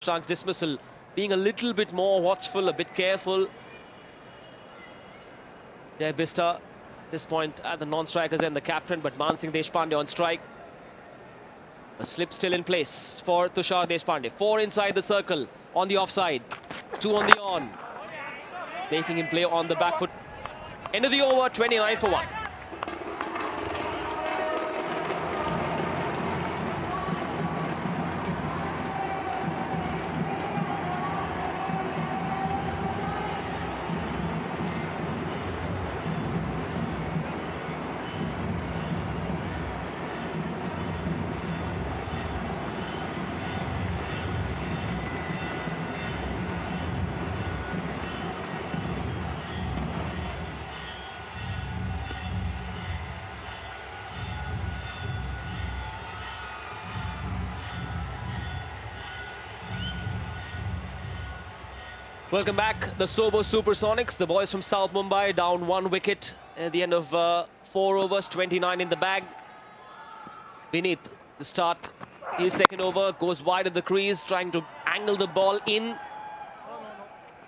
Shanks dismissal, being a little bit more watchful, a bit careful. Jai Bista, this point at the non-strikers and the captain, but Man Singh Deshpande on strike. A slip still in place for Tushar Deshpande. 4 inside the circle, on the offside, 2 on the on. Making him play on the back foot. End of the over, 29 for 1. Welcome back, the Sobo Supersonics. The boys from South Mumbai down 1 wicket at the end of 4 overs, 29 in the bag. Beneath the start, his second over goes wide of the crease, trying to angle the ball in.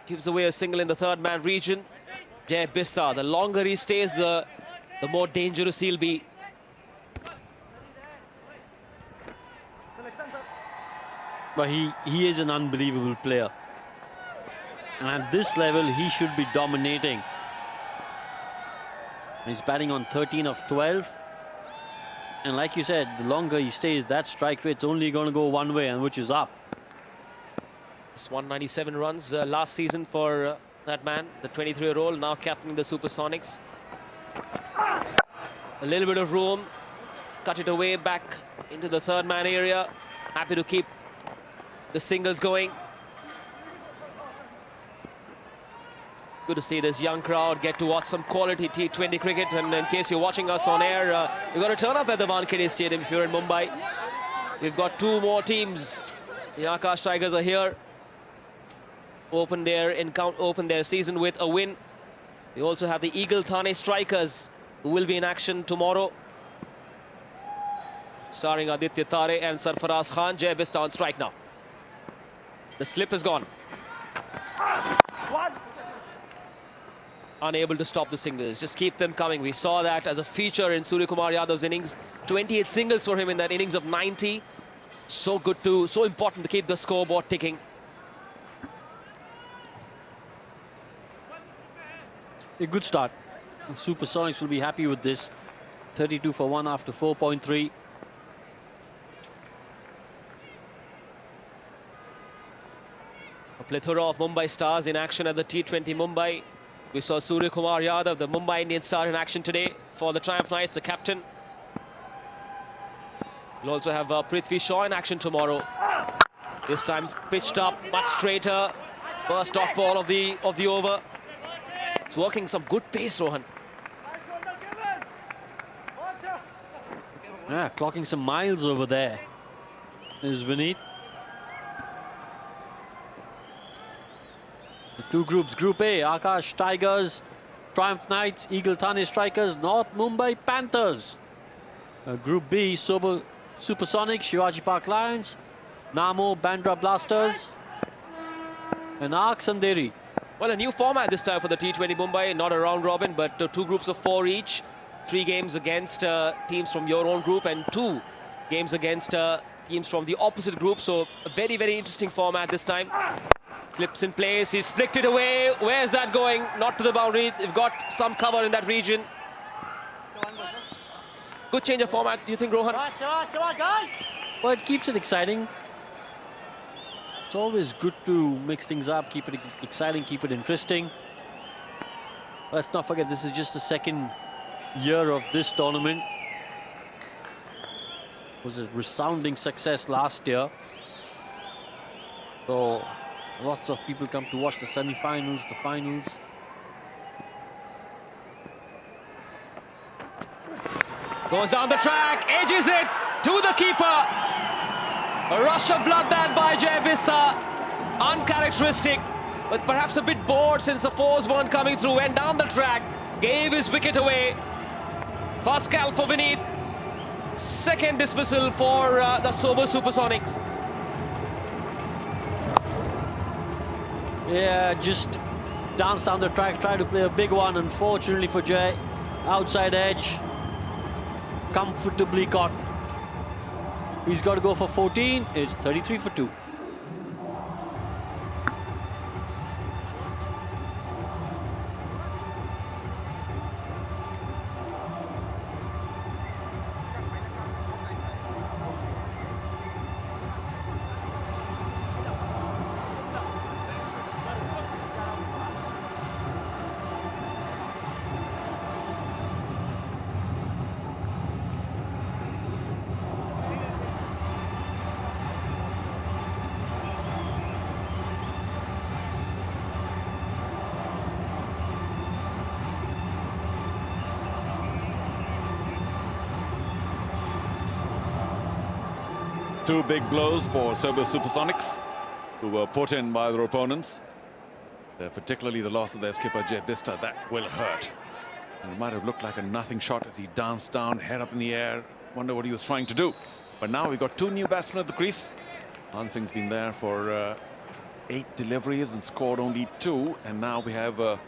Gives away a single in the third man region. Jai Bista, the longer he stays, the more dangerous he'll be. But he is an unbelievable player. And at this level, he should be dominating. He's batting on 13 of 12. And like you said, the longer he stays, that strike rate's only going to go one way, and which is up. It's 197 runs last season for that man, the 23-year-old, now captaining the Supersonics. A little bit of room. Cut it away back into the third man area. Happy to keep the singles going. Good to see this young crowd get to watch some quality T20 cricket. And in case you're watching us on air, you've got to turn up at the Wankhede Stadium if you're in Mumbai. We've got 2 more teams. The Akash Tigers are here. Open their season with a win. We also have the Eagle Thane Strikers, who will be in action tomorrow. Starring Aditya Tare and Sarfaraz Khan. Jai Bista on strike now. The slip is gone. Unable to stop the singles, just keep them coming. We saw that as a feature in Surya Kumar Yadav's innings. 28 singles for him in that innings of 90. So important to keep the scoreboard ticking. A good start. The Supersonics will be happy with this. 32 for 1 after 4.3. A plethora of Mumbai stars in action at the T20 Mumbai. We saw Surya Kumar Yadav, the Mumbai Indian star, in action today for the Triumph Knights, the captain. We'll also have Prithvi Shaw in action tomorrow. This time pitched up, much straighter. First dot ball of the over. It's working some good pace, Rohan. Yeah, clocking some miles over there is Vineet. The 2 groups, Group A, Akash Tigers, Triumph Knights, Eagle Thane Strikers, North Mumbai Panthers. Group B, Sobo Supersonics, Shivaji Park Lions, Namo Bandra Blasters, and Arcs Andheri. Well, a new format this time for the T20 Mumbai, not a round robin, but 2 groups of 4 each. 3 games against teams from your own group and 2 games against teams from the opposite group. So a very, very interesting format this time. Slips in place, he's flicked it away. Where's that going? Not to the boundary. They've got some cover in that region. Good change of format, do you think, Rohan? Well, it keeps it exciting. It's always good to mix things up, keep it exciting, keep it interesting. Let's not forget, this is just the 2nd year of this tournament. It was a resounding success last year. So lots of people come to watch the semi-finals, the finals. Goes down the track, edges it to the keeper. A rush of blood that by Jai Bista. Uncharacteristic, but perhaps a bit bored since the 4s weren't coming through. Went down the track, gave his wicket away. Pascal for Vineet. 2nd dismissal for the Sobo Supersonics. Yeah, just dance down the track, try to play a big one. Unfortunately for Jay, outside edge, comfortably caught. He's got to go for 14. It's 33 for 2. Two big blows for Sobo Supersonics, who were put in by their opponents. Particularly the loss of their skipper, Jay Bista, that will hurt. And it might have looked like a nothing shot as he danced down, head up in the air. Wonder what he was trying to do. But now we've got two new batsmen at the crease. Hansing's been there for 8 deliveries and scored only 2. And now we have a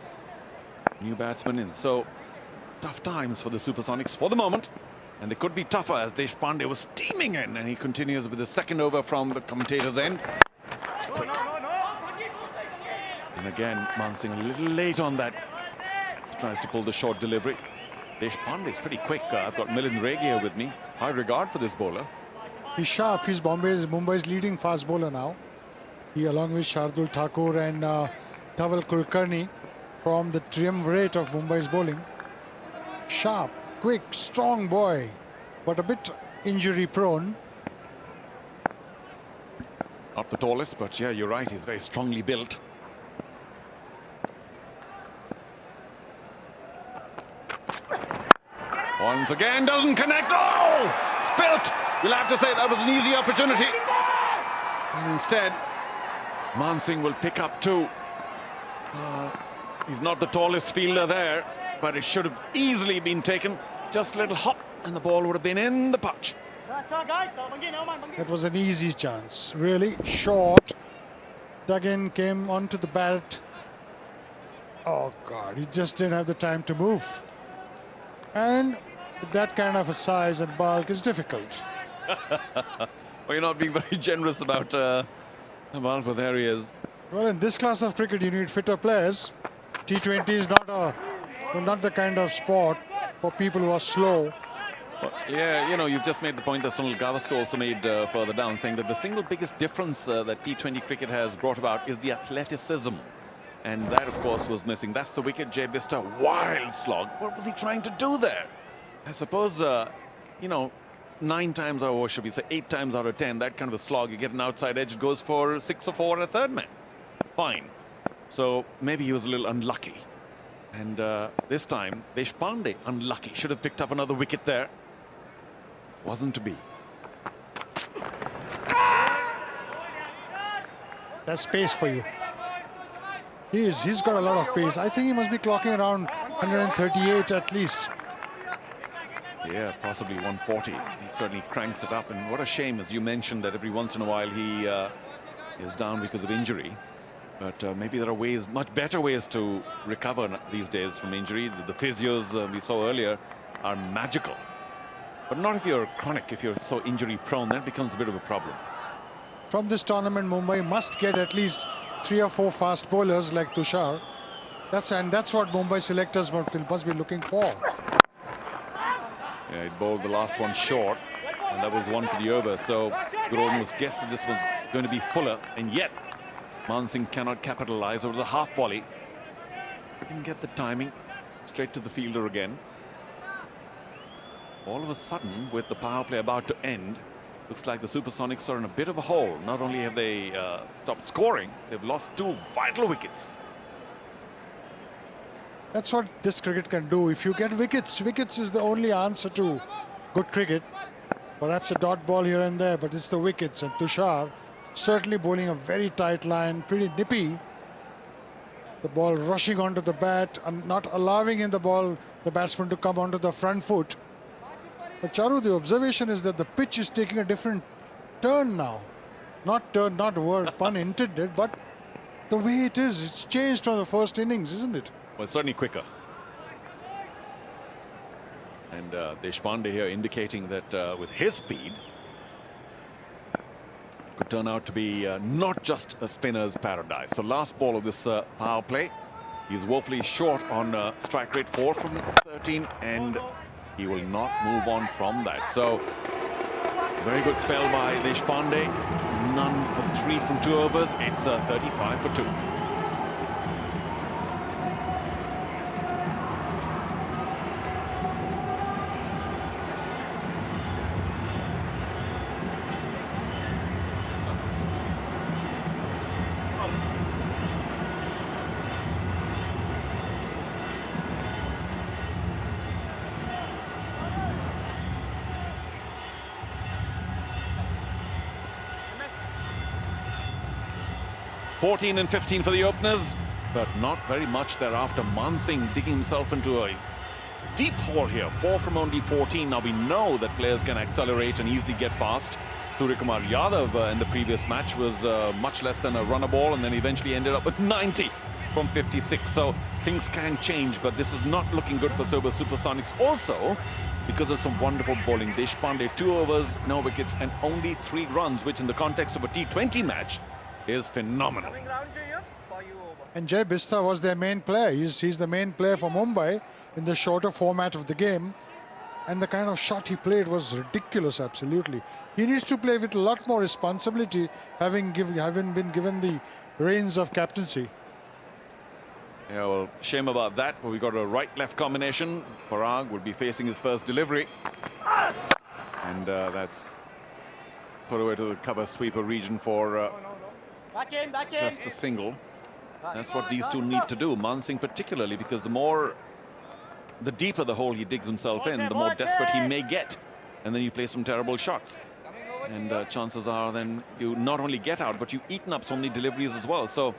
new batsman in. So tough times for the Supersonics for the moment. And it could be tougher as Deshpande was steaming in, and he continues with the second over from the commentator's end. It's quick. And again, Mansingh a little late on that. Tries to pull the short delivery. Deshpande is pretty quick. I've got Milind Regi here with me. High regard for this bowler. He's sharp. He's Mumbai's leading fast bowler now. He, along with Shardul Thakur and Dhaval Kulkarni, from the triumvirate of Mumbai's bowling. Sharp, quick, strong boy, but a bit injury prone. Not the tallest, but yeah, you're right. He's very strongly built. Once again, doesn't connect. Oh! Spilt! You'll have to say that was an easy opportunity. And instead, Mansingh will pick up 2. He's not the tallest fielder there, but it should have easily been taken. Just a little hop, and the ball would have been in the pouch. That was an easy chance. Really short. Dug in, came onto the bat. Oh, God, he just didn't have the time to move. And with that kind of a size and bulk is difficult. Well, you're not being very generous about but there he is. Well, in this class of cricket, you need fitter players. T20 is not the kind of sport for people who are slow. Well, yeah, you know, you've just made the point that Sunil Gavaskar also made further down, saying that the single biggest difference that T20 cricket has brought about is the athleticism. And that, of course, was missing. That's the wicket. Jay Bista, wild slog. What was he trying to do there? I suppose, you know, 9 times out, or should we say 8 times out of 10, that kind of a slog, you get an outside edge, it goes for 6 or 4 and a third man. Fine. So maybe he was a little unlucky. And this time, Deshpande, unlucky. Should have picked up another wicket there. Wasn't to be. That's pace for you. He's got a lot of pace. I think he must be clocking around 138 at least. Yeah, possibly 140. He certainly cranks it up. And what a shame, as you mentioned, that every once in a while he is down because of injury. But maybe there are ways, much better ways to recover these days from injury. The physios we saw earlier are magical. But not if you're chronic, if you're so injury prone, that becomes a bit of a problem. From this tournament, Mumbai must get at least 3 or 4 fast bowlers like Tushar. That's what Mumbai selectors must be looking for. Yeah, he bowled the last one short, and that was 1 for the over. So you could almost guess that this was going to be fuller, and yet Mansingh cannot capitalize over the half volley. Didn't get the timing. Straight to the fielder again. All of a sudden, with the power play about to end, looks like the Supersonics are in a bit of a hole. Not only have they stopped scoring, they've lost 2 vital wickets. That's what this cricket can do. If you get wickets, wickets is the only answer to good cricket. Perhaps a dot ball here and there, but it's the wickets. And Tushar certainly bowling a very tight line, pretty nippy. The ball rushing onto the bat and not allowing the batsman to come onto the front foot. But Charu, the observation is that the pitch is taking a different turn now. Not word pun intended, but The way it is, it's changed from the first innings, isn't it? Well, certainly quicker. And Deshpande here indicating that with his speed, it could turn out to be not just a spinner's paradise. So last ball of this power play, he's woefully short on strike rate, 4 from 13, and he will not move on from that. So very good spell by Deshpande. None for 3 from 2 overs. It's 35 for 2. $14 and $15 for the openers, but not very much thereafter. Man Singh digging himself into a deep hole here. 4 from only 14. Now we know that players can accelerate and easily get past. Suryakumar Yadav in the previous match was much less than a runner ball, and then eventually ended up with 90 from 56. So things can change, but this is not looking good for Sobo Supersonics. Also, because of some wonderful bowling. Deshpande, 2 overs, no wickets, and only 3 runs, which in the context of a T20 match is phenomenal. And Jai Bista was their main player. He's the main player for Mumbai in the shorter format of the game. And the kind of shot he played was ridiculous, absolutely. He needs to play with a lot more responsibility, having been given the reins of captaincy. Yeah, well, shame about that, but we got a right-left combination. Parag would be facing his first delivery. And that's put away to the cover sweeper region for just a single. That's what these two need to do. Man Singh particularly, because the deeper the hole he digs himself in, the more desperate he may get. And then you play some terrible shots. And chances are then you not only get out, but you've eaten up so many deliveries as well. So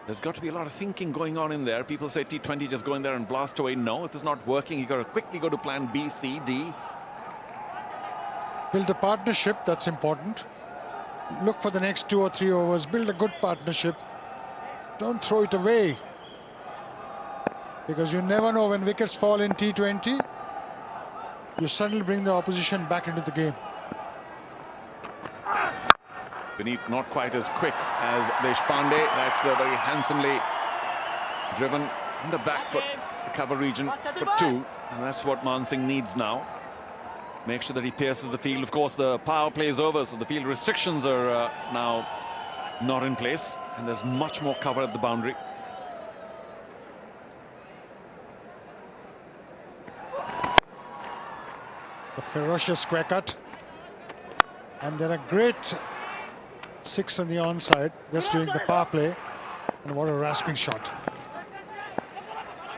there's got to be a lot of thinking going on in there. People say T20, just go in there and blast away. No, if it's not working, you've got to quickly go to plan B, C, D. Build a partnership, that's important. Look for the next 2 or 3 overs. Build a good partnership. Don't throw it away. Because you never know when wickets fall in T20. You suddenly bring the opposition back into the game. Beneath not quite as quick as Deshpande. That's very handsomely driven in the back foot, the cover region for 2. And that's what Man Singh needs now. Make sure that he pierces the field. Of course, the power play is over, so the field restrictions are now not in place. And there's much more cover at the boundary. A ferocious square cut. And then a great 6 on the onside, just during the power play. And what a rasping shot.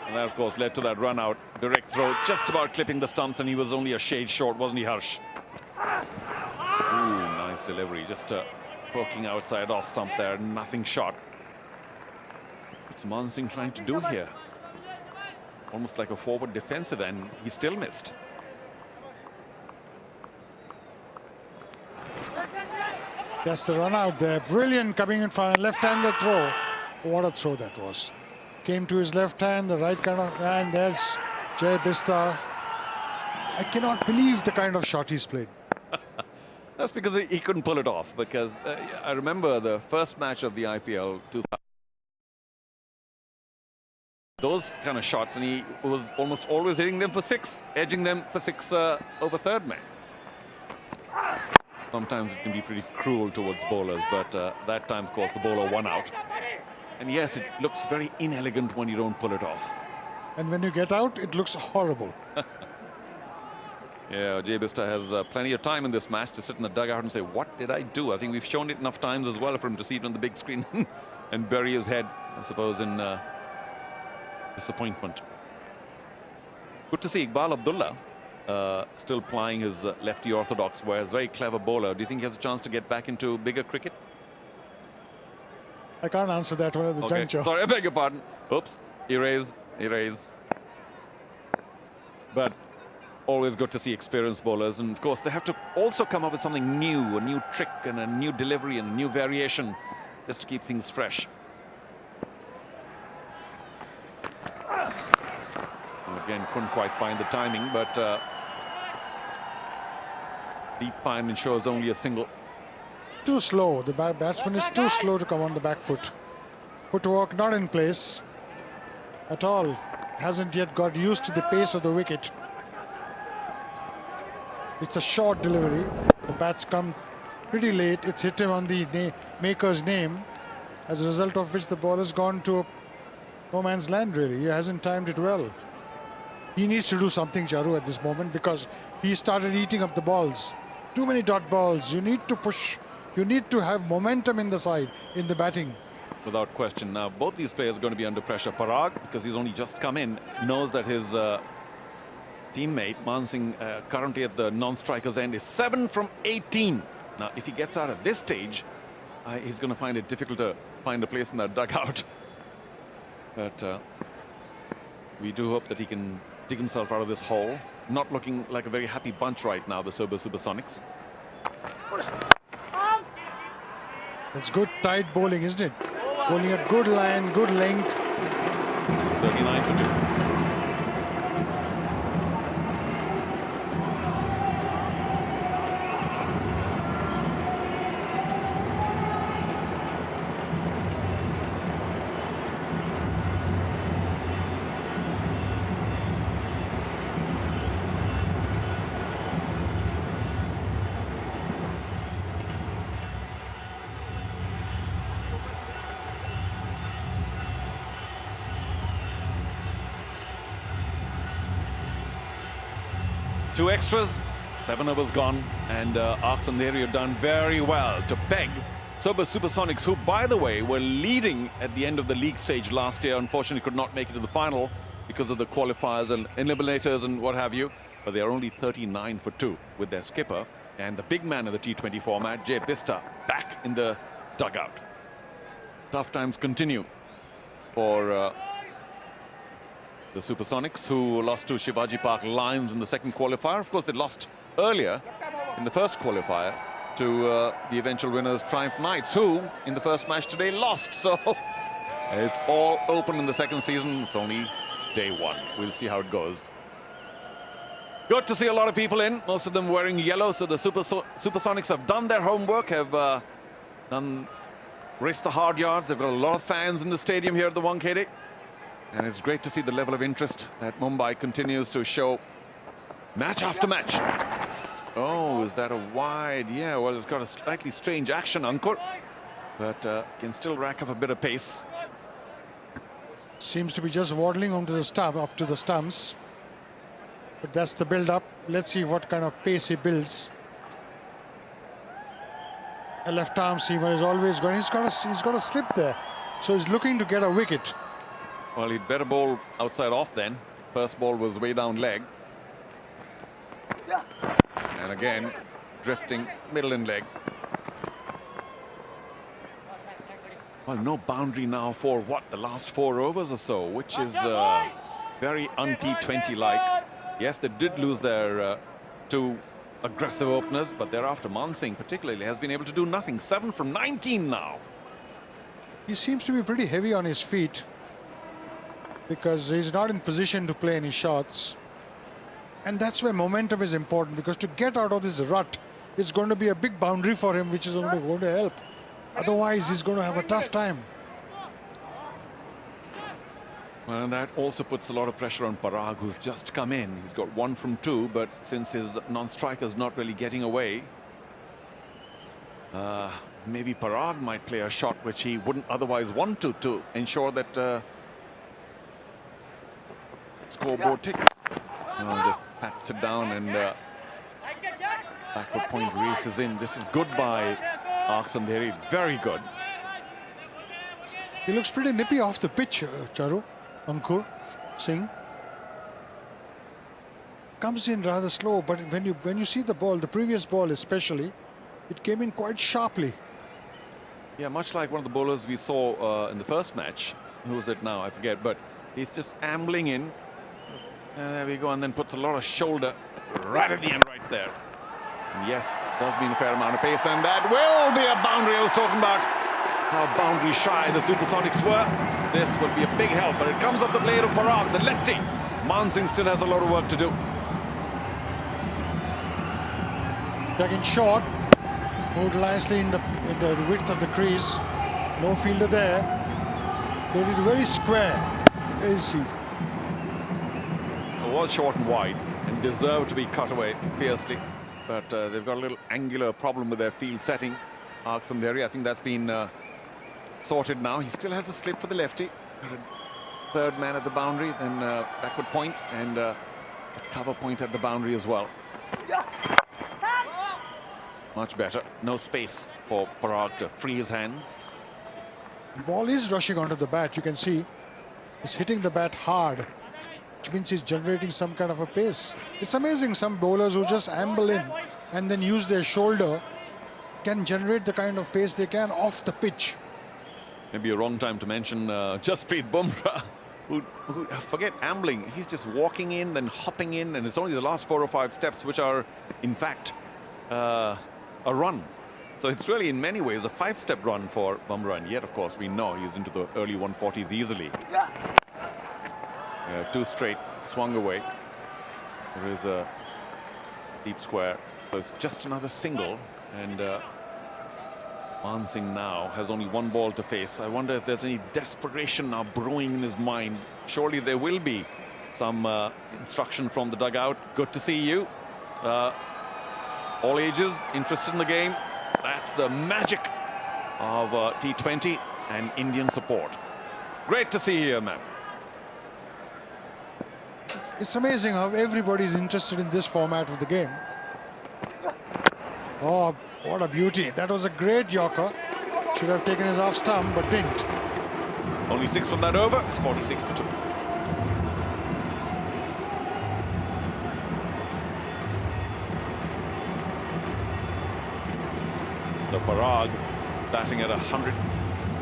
And that, of course, led to that run out. Direct throw, just about clipping the stumps, and he was only a shade short, wasn't he, Harsh? Ooh, nice delivery. Just poking outside off stump there, nothing shot. What's Man Singh trying to do here? Almost like a forward defensive, and he still missed. That's the run out there. Brilliant coming in front. Left-handed throw. What a throw that was. Came to his left hand, the right kind of, and there's Jai Bista. I cannot believe the kind of shot he's played. That's because he couldn't pull it off. Because I remember the first match of the IPL 2000. Those kind of shots, and he was almost always hitting them for 6, edging them for 6 over third man. Sometimes it can be pretty cruel towards bowlers, but that time, of course, the bowler won out. And yes, it looks very inelegant when you don't pull it off. And when you get out, it looks horrible. Yeah, Jai Bista has plenty of time in this match to sit in the dugout and say, what did I do? I think we've shown it enough times as well for him to see it on the big screen and bury his head, I suppose, in disappointment. Good to see Iqbal Abdullah still plying his lefty orthodox, whereas very clever bowler. Do you think he has a chance to get back into bigger cricket? I can't answer that one at the juncture. Sorry, I beg your pardon. Oops, erase. But always good to see experienced bowlers, and of course they have to also come up with something new, a new trick and a new delivery and a new variation, just to keep things fresh. And again, couldn't quite find the timing, but deep find ensures only a single. Too slow. The batsman is too slow to come on the back foot. Footwork not in place at all. Hasn't yet got used to the pace of the wicket. It's a short delivery. The bats come pretty late. It's hit him on the maker's name, as a result of which the ball has gone to no man's land, really. He hasn't timed it well. He needs to do something, Charu, at this moment, because he started eating up the balls. Too many dot balls. You need to push. You need to have momentum in the side, in the batting. Without question. Now, both these players are going to be under pressure. Parag, because he's only just come in, knows that his teammate, Man Singh, currently at the non-striker's end, is 7 from 18. Now, if he gets out at this stage, he's going to find it difficult to find a place in that dugout. But we do hope that he can dig himself out of this hole. Not looking like a very happy bunch right now, the Sobo Supersonics. That's good tight bowling, isn't it? Bowling a good line, good length. It's 39 for 2. Two extras, 7 overs gone, and Andheri have done very well to peg Sobo Supersonics, who, by the way, were leading at the end of the league stage last year. Unfortunately, could not make it to the final because of the qualifiers and eliminators and what have you. But they are only 39 for 2 with their skipper and the big man in the T20 format, Jay Bista, back in the dugout. Tough times continue for the Supersonics, who lost to Shivaji Park Lions in the second qualifier. Of course, they lost earlier in the first qualifier to the eventual winners, Triumph Knights, who in the first match today lost. So it's all open in the second season. It's only day 1. We'll see how it goes. Good to see a lot of people in, most of them wearing yellow. So the Supersonics have done their homework, have raced the hard yards. They've got a lot of fans in the stadium here at the Wankhede. And it's great to see the level of interest that Mumbai continues to show match after match. Oh, is that a wide? Yeah, well, it's got a slightly strange action, Ankur, but can still rack up a bit of pace. Seems to be just waddling onto the stump, up to the stumps. But that's the build-up. Let's see what kind of pace he builds. A left-arm seamer is always going. He's got a slip there, so he's looking to get a wicket. Well, he'd better bowl outside off then. First ball was way down leg. And again, drifting middle in leg. Well, no boundary now for what, the last 4 overs or so, which is very un-T20 like. Yes, they did lose their 2 aggressive openers, but thereafter Man Singh particularly has been able to do nothing. 7 from 19 now. He seems to be pretty heavy on his feet, because he's not in position to play any shots. And that's where momentum is important, because to get out of this rut, it's going to be a big boundary for him, which is only going to help. Otherwise, he's going to have a tough time. Well, and that also puts a lot of pressure on Parag, who's just come in. He's got 1 from 2, but since his non-striker's not really getting away, maybe Parag might play a shot which he wouldn't otherwise want to ensure that scoreboard ticks. Just pats it down and backward point races in. This is good by Andheri, very good. He looks pretty nippy off the pitch, Charu, Ankur Singh. Comes in rather slow, but when you see the ball, the previous ball especially, it came in quite sharply. Yeah, much like one of the bowlers we saw in the first match. Who was it now? I forget, but he's just ambling in. There we go, and then puts a lot of shoulder right at the end, right there. And yes, does mean a fair amount of pace, and that will be a boundary I was talking about. how boundary shy the Supersonics were. This will be a big help, but it comes off the blade of Parag, the lefty. Mansingh still has a lot of work to do. Taking short, moved nicely in the width of the crease. No fielder there. They did very square. Easy. It was short and wide and deserved to be cut away fiercely, but they've got a little angular problem with their field setting. Andheri, I think that's been sorted now. He still has a slip for the lefty. Got a third man at the boundary, then backward point and a cover point at the boundary as well. Much better. No space for Parag to free his hands. The ball is rushing onto the bat. You can see he's hitting the bat hard, which means he's generating some kind of a pace. It's amazing, some bowlers who just amble in and then use their shoulder can generate the kind of pace they can off the pitch. Maybe a wrong time to mention Jasprit Bumrah, who forget ambling. He's just walking in, then hopping in, and it's only the last 4 or 5 steps which are, in fact, a run. So it's really, in many ways, a 5-step run for Bumrah, and yet, of course, we know he's into the early 140s easily. 2 straight, swung away. There is a deep square, so it's just another single, and Mansingh now has only 1 ball to face. I wonder if there's any desperation now brewing in his mind. Surely there will be some instruction from the dugout. Good to see you. All ages interested in the game. That's the magic of T20 and Indian support. Great to see you here, man. It's amazing how everybody is interested in this format of the game. Oh, what a beauty. That was a great Yorker. Should have taken his off stump, but didn't. Only 6 from that over. It's 46 for 2. So Parag batting at 100.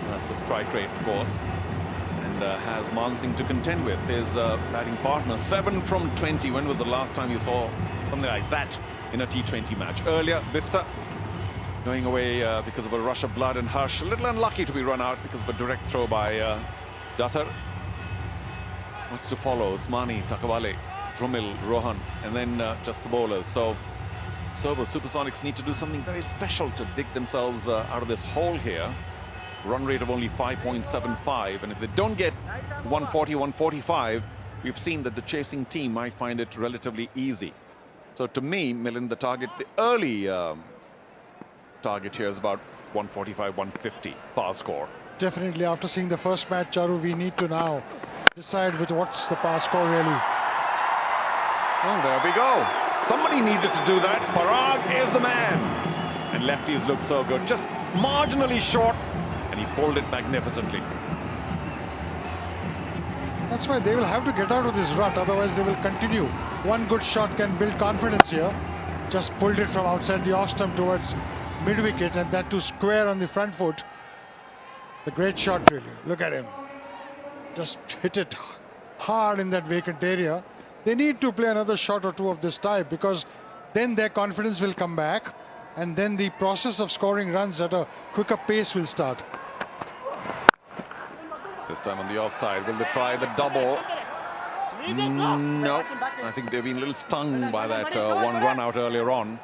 That's a strike rate, of course. And has Mansingh to contend with. His batting partner, 7 from 20. When was the last time you saw something like that in a T20 match? Earlier, Vista going away because of a rush of blood, and Harsh a little unlucky to be run out because of a direct throw by Datar. What's to follow? Usmani, Takawale, Drumil, Rohan, and then just the bowlers. So Sobo Supersonics need to do something very special to dig themselves out of this hole here. Run rate of only 5.75, and if they don't get 140, 145, we've seen that the chasing team might find it relatively easy. So to me, Milind, the target, the early target here is about 145, 150 par score. Definitely, after seeing the first match, Charu, we need to now decide with what's the par score really. Well, there we go. Somebody needed to do that. Parag is the man. And lefties look so good. Just marginally short, and he pulled it magnificently. That's why they will have to get out of this rut, otherwise they will continue. One good shot can build confidence here. Just pulled it from outside the off stump towards mid-wicket, and that too square on the front foot. The great shot, really. Look at him. Just hit it hard in that vacant area. They need to play another shot or 2 of this type, because then their confidence will come back, and then the process of scoring runs at a quicker pace will start. This time on the offside. Will they try the double? No. I think they've been a little stung by that one run out earlier on.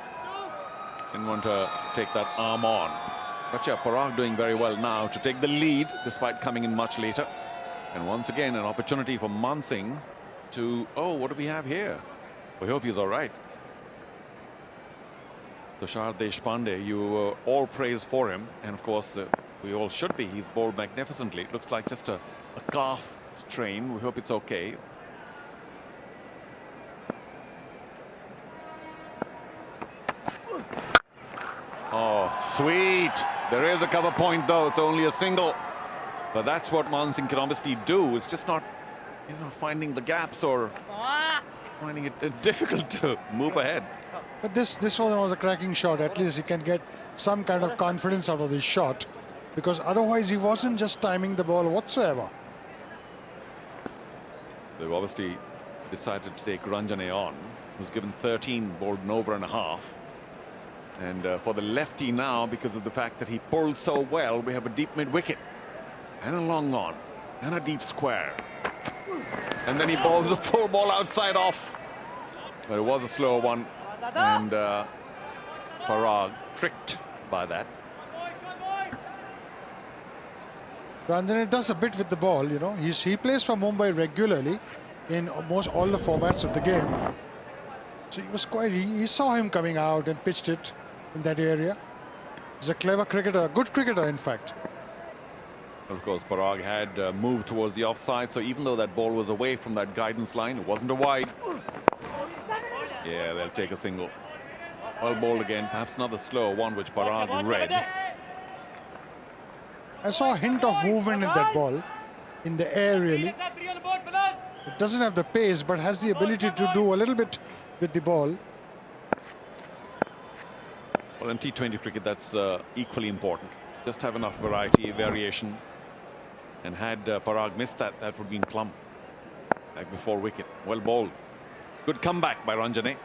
Didn't want to take that arm on. But yeah, Parag doing very well now to take the lead despite coming in much later. And once again, an opportunity for Mansingh to... Oh, what do we have here? We hope he's all right. Tushar Deshpande, you all praise for him. And of course, we all should be. He's bowled magnificently. It looks like just a calf strain. We hope it's okay. Oh, sweet. There is a cover point, though. It's only a single. But that's what Mansingh can obviously do. It's just not, he's not finding the gaps or finding it difficult to move ahead. But this one was a cracking shot. At least he can get some kind of confidence out of this shot, because otherwise he wasn't just timing the ball whatsoever. They've obviously decided to take Ranjane on, who's given 13, bowled an over and a half. And for the lefty now, because of the fact that he pulled so well, we have a deep mid-wicket and a long on and a deep square. And then he bowls a full ball outside off. But it was a slower one. And Parag tricked by that. Ranjane does a bit with the ball, you know. He plays for Mumbai regularly in almost all the formats of the game. So he was he saw him coming out and pitched it in that area. He's a clever cricketer, a good cricketer, in fact. Of course, Parag had moved towards the offside, so even though that ball was away from that guidance line, it wasn't a wide. Yeah, they'll take a single. Well bowled again, perhaps another slower one, which Parag read. I saw a hint of movement in that ball, in the air really. It doesn't have the pace, but has the ability to do a little bit with the ball. Well, in T20 cricket, that's equally important. Just have enough variety, variation. And had Parag missed that, that would have been plumb. Back before wicket. Well bowled. Good comeback by Ranjane.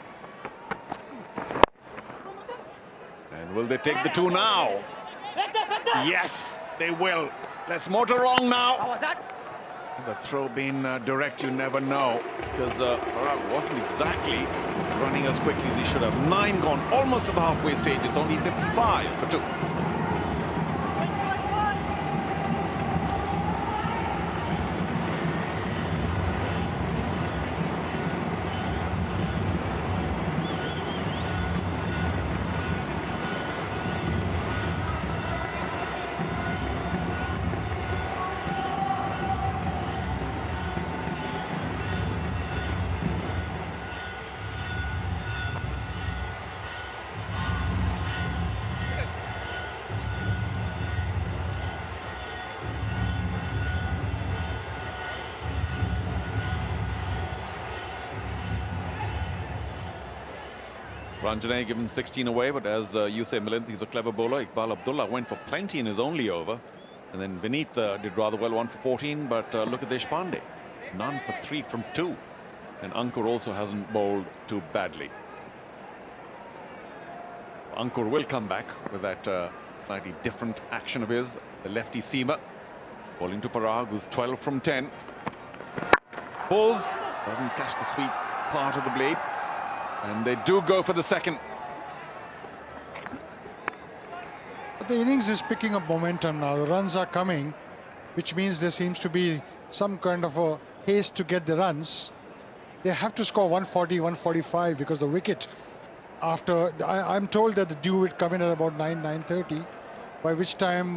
And will they take the two now? Yes, they will. Let's motor along now. The throw being direct, you never know. Because Parag wasn't exactly running as quickly as he should have. 9 gone, almost to the halfway stage. It's only 55 for 2. Ranjane given 16 away, but as you say, Milind, he's a clever bowler. Iqbal Abdullah went for plenty in his only over. And then Vineet did rather well, 1 for 14. But look at Deshpande, none for 3 from 2. And Ankur also hasn't bowled too badly. Ankur will come back with that slightly different action of his. The lefty seamer bowling to Parag, who's 12 from 10. Pulls, doesn't catch the sweet part of the blade. And they do go for the second. But the innings is picking up momentum now. The runs are coming, which means there seems to be some kind of a haste to get the runs. They have to score 140, 145 because the wicket after... I'm told that the dew would come in at about 9:30, by which time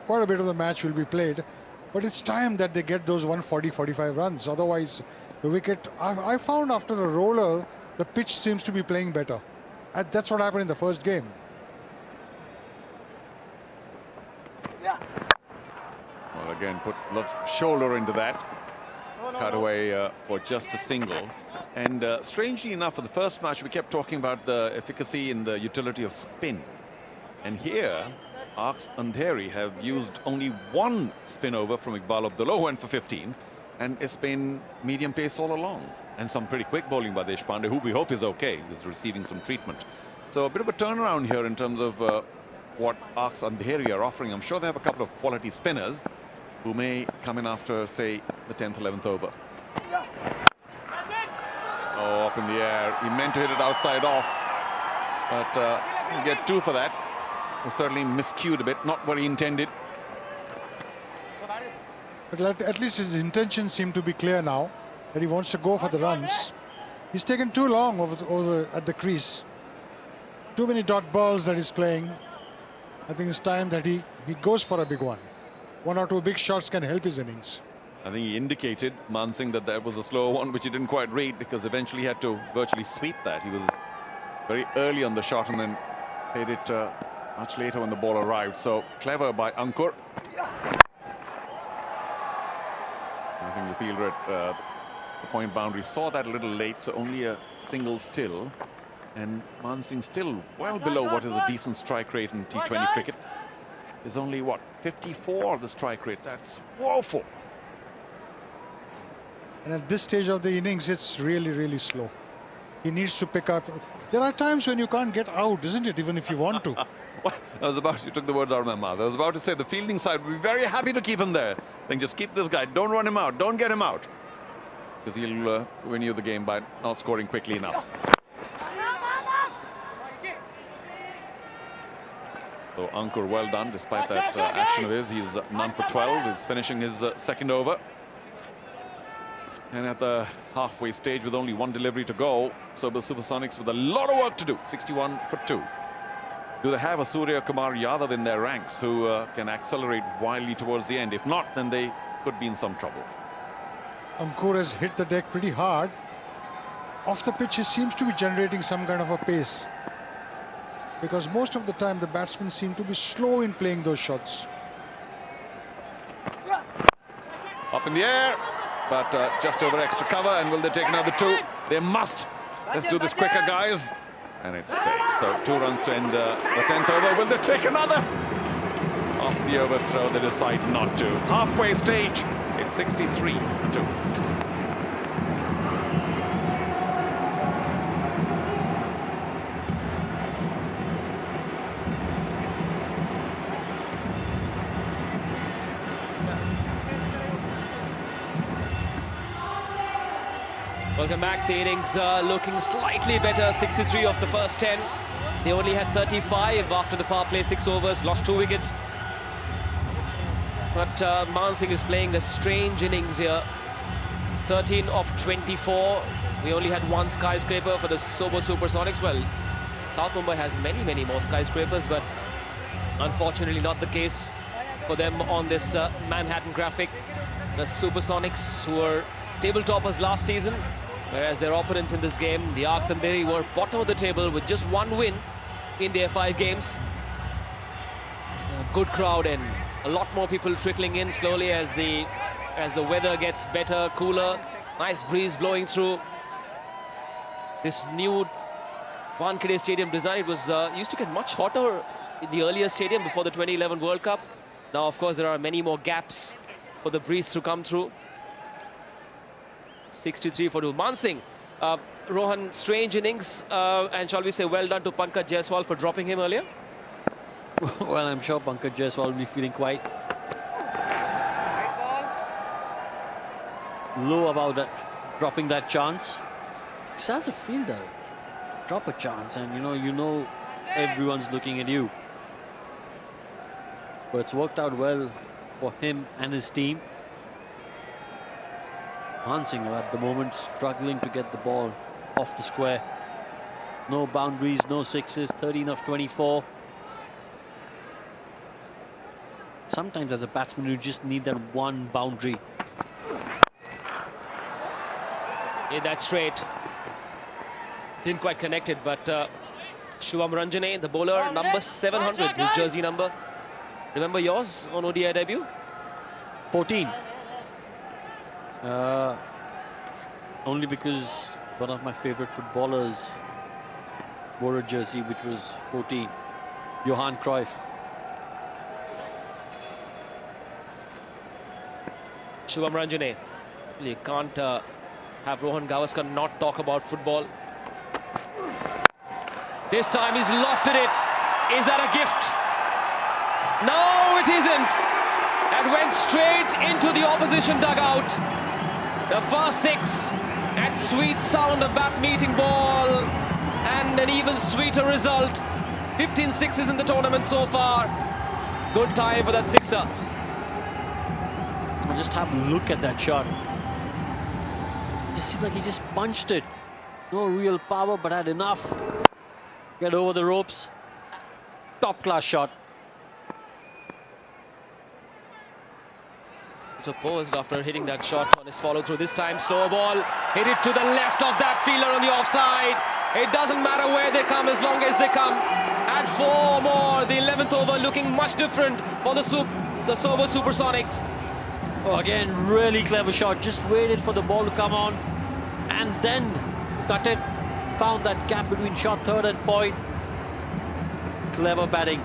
quite a bit of the match will be played. But it's time that they get those 140, 45 runs. Otherwise, the wicket... I found after a roller, the pitch seems to be playing better. And that's what happened in the first game. Well, again, put a lot of shoulder into that. Cut away for just a single. And strangely enough, for the first match, we kept talking about the efficacy and the utility of spin. And here, Andheri have used only one spin over from Iqbal Abdullah, who went for 15. And it's been medium pace all along. And some pretty quick bowling by Deshpande, who we hope is okay. He's receiving some treatment. So a bit of a turnaround here in terms of what Andheri are offering. I'm sure they have a couple of quality spinners who may come in after, say, the 10th, 11th over. Oh, up in the air. He meant to hit it outside off. But he'll get 2 for that. He certainly miscued a bit. Not what he intended. But at least his intentions seem to be clear now, that he wants to go for the runs. He's taken too long at the crease. Too many dot balls that he's playing. I think it's time that he goes for a big one. 1 or 2 big shots can help his innings. I think he indicated, Man Singh, that that was a slower one, which he didn't quite read, because eventually he had to virtually sweep that. He was very early on the shot and then played it much later when the ball arrived. So clever by Ankur. I think the fielder at the point boundary saw that a little late, so only a single still. And Man Singh still well below what is a decent strike rate in T20 cricket. There's only, what, 54 the strike rate. That's woeful. And at this stage of the innings, it's really, really slow. He needs to pick up. There are times when you can't get out, isn't it? Even if you want to. You took the words out of my mouth. I was about to say the fielding side would be very happy to keep him there. Then just keep this guy. Don't run him out. Don't get him out. Because he'll win you the game by not scoring quickly enough. So Ankur, well done. Despite that action of his, he's none for 12. He's finishing his second over. And at the halfway stage with only one delivery to go, Sobo Supersonics with a lot of work to do. 61 for 2. Do they have a Surya Kumar Yadav in their ranks who can accelerate wildly towards the end? If not, then they could be in some trouble. Ankur has hit the deck pretty hard. Off the pitch, he seems to be generating some kind of a pace. Because most of the time, the batsmen seem to be slow in playing those shots. Up in the air, but just over extra cover. And will they take another 2? They must. Let's do this quicker, guys. And it's safe. So 2 runs to end the 10th over. Will they take another? Off the overthrow, they decide not to. Halfway stage, it's 63 for 2. Welcome back. The innings looking slightly better. 63 off the first 10. They only had 35 after the power play, 6 overs, lost 2 wickets. But Man Singh is playing a strange innings here. 13 of 24. We only had 1 skyscraper for the Sobo Supersonics. Well, South Mumbai has many more skyscrapers, but unfortunately not the case for them on this Manhattan graphic. The Supersonics, who were table toppers last season, whereas their opponents in this game, the Andheri, were bottom of the table with just 1 win in their 5 games. A good crowd and a lot more people trickling in slowly as the weather gets better, cooler. Nice breeze blowing through. This new Wankhede Stadium design, it was used to get much hotter in the earlier stadium before the 2011 World Cup. Now, of course, there are many more gaps for the breeze to come through. 63 for 2. Man Singh, Rohan, strange innings, and shall we say well done to Pankaj Jaiswal for dropping him earlier? Well, I'm sure Pankaj Jaiswal will be feeling quite low about that, dropping that chance. Just as a fielder, drop a chance and you know everyone's looking at you. But it's worked out well for him and his team. Man Singh at the moment struggling to get the ball off the square. No boundaries, no sixes, 13 of 24. Sometimes as a batsman you just need that one boundary. Hit that straight. Didn't quite connect it, but Shivam Ranjane, the bowler, number 700, his jersey number. Remember yours on ODI debut? 14. Only because one of my favorite footballers wore a jersey which was 14. Johan Cruyff. Shivam Ranjane. You can't have Rohan Gavaskar not talk about football. This time he's lofted it. Is that a gift? No, it isn't. And went straight into the opposition dugout. The first 6, that sweet sound of bat meeting ball, and an even sweeter result. 15 sixes in the tournament so far. Good time for that 6er. And just have a look at that shot. It just seemed like he just punched it. No real power, but had enough. Get over the ropes. Top class shot. Opposed after hitting that shot on his follow through. This time slow ball, hit it to the left of that fielder on the offside. It doesn't matter where they come as long as they come. Add 4 more. The 11th over looking much different for the Sobo Supersonics. Oh, again, really clever shot. Just waited for the ball to come on and then cut it. Found that gap between shot third and point. Clever batting.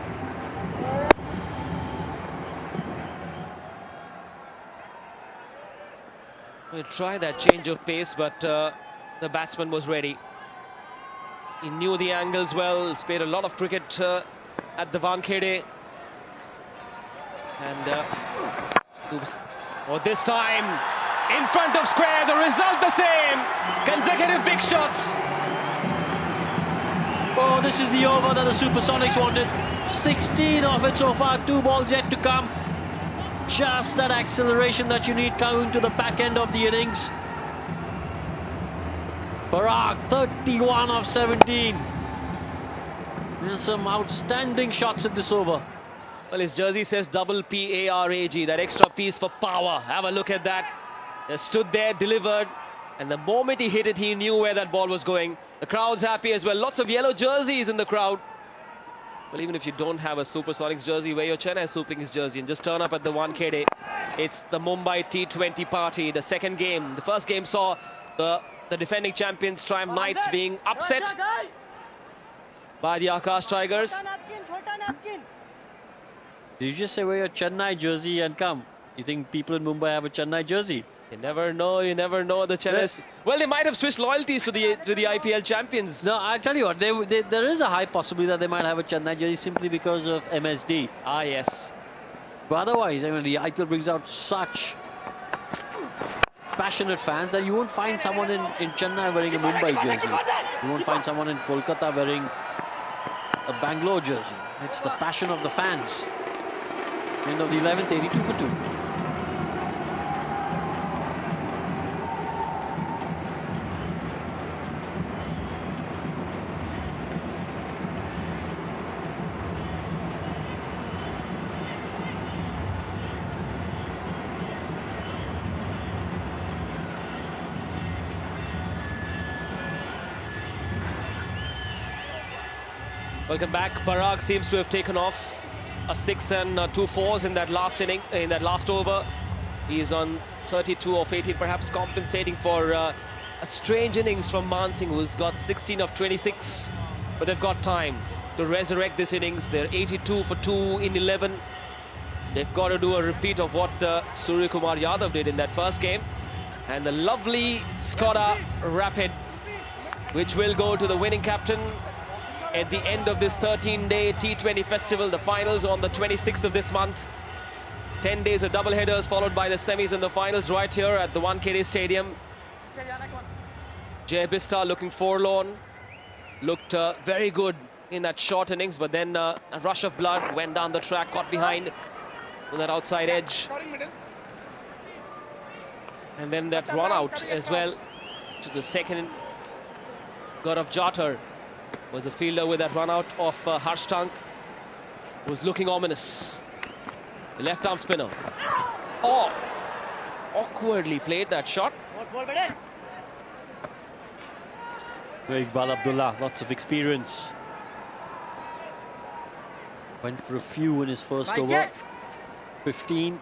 We'll try that change of pace, but the batsman was ready. He knew the angles well. He's played a lot of cricket at the Wankhede. And this time in front of square, the result the same. Consecutive big shots. Oh, this is the over that the Supersonics wanted. 16 of it so far, 2 balls yet to come. Just that acceleration that you need coming to the back end of the innings. Parag, 31 of 17. And some outstanding shots at this over. Well, his jersey says double P-A-R-A-G, that extra piece for power. Have a look at that. Just stood there, delivered. And the moment he hit it, he knew where that ball was going. The crowd's happy as well. Lots of yellow jerseys in the crowd. Well, even if you don't have a Supersonics jersey, wear your Chennai Super Kings jersey and just turn up at the Wankhede. It's the Mumbai T20 party, the second game. The first game saw the defending champions Triumph Knights being upset by the Akash Tigers. Did you just say wear your Chennai jersey and come? You think people in Mumbai have a Chennai jersey? You never know, the Chennai. Well, they might have switched loyalties to the IPL champions. No, I'll tell you what, there is a high possibility that they might have a Chennai jersey simply because of MSD. Ah, yes. But otherwise, I mean, the IPL brings out such passionate fans that you won't find someone in Chennai wearing a Mumbai jersey. You won't find someone in Kolkata wearing a Bangalore jersey. It's the passion of the fans. End of the 11th, 82 for 2. Welcome back. Parag seems to have taken off a 6 and 2 fours in that last inning, in that last over. He's on 32 of 18, perhaps compensating for a strange innings from Mansingh, who's got 16 of 26. But they've got time to resurrect this innings. They're 82 for 2 in 11. They've got to do a repeat of what Surya Kumar Yadav did in that first game. And the lovely Skoda Rapid, which will go to the winning captain at the end of this 13-day T20 festival. The finals on the 26th of this month. 10 days of double headers followed by the semis and the finals right here at the Wankhede Stadium. Jay Bista looking forlorn. Looked very good in that short innings, but then a rush of blood went down the track, caught behind on that outside edge. And then that run out as well, which is the second. Gaurav Jatar was the fielder with that run out of Harsh Tank, was looking ominous. The left arm spinner. Oh, awkwardly played that shot. Iqbal Abdullah, lots of experience. Went for a few in his first over. 15.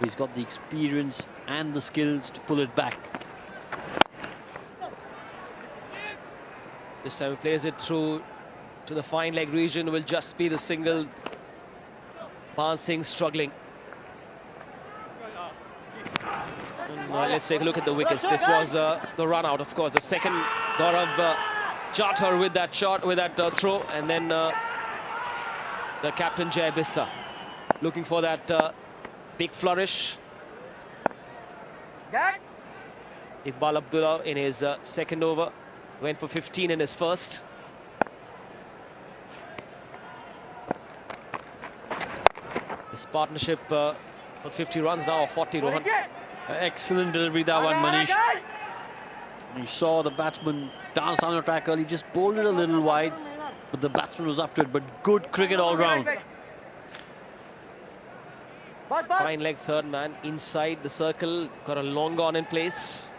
He's got the experience and the skills to pull it back. This time he plays it through to the fine leg region. Will just be the single. Mansingh struggling. And, let's take a look at the wickets. This was the run out, of course. The second Gaurav Jatar with that shot, with that throw, and then the captain Jay Bista looking for that big flourish. Iqbal Abdullah in his second over went for 15 in his first. This partnership got 50 runs now, or 40 Rohan. Excellent delivery that one, Manish. He saw the batsman dance down the track early, just bowled it a little wide, but the batsman was up to it. But good cricket all round. Fine leg third man inside the circle, got a long on in place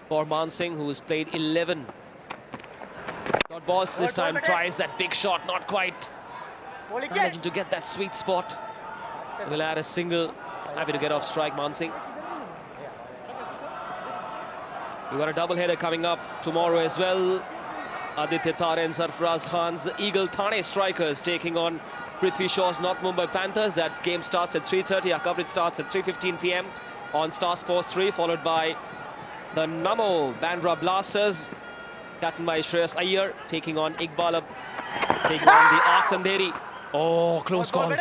for Mansingh, who has played 11. Got balls this time, tries that big shot, not quite managing to get that sweet spot. Will add a single, happy to get off strike Mansingh. We've got a double header coming up tomorrow as well. Aditya Tare and Sarfaraz Khan's Eagle Thane Strikers taking on Prithvi Shaw's North Mumbai Panthers. That game starts at 3:30. Our coverage starts at 3:15 p.m. on Star Sports 3, followed by the Namo Bandra Blasters captain by Shreyas Iyer, taking on Iqbal, taking on the Arcs Andheri. Oh, close call.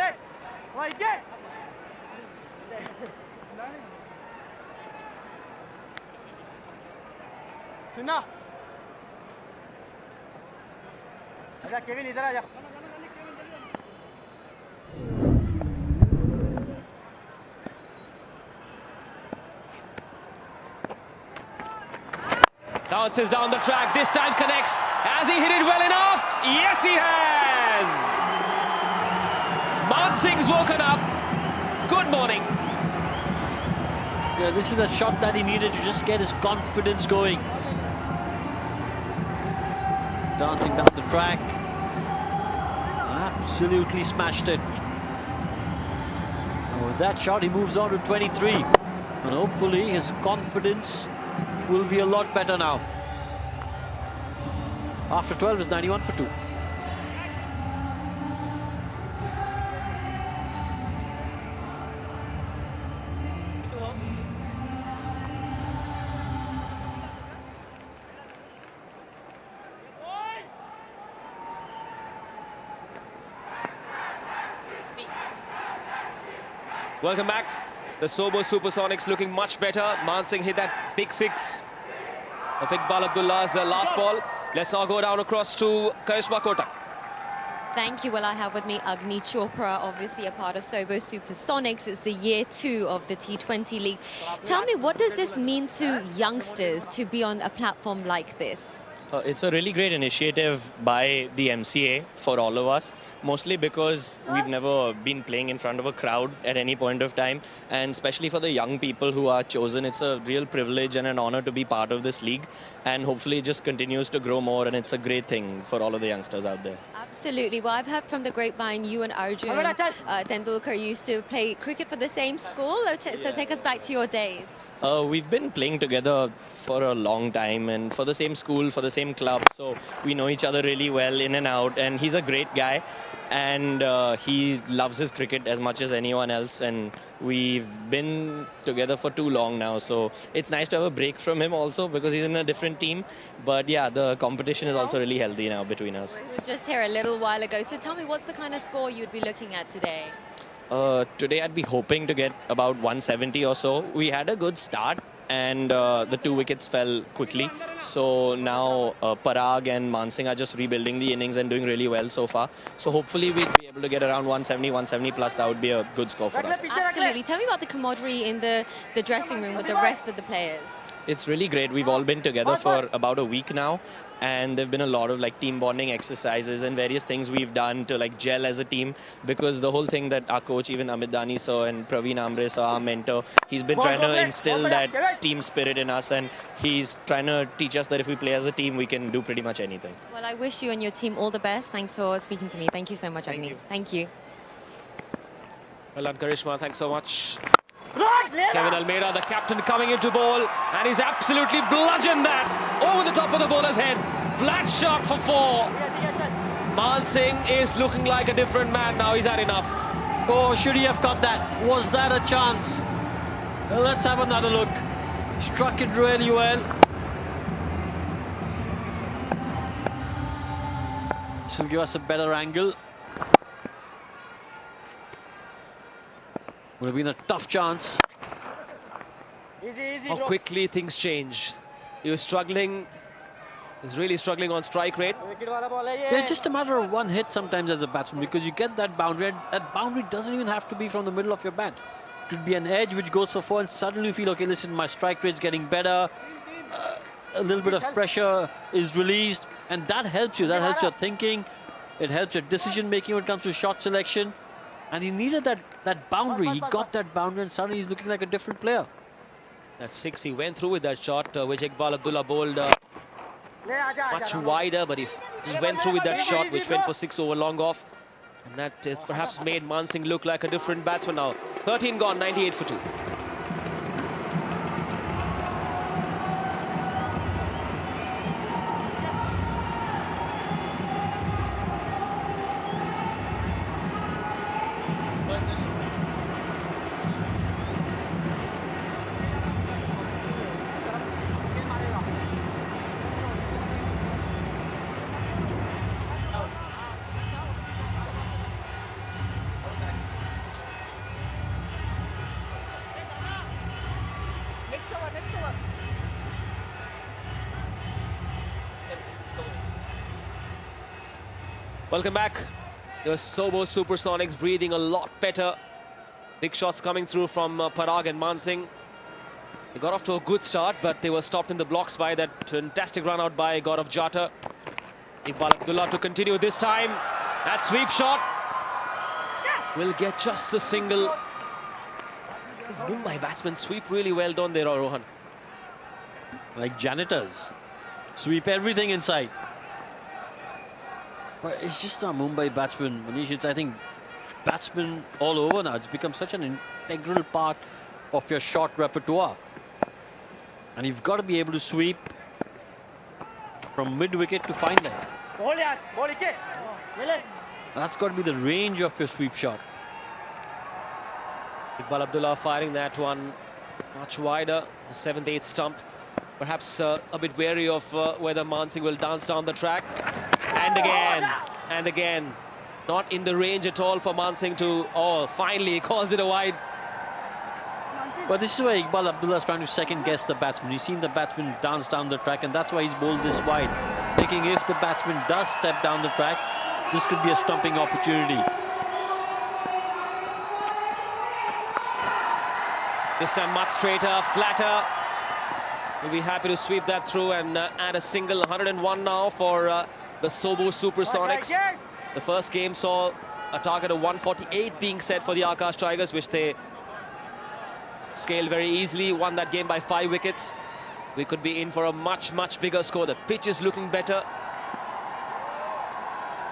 Kevin इधर आ जा Bounces down the track, this time connects. Has he hit it well enough? Yes, he has! Man Singh's woken up. Good morning. Yeah, this is a shot that he needed to just get his confidence going. Dancing down the track. Absolutely smashed it. And with that shot, he moves on to 23. And hopefully his confidence will be a lot better now. After 12 is 91 for 2. Welcome back. The Sobo Supersonics looking much better. Man Singh hit that big six of Iqbal Abdullah's last ball. Let's now go down across to Karishma Kotak. Thank you. Well, I have with me Agni Chopra, obviously a part of Sobo Supersonics. It's the year 2 of the T20 league. Tell me, what does this mean to youngsters to be on a platform like this? It's a really great initiative by the MCA for all of us, mostly because we've never been playing in front of a crowd at any point of time, and especially for the young people who are chosen, it's a real privilege and an honor to be part of this league, and hopefully it just continues to grow more, and it's a great thing for all of the youngsters out there. Absolutely. Well, I've heard from the grapevine you and Arjun Tendulkar used to play cricket for the same school, so take us back to your days. We've been playing together for a long time and for the same school, for the same club. So we know each other really well in and out. And he's a great guy. And he loves his cricket as much as anyone else. And we've been together for too long now. So it's nice to have a break from him also because he's in a different team. But yeah, the competition is also really healthy now between us. He was just here a little while ago. So tell me, what's the kind of score you'd be looking at today? Today I'd be hoping to get about 170 or so. We had a good start and the 2 wickets fell quickly. So now Parag and Man Singh are just rebuilding the innings and doing really well so far. So hopefully we'll be able to get around 170, 170 plus. That would be a good score for us. Absolutely. Tell me about the camaraderie in the dressing room with the rest of the players. It's really great. We've all been together for about a week now, and there've been a lot of like team bonding exercises and various things we've done to like gel as a team, because the whole thing that our coach, even Amit Dani sir and Praveen Amre sir, our mentor, he's been trying to instill that team spirit in us, and he's trying to teach us that if we play as a team, we can do pretty much anything. Well, I wish you and your team all the best. Thanks for speaking to me. Thank you so much, Agni. Thank you. Well done, Karishma. Thanks so much. Kevin Almeida, the captain, coming into ball, and he's absolutely bludgeoned that over the top of the bowler's head. Flat shot for 4. Man Singh is looking like a different man now. He's had enough. Oh, should he have got that? Was that a chance? Well, let's have another look. Struck it really well. This will give us a better angle. Would have been a tough chance. How quickly things change. He was struggling. He's really struggling on strike rate. Yeah, it's just a matter of one hit sometimes as a batsman, because you get that boundary. That boundary doesn't even have to be from the middle of your bat. It could be an edge which goes for 4, and suddenly you feel, okay, listen, my strike rate's getting better. A little bit of pressure is released, and that helps you. That helps your thinking. It helps your decision making when it comes to shot selection. And he needed that boundary. He got that boundary, and suddenly he's looking like a different player. That 6, he went through with that shot, which Iqbal Abdullah bowled much wider, but he just went through with that shot, which went for 6 over long off. And that has perhaps made Man Singh look like a different batsman now. 13 gone, 98 for 2. Welcome back. The Sobo Supersonics breathing a lot better. Big shots coming through from Parag and Mansingh. They got off to a good start, but they were stopped in the blocks by that fantastic run out by Gaurav Jata. Iqbal Abdullah to continue this time. That sweep shot will get just a single. These Mumbai batsmen sweep really well, don't they, Rohan? Like janitors. Sweep everything inside. But it's just our Mumbai batsmen, Manish. It's, I think, batsmen all over now. It's become such an integral part of your shot repertoire. And you've got to be able to sweep from mid-wicket to fine leg. That's got to be the range of your sweep shot. Iqbal Abdullah firing that one much wider, the 7th, 8th stump. Perhaps a bit wary of whether Mansingh will dance down the track. And again, not in the range at all for Mansingh to, oh, finally he calls it a wide. But this is where Iqbal Abdullah is trying to second-guess the batsman. He's seen the batsman dance down the track, and that's why he's bowled this wide, thinking if the batsman does step down the track, this could be a stumping opportunity. This time much straighter, flatter. We'll be happy to sweep that through and add a single. 101 now for the Sobo Supersonics. The first game saw a target of 148 being set for the Akash Tigers, which they scaled very easily, won that game by 5 wickets. We could be in for a much, much bigger score. The pitch is looking better.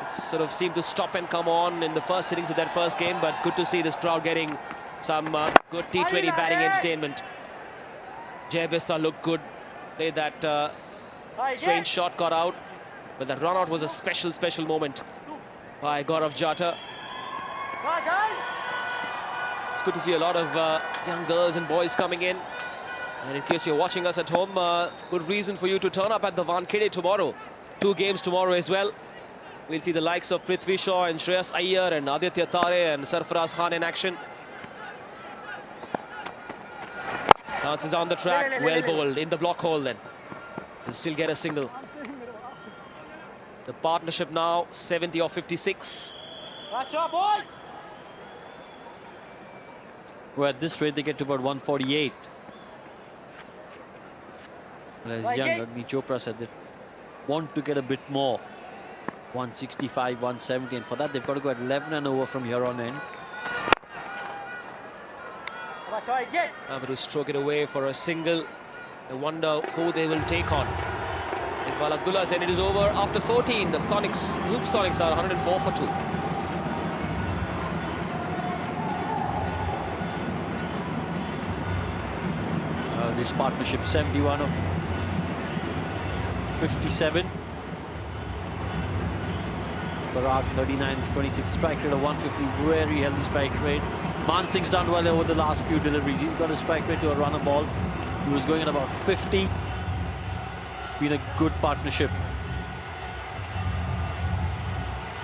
It sort of seemed to stop and come on in the first innings of that first game, but good to see this crowd getting some good T20 batting entertainment. Jai Bistar looked good. Played that strange shot, got out. But that run out was a special moment by Gaurav Jata. It's good to see a lot of young girls and boys coming in. And in case you're watching us at home, good reason for you to turn up at the Wankhede tomorrow. 2 games tomorrow as well. We'll see the likes of Prithvi Shaw and Shreyas Iyer and Aditya Tare and Sarfaraz Khan in action. Dances down the track, well bowled in the block hole then. He'll still get a single. The partnership now 70 or 56. Well, at this rate, they get to about 148. Well, as young Agni Chopra said, they want to get a bit more. 165, 170, and for that, they've got to go at 11 and over from here on in. Have to stroke it away for a single. I wonder who they will take on. Iqbal Abdullah said it is over after 14. The Supersonics are 104 for 2. This partnership 71 of 57. Parag 39 of 26, strike rate of 150, very healthy strike rate. Mansingh's done well over the last few deliveries. He's got a strike rate to a runner ball. He was going at about 50. It's been a good partnership.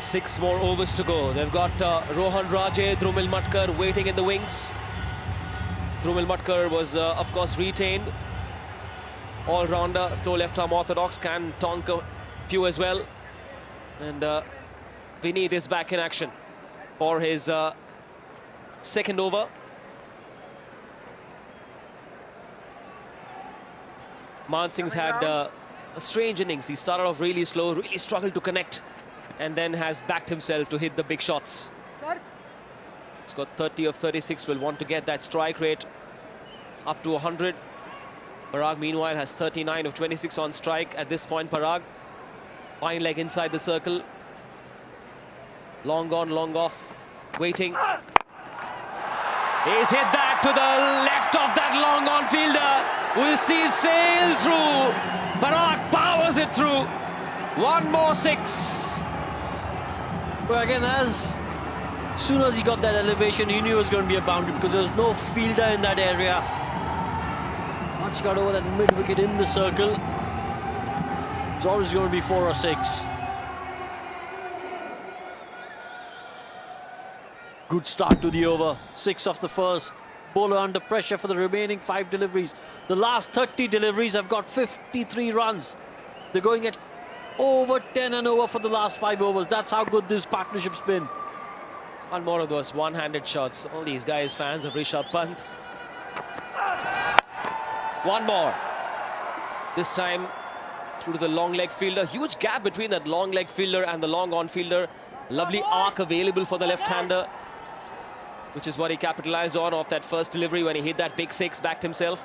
6 more overs to go. They've got Rohan Raje, Drumil Matkar waiting in the wings. Drumil Matkar was, of course, retained. All-rounder, slow left-arm orthodox, can tonk a few as well. And Vineet is back in action for his second over. Mansingh's had a strange innings. He started off really slow, really struggled to connect, and then has backed himself to hit the big shots. He's got 30 of 36, will want to get that strike rate up to 100. Parag, meanwhile, has 39 of 26 on strike at this point. Parag, fine leg inside the circle. Long on, long off, waiting. He's hit that to the left of that long on fielder. We'll see it sail through. Parag powers it through. 1 more 6. Well, again, as soon as he got that elevation, he knew it was going to be a boundary because there was no fielder in that area. Once he got over that mid-wicket in the circle, it's always going to be 4 or 6. Good start to the over. 6 of the first. Bowler under pressure for the remaining 5 deliveries. The last 30 deliveries have got 53 runs. They're going at over 10 and over for the last 5 overs. That's how good this partnership's been. One more of those one-handed shots. All these guys fans of Rishabh Pant. One more. This time through to the long leg fielder. Huge gap between that long leg fielder and the long on fielder. Lovely arc available for the left-hander, which is what he capitalized on off that first delivery when he hit that big six, backed himself.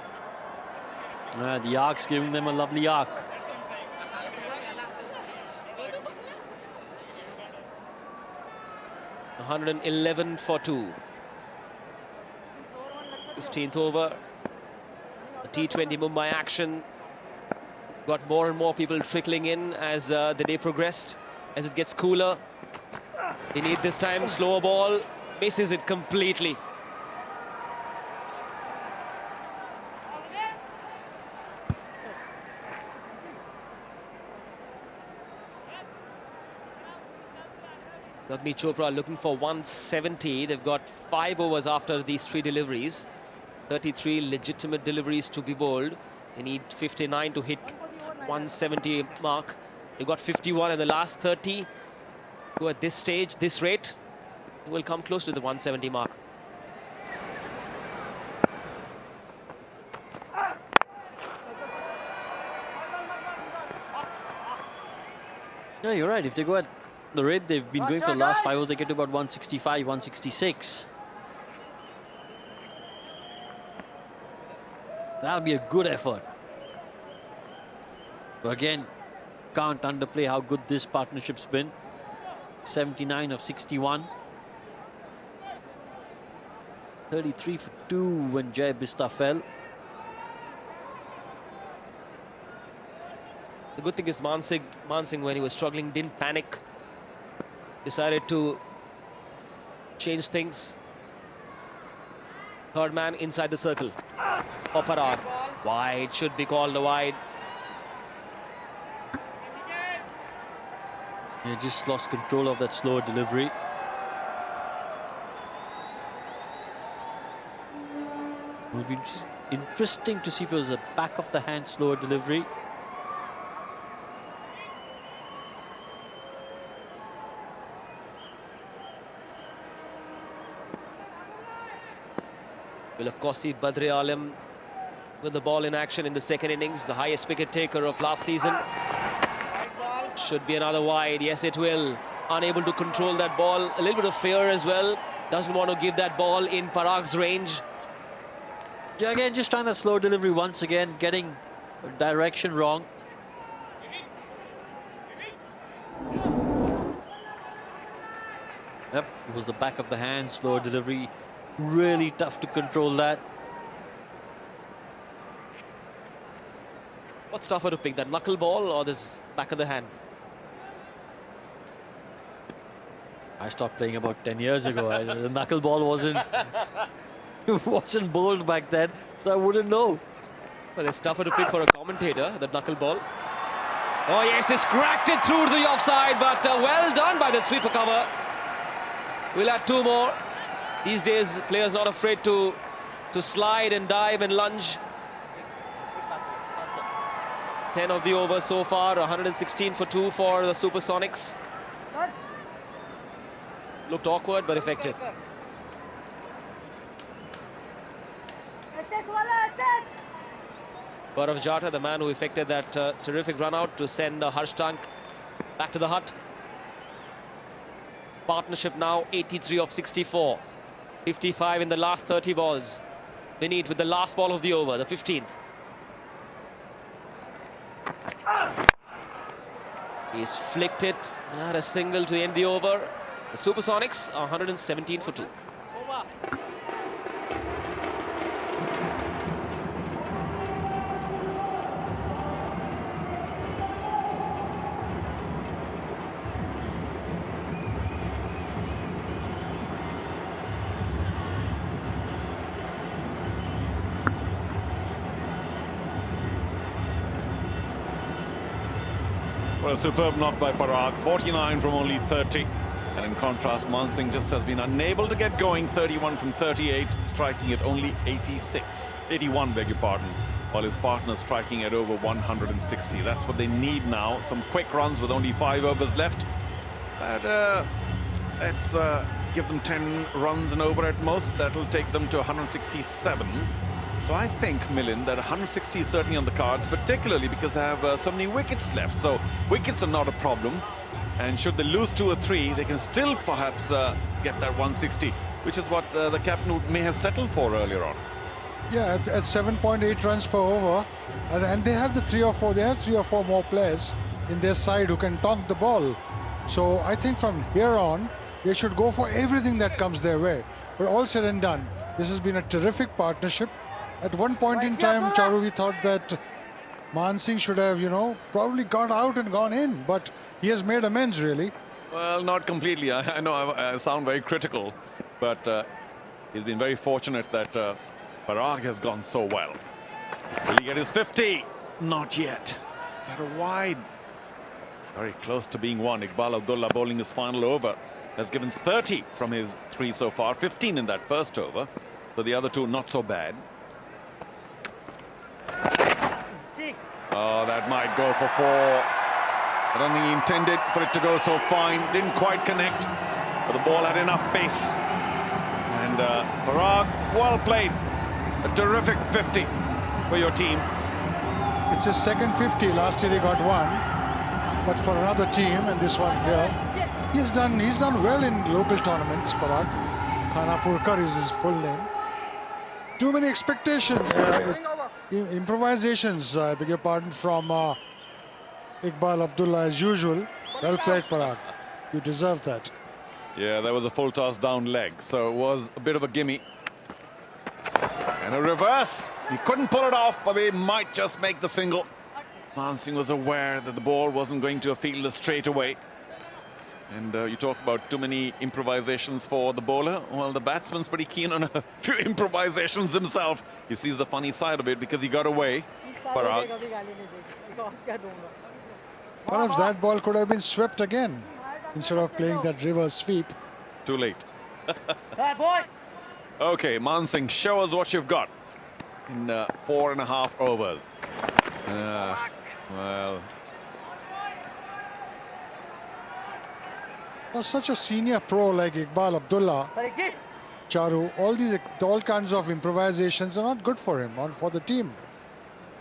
The arc's giving them a lovely arc. $111 for 2. 15th over. The T20 Mumbai action. Got more and more people trickling in as the day progressed, as it gets cooler. They need this time slower ball. Misses it completely. Agni Chopra looking for 170. They've got 5 overs after these 3 deliveries. 33 legitimate deliveries to be bowled. They need 59 to hit 170 mark. They've got 51 in the last 30. Who at this stage, this rate, will come close to the 170 mark. Yeah, you're right. If they go at the rate they've been going for the last 5 overs, they get to about 165, 166. That'll be a good effort. But again, can't underplay how good this partnership's been. 79 of 61. 33 for 2 when Jai Bista fell. The good thing is Man Singh, when he was struggling, didn't panic. Decided to change things. Third man inside the circle. Parag. Wide, should be called a wide. He just lost control of that slower delivery. It would be interesting to see if it was a back of the hand slower delivery. We'll of course see Badri Alam with the ball in action in the second innings, the highest wicket taker of last season. Should be another wide, yes it will. Unable to control that ball, a little bit of fear as well. Doesn't want to give that ball in Parag's range. Yeah, again, just trying to slow delivery once again, getting direction wrong. Yep, it was the back of the hand, slower delivery. Really tough to control that. What's tougher to pick, that knuckle ball or this back of the hand? I stopped playing about 10 years ago. The knuckle ball wasn't bowled back then, so I wouldn't know. Well, it's tougher to pick for a commentator, the knuckle ball. Oh yes, it's cracked it through the offside, but well done by the sweeper cover. We'll add 2 more. These days, players not afraid to slide and dive and lunge. 10 of the overs so far, 116 for 2 for the Supersonics. Looked awkward, but effective. Gaurav Jata, the man who effected that terrific run out to send Harsh Tank back to the hut. Partnership now 83 of 64. 55 in the last 30 balls. Vinit with the last ball of the over, the 15th. He's flicked it, not a single to end the over. The Supersonics are 117 for 2. Well, a superb knock by Parag. 49 from only 30. And in contrast, Mansingh just has been unable to get going. 31 from 38, striking at only 81, beg your pardon, while his partner striking at over 160. That's what they need now. Some quick runs with only 5 overs left. But let's give them 10 runs and over at most. That'll take them to 167. So I think, Milind, that 160 is certainly on the cards, particularly because they have so many wickets left. So wickets are not a problem. And should they lose 2 or 3, they can still perhaps get that 160, which is what the captain may have settled for earlier on. Yeah, at 7.8 runs per over, and they have the 3 or 4. They have 3 or 4 more players in their side who can tonk the ball. So I think from here on, they should go for everything that comes their way. But all said and done, this has been a terrific partnership. At one point in time, Charu, we thought that Mansingh should have, probably got out and gone in, but he has made amends, really. Well, not completely. I know I sound very critical, but he's been very fortunate that Parag has gone so well. Will he get his 50? Not yet. Is that a wide? Very close to being one. Iqbal Abdullah bowling his final over has given 30 from his 3 so far, 15 in that first over. So the other 2 not so bad. Oh, that might go for 4. I don't think he intended for it to go so fine. Didn't quite connect, but the ball had enough pace. And Parag, well played. A terrific 50 for your team. It's his second 50. Last year he got 1, but for another team, and this one here, he's done well in local tournaments. Parag Khanapurkar is his full name. Too many expectations, improvisations, I beg your pardon, from Iqbal Abdullah as usual. Well played, Parag. You deserve that. Yeah, there was a full toss down leg, so it was a bit of a gimme. And a reverse. He couldn't pull it off, but they might just make the single. Mansingh was aware that the ball wasn't going to a fielder straight away. And you talk about too many improvisations for the bowler. Well, the batsman's pretty keen on a few improvisations himself. He sees the funny side of it because he got away. Parag. Perhaps that ball could have been swept again instead of playing that reverse sweep. Too late. Okay, Mansingh, show us what you've got in 4.5 overs. Well... For such a senior pro like Iqbal Abdullah, Charu, all kinds of improvisations are not good for him or for the team.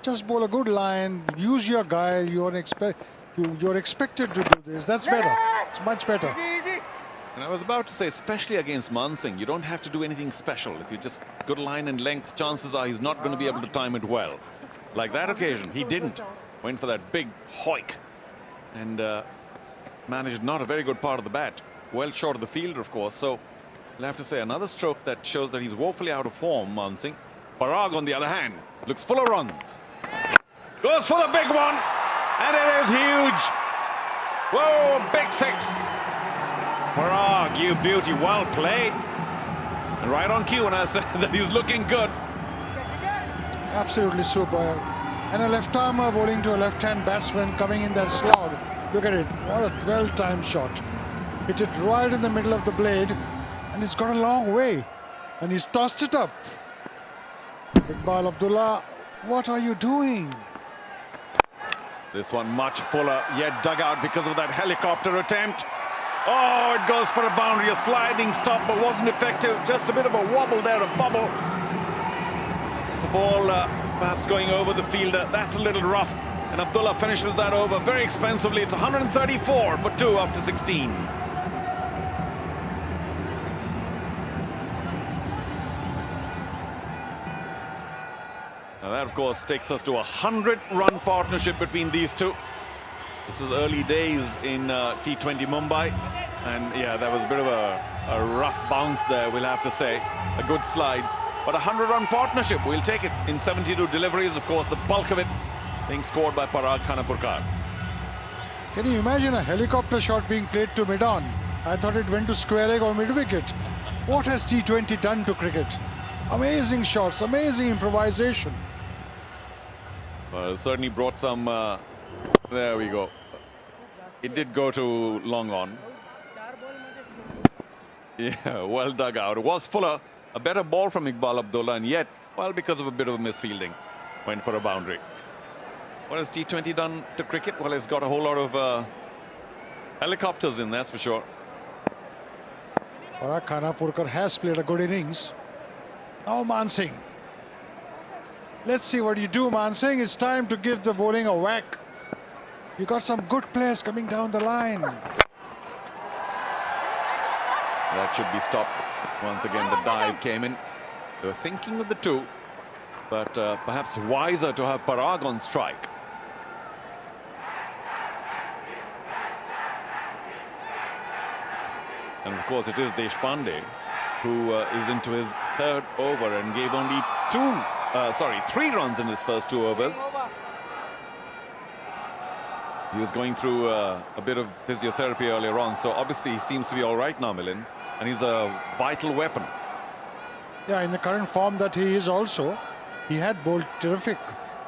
Just bowl a good line, use your guile. You're expected to do this. That's better. It's much better. And I was about to say, especially against Mansingh, you don't have to do anything special. If you just good line and length, chances are he's not going to be able to time it well. Like that occasion, he didn't. Went for that big hoik and managed not a very good part of the bat. Well short of the fielder, of course. So I'll have to say another stroke that shows that he's woefully out of form, Mansingh. Parag, on the other hand, looks full of runs. Goes for the big one, and it is huge. Whoa, big 6. Parag, you beauty, well played. And right on cue when I said that he's looking good. Absolutely super. And a left-armer bowling to a left-hand batsman coming in that slog. Look at it, what a well-timed shot. Hit it right in the middle of the blade, and it's gone a long way. And he's tossed it up. Iqbal Abdullah, what are you doing? This one much fuller, yet dug out because of that helicopter attempt. Oh, it goes for a boundary, a sliding stop, but wasn't effective. Just a bit of a wobble there, a bubble. The ball perhaps going over the fielder. That's a little rough. And Abdullah finishes that over very expensively. It's 134 for 2 after 16. Now that, of course, takes us to a 100-run partnership between these two. This is early days in T20 Mumbai. And yeah, that was a bit of a rough bounce there, we'll have to say. A good slide. But a 100-run partnership, we'll take it in 72 deliveries. Of course, the bulk of it being scored by Parag Khanapurkar. Can you imagine a helicopter shot being played to mid-on? I thought it went to square leg or mid-wicket. What has T20 done to cricket? Amazing shots, amazing improvisation. Well, it certainly brought some... there we go. It did go to long on. Yeah, well dug out. It was Fuller. A better ball from Iqbal Abdullah, and yet, well, because of a bit of a misfielding, went for a boundary. What has T20 done to cricket? Well, it's got a whole lot of helicopters in, that's for sure. Parag Khanapurkar has played a good innings. Now Man Singh. Let's see what you do, Man Singh. It's time to give the bowling a whack. You got some good players coming down the line. That should be stopped. Once again, the dive came in. They were thinking of the two, but perhaps wiser to have Parag on strike. And of course, it is Deshpande who is into his third over and gave only 3 runs in his first 2 overs. He was going through a bit of physiotherapy earlier on, so obviously he seems to be all right now, Milind, and he's a vital weapon. Yeah, in the current form that he is also, he had bowled terrific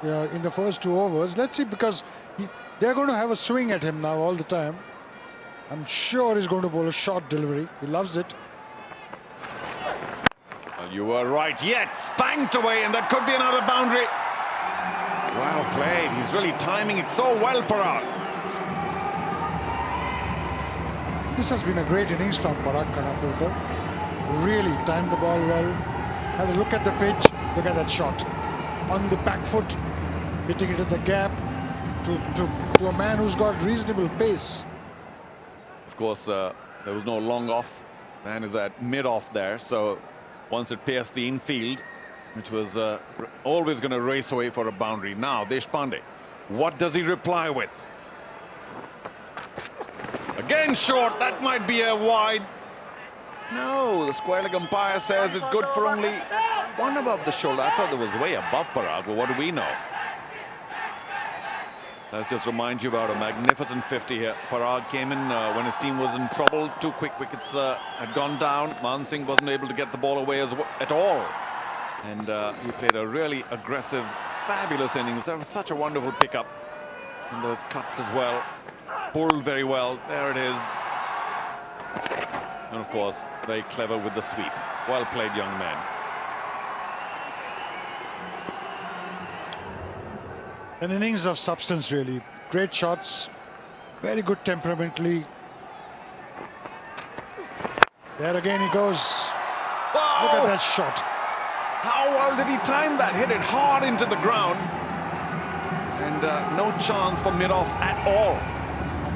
in the first 2 overs. Let's see, because they're going to have a swing at him now all the time. I'm sure he's going to bowl a short delivery. He loves it. Well, you were right, yet spanked away, and that could be another boundary. Well played. He's really timing it so well, Parag. This has been a great innings from Parag Khanapurkar. Really timed the ball well. Had a look at the pitch. Look at that shot. On the back foot, hitting it in the gap to a man who's got reasonable pace. Of course, there was no long off. Man is at mid-off there, so once it pierced the infield, it was always going to race away for a boundary. Now, Deshpande, what does he reply with? Again short, that might be a wide. No, the square leg umpire says it's good for only 1 above the shoulder. I thought it was way above Parag, but what do we know? Let's just remind you about a magnificent 50 here. Parag came in when his team was in trouble. 2 quick wickets had gone down. Man Singh wasn't able to get the ball away at all. And he played a really aggressive, fabulous innings. That was such a wonderful pickup. And those cuts as well. Pulled very well. There it is. And of course, very clever with the sweep. Well played, young man. An innings of substance, really. Great shots. Very good temperamentally. There again he goes. Wow! Look at that shot. How well did he time that? Hit it hard into the ground. And no chance for mid-off at all.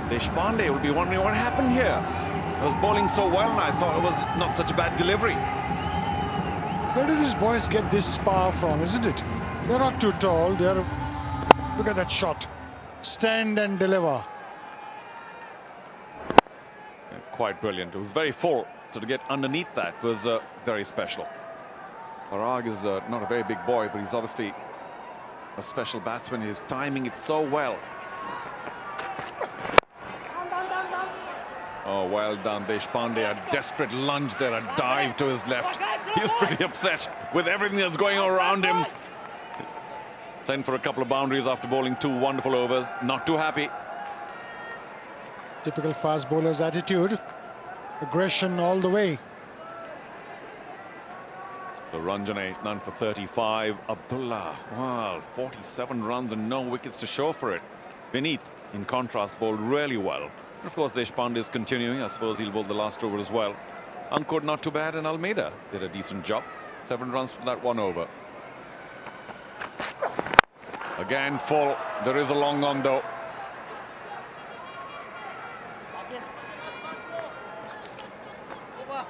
Deshpande will be wondering what happened here. I was bowling so well and I thought it was not such a bad delivery. Where do these boys get this power from, isn't it? They're not too tall. They're... Look at that shot. Stand and deliver. Yeah, quite brilliant. It was very full. So to get underneath that was very special. Parag is not a very big boy, but he's obviously a special batsman. He's timing it so well. Oh, well done, Deshpande. A desperate lunge there, a dive to his left. He's pretty upset with everything that's going on around him. Sent for a couple of boundaries after bowling 2 wonderful overs. Not too happy. Typical fast bowler's attitude. Aggression all the way. So Ranjane, none for 35. Abdullah, wow, 47 runs and no wickets to show for it. Vineet, in contrast, bowled really well. Of course, Deshpande is continuing. I suppose he'll bowl the last over as well. Ankur not too bad, and Almeida did a decent job. 7 runs from that 1 over. Again, full. There is a long on, though.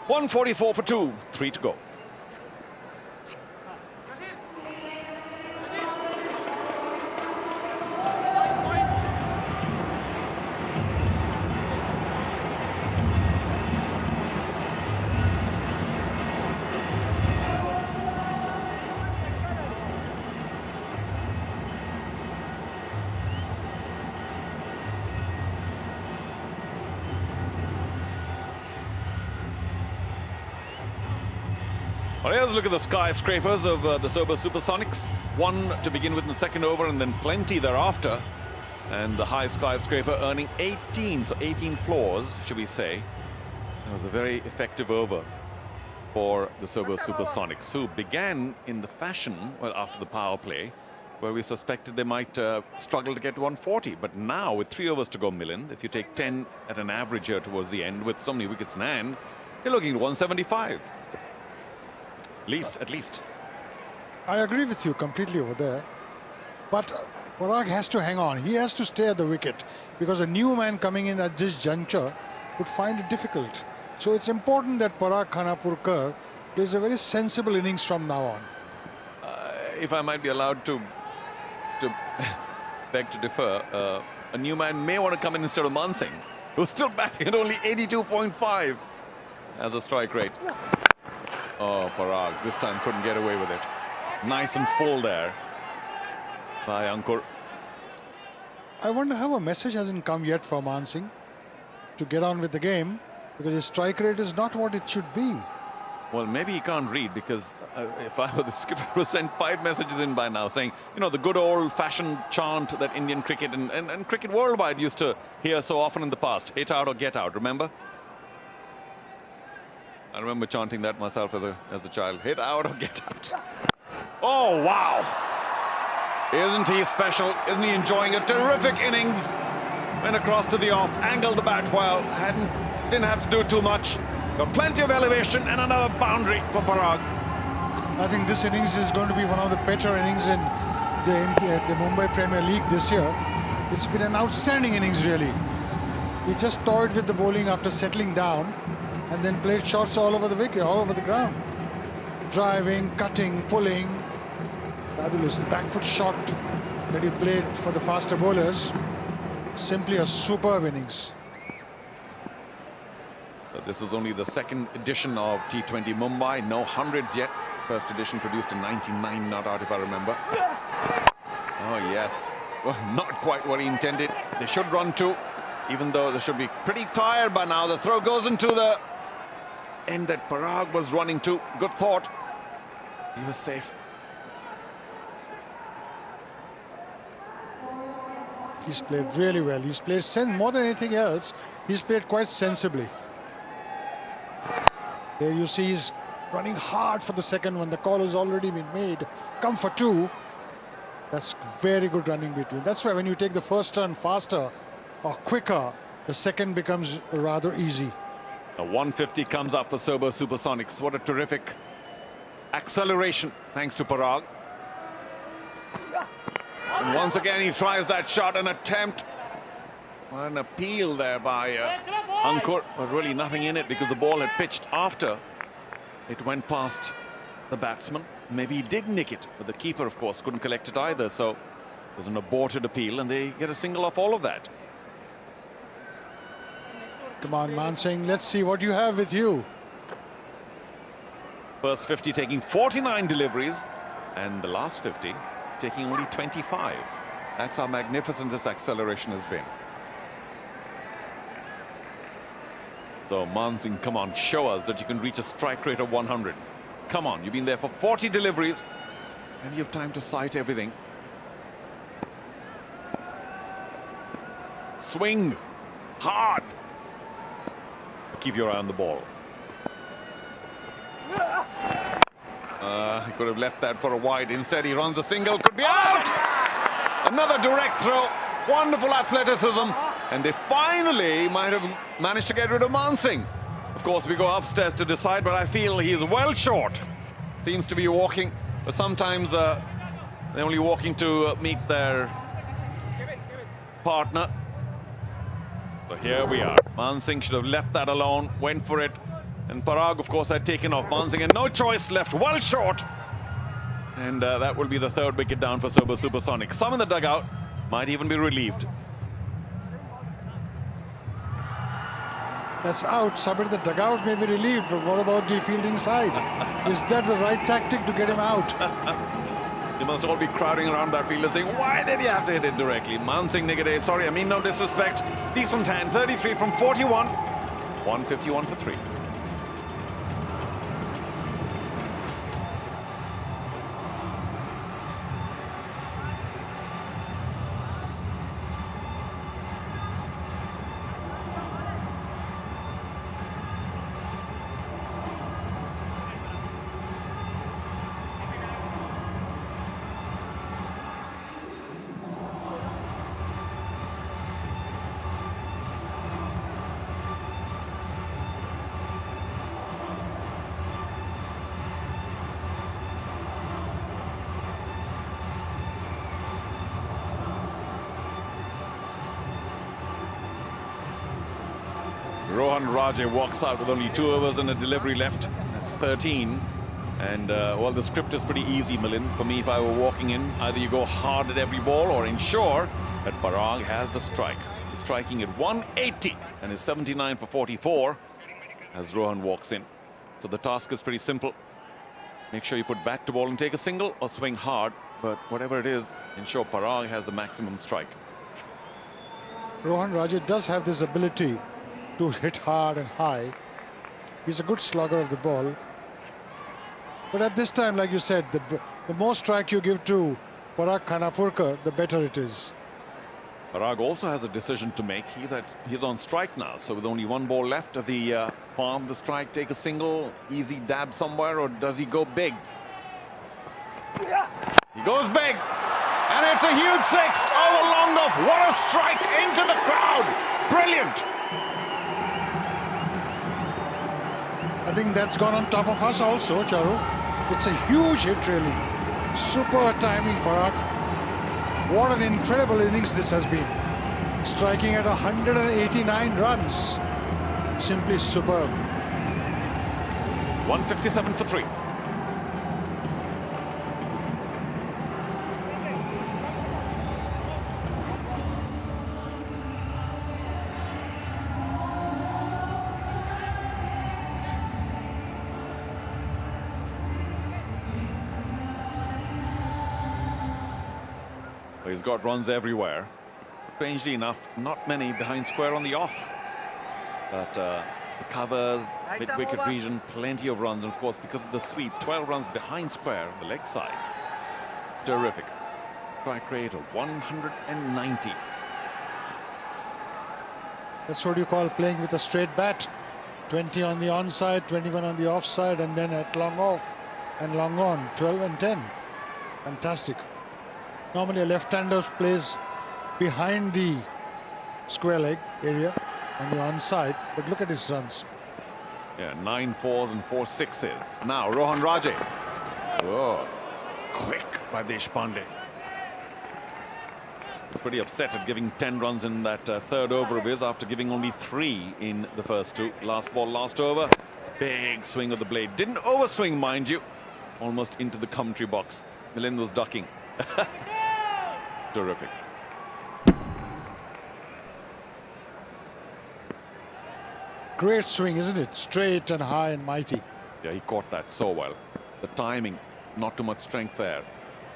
.144 for 2. 3 to go. Well, here's a look at the skyscrapers of the Sobo Supersonics. 1 to begin with in the 2nd over, and then plenty thereafter. And the high skyscraper earning 18, so 18 floors, should we say. It was a very effective over for the Sobo Supersonics, who began in the fashion, well, after the power play, where we suspected they might struggle to get to 140. But now, with 3 overs to go, Milind, if you take 10 at an average here towards the end, with so many wickets in hand, you're looking at 175. At least. I agree with you completely over there. But Parag has to hang on. He has to stay at the wicket, because a new man coming in at this juncture would find it difficult. So it's important that Parag Khanapurkar plays a very sensible innings from now on. If I might be allowed to beg to differ, a new man may want to come in instead of Mansingh, who's still batting at only 82.5 as a strike rate. Oh, Parag this time couldn't get away with it. Nice and full there by Ankur. I wonder how a message hasn't come yet from Mansingh to get on with the game, because his strike rate is not what it should be. Well, maybe he can't read, because if I were the skipper, would send 5 messages in by now saying, you know, the good old-fashioned chant that Indian cricket and cricket worldwide used to hear so often in the past: hit out or get out, remember? I remember chanting that myself as a child. Hit out or get out. Oh, wow! Isn't he special? Isn't he enjoying a terrific innings? Went across to the off, angled the bat well, didn't have to do too much. Got plenty of elevation and another boundary for Parag. I think this innings is going to be one of the better innings in the Mumbai Premier League this year. It's been an outstanding innings, really. He just toyed with the bowling after settling down, and then played shots all over the wicket, all over the ground. Driving, cutting, pulling. Fabulous. The back foot shot that he played for the faster bowlers. Simply a superb innings. This is only the second edition of T20 Mumbai. No hundreds yet. First edition produced in 99, not out if I remember. Oh, yes. Well, not quite what he intended. They should run 2, even though they should be pretty tired by now. The throw goes into the end that Parag was running to. Good thought. He was safe. He's played really well. He's played more than anything else. He's played quite sensibly. There you see he's running hard for the second one. The call has already been made. Come for 2. That's very good running between. That's why when you take the first turn faster or quicker, the second becomes rather easy. A 150 comes up for Sobo Supersonics. What a terrific acceleration, thanks to Parag. And once again, he tries that shot, an attempt. An appeal there by Ankur, but really nothing in it, because the ball had pitched after it went past the batsman. Maybe he did nick it, but the keeper, of course, couldn't collect it either. So it was an aborted appeal, and they get a single off all of that. Come on, Mansingh, let's see what you have with you. First 50 taking 49 deliveries, and the last 50 taking only 25. That's how magnificent this acceleration has been. So Mansingh, come on, show us that you can reach a strike rate of 100. Come on, you've been there for 40 deliveries, and you have time to sight everything. Swing hard. Keep your eye on the ball. He could have left that for a wide. Instead, he runs a single. Could be out! Another direct throw. Wonderful athleticism. And they finally might have managed to get rid of Mansingh. Of course, we go upstairs to decide, but I feel he is well short. Seems to be walking, but sometimes they're only walking to meet their partner. So here we are. Mansingh should have left that alone, went for it. And Parag, of course, had taken off Mansingh, and no choice, left well short. And that will be the 3rd wicket down for Sobo Supersonics. Some in the dugout might even be relieved. That's out. Somebody in the dugout may be relieved, but what about the fielding side? Is that the right tactic to get him out? They must all be crowding around that fielder saying, why did he have to hit it directly? Mansingh Nigade, sorry, I mean no disrespect. Decent hand, 33 from 41. 151 for 3. Rohan Raje walks out with only 2 overs and a delivery left. That's 13. And, well, the script is pretty easy, Milind. For me, if I were walking in, either you go hard at every ball or ensure that Parag has the strike. He's striking at 180 and is 79 for 44 as Rohan walks in. So the task is pretty simple. Make sure you put bat to ball and take a single or swing hard. But whatever it is, ensure Parag has the maximum strike. Rohan Raje does have this ability to hit hard and high. He's a good slugger of the ball. But at this time, like you said, the more strike you give to Parag Khanapurkar, the better it is. Parag also has a decision to make. He's on strike now, so with only 1 ball left, does he farm the strike, take a single, easy dab somewhere, or does he go big? He goes big, and it's a huge 6 over long off. What a strike into the crowd! Brilliant! I think that's gone on top of us also, Charu. It's a huge hit, really. Super timing, Parag. What an incredible innings this has been. Striking at 189 runs. Simply superb. It's 157 for 3. He's got runs everywhere. Strangely enough, not many behind square on the off. But the covers, mid-wicket region, plenty of runs. And of course, because of the sweep, 12 runs behind square, the leg side. Terrific. Strike rate of 190. That's what you call playing with a straight bat. 20 on the onside, 21 on the offside, and then at long off and long on, 12 and 10. Fantastic. Normally a left-hander plays behind the square leg area on the onside, but look at his runs. Yeah, 9 4s and 4 6s. Now Rohan Raje. Whoa, quick by Deshpande. He's pretty upset at giving 10 runs in that 3rd over of his after giving only 3 in the first 2. Last ball, last over. Big swing of the blade. Didn't overswing, mind you. Almost into the commentary box. Milind was ducking. Terrific. Great swing, isn't it? Straight and high and mighty. Yeah, he caught that so well. The timing, not too much strength there.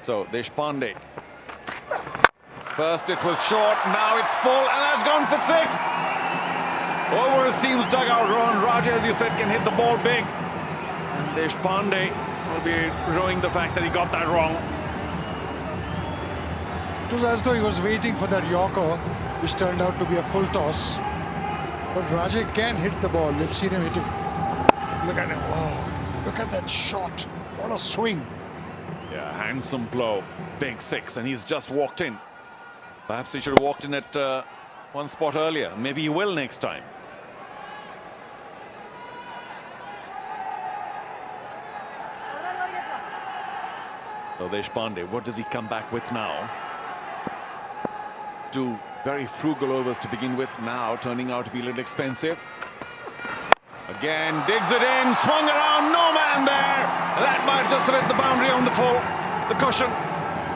So Deshpande. First it was short, now it's full, and that's gone for 6. Over his team's dugout, Rohan Raje, as you said, can hit the ball big. And Deshpande will be ruining the fact that he got that wrong. It was as though he was waiting for that Yorker, which turned out to be a full toss. But Raje can hit the ball. We've seen him hit it. Look at him. Oh, look at that shot. What a swing. Yeah, handsome blow. Big 6, and he's just walked in. Perhaps he should have walked in at one spot earlier. Maybe he will next time. So Deshpande, what does he come back with now? 2 very frugal overs to begin with, now turning out to be a little expensive. Again, digs it in, swung around, no man there. That might just have hit the boundary on the full, the cushion.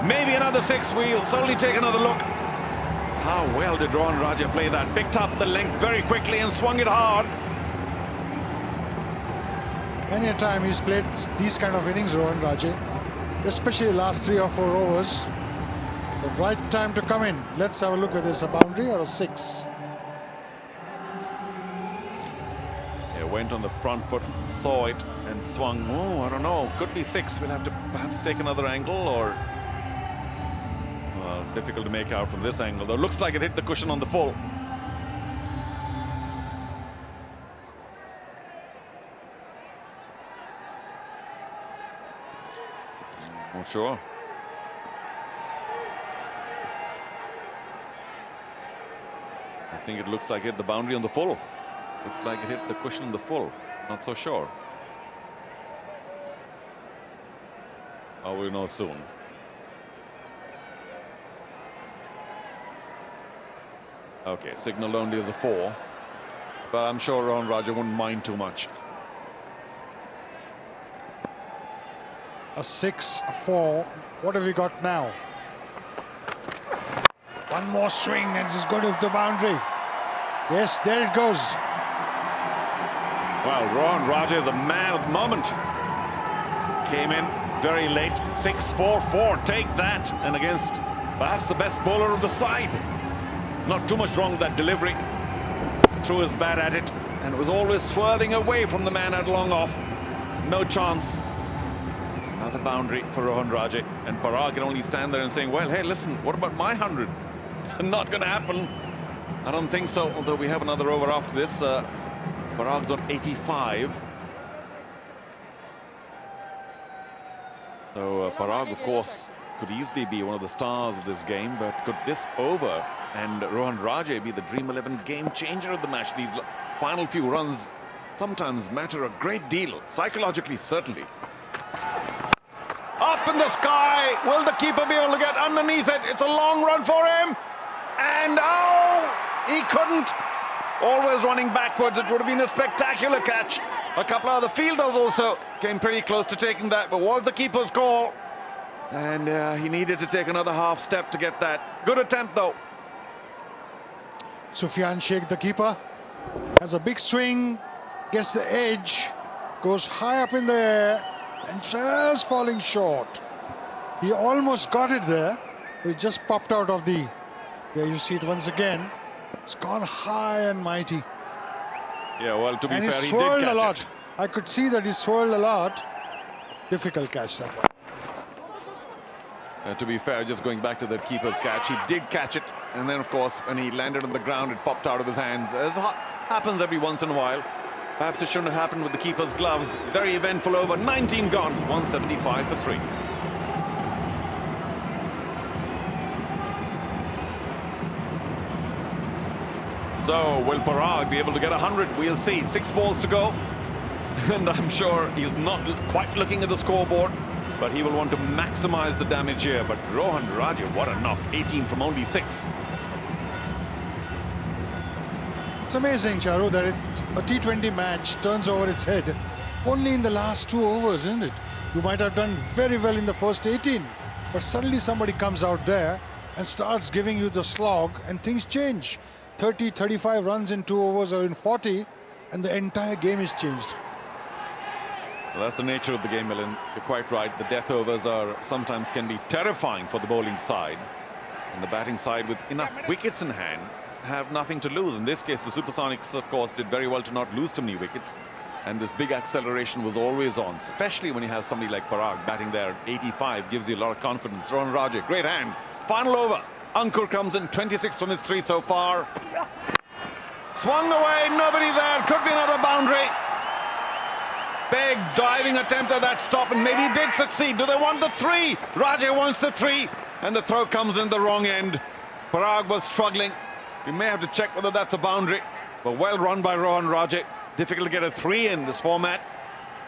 Maybe another 6, we'll certainly take another look. How well did Rohan Raje play that? Picked up the length very quickly and swung it hard. Many a time he's played these kind of innings, Rohan Raje, especially last 3 or 4 overs. The right time to come in. Let's have a look at this. A boundary or a 6? Yeah, went on the front foot, saw it and swung. Oh, I don't know. Could be 6. We'll have to perhaps take another angle, or well, difficult to make out from this angle. Though looks like it hit the cushion on the full. Not sure. I think it looks like it hit the boundary on the full. Looks like it hit the cushion on the full. Not so sure. Oh, we'll know soon. Okay, signal only as a 4. but I'm sure Rohan Raja wouldn't mind too much. A 6-4. What have we got now? One more swing and it's going to the boundary. Yes, there it goes. Well, Rohan Raja is a man of the moment. Came in very late. 6-4-4. Take that. And against perhaps the best bowler of the side. Not too much wrong with that delivery. Threw his bat at it and was always swerving away from the man at long off. No chance. It's another boundary for Rohan Raja. And Parag can only stand there and saying, well, hey, listen, what about my 100? Not going to happen. I don't think so, although we have another over after this. Parag's on 85. So Parag, of course, could easily be one of the stars of this game, but could this over and Rohan Raja be the Dream 11 game changer of the match? These final few runs sometimes matter a great deal, psychologically, certainly. Up in the sky, will the keeper be able to get underneath it? It's a long run for him, and oh, he couldn't. Always running backwards. It would have been a spectacular catch. A couple of other fielders also came pretty close to taking that, but was the keeper's call. And he needed to take another half step to get that. Good attempt, though. Sufyan Sheikh, the keeper, has a big swing, gets the edge, goes high up in the air, and just falling short. He almost got it there, but it just popped out of the... There you see it once again. It's gone high and mighty. Yeah, well, to be and fair, he he did swirled catch a lot. it. I could see that he swirled a lot. Difficult catch, that one. To be fair, just going back to the keeper's catch, he did catch it. And then, of course, when he landed on the ground, it popped out of his hands, as happens every once in a while. Perhaps it shouldn't have happened with the keeper's gloves. Very eventful over. 19 gone. 175 for 3. So, will Parag be able to get 100? We'll see. 6 balls to go. And I'm sure he's not quite looking at the scoreboard, but he will want to maximize the damage here. But Rohan Raja, what a knock. 18 from only 6. It's amazing, Charu, that a T20 match turns over its head only in the last 2 overs, isn't it? You might have done very well in the first 18, but suddenly somebody comes out there and starts giving you the slog and things change. 30, 35 runs in 2 overs or in 40, and the entire game is changed. Well, that's the nature of the game, Milan. You're quite right. The death overs sometimes can be terrifying for the bowling side. And the batting side, with enough wickets in hand, have nothing to lose. In this case, the Supersonics, of course, did very well to not lose too many wickets. And this big acceleration was always on, especially when you have somebody like Parag batting there at 85, gives you a lot of confidence. Rohan Raja, great hand. Final over. Ankur comes in, 26 from his 3 so far. Swung away, nobody there. Could be another boundary. Big diving attempt at that stop, and maybe he did succeed. Do they want the 3? Raja wants the 3, and the throw comes in the wrong end. Parag was struggling. We may have to check whether that's a boundary, but well run by Rohan Raja. Difficult to get a 3 in this format.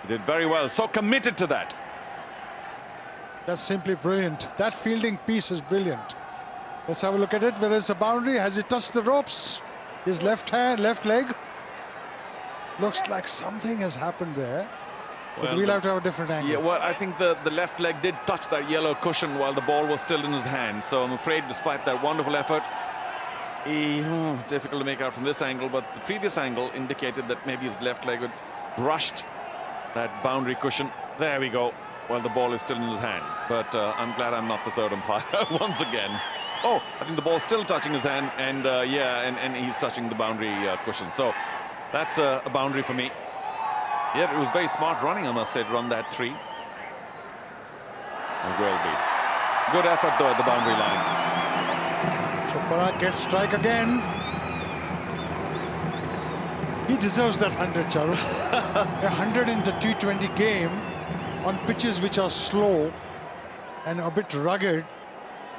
He did very well, so committed to that. That's simply brilliant. That fielding piece is brilliant. Let's have a look at it, whether it's a boundary. Has he touched the ropes? His left leg. Looks like something has happened there. But we'll have to have a different angle. Yeah, well, I think the left leg did touch that yellow cushion while the ball was still in his hand. So I'm afraid, despite that wonderful effort, difficult to make out from this angle. But the previous angle indicated that maybe his left leg had brushed that boundary cushion. There we go, while the ball is still in his hand. But I'm glad I'm not the third umpire once again. Oh, I think the ball's still touching his hand, and and he's touching the boundary cushion. So that's a boundary for me. Yeah, it was very smart running, I must say, to run that 3. It will be. Good effort, though, at the boundary line. So Parag gets strike again. He deserves that 100, Charu. 100 in the T20 game on pitches which are slow and a bit rugged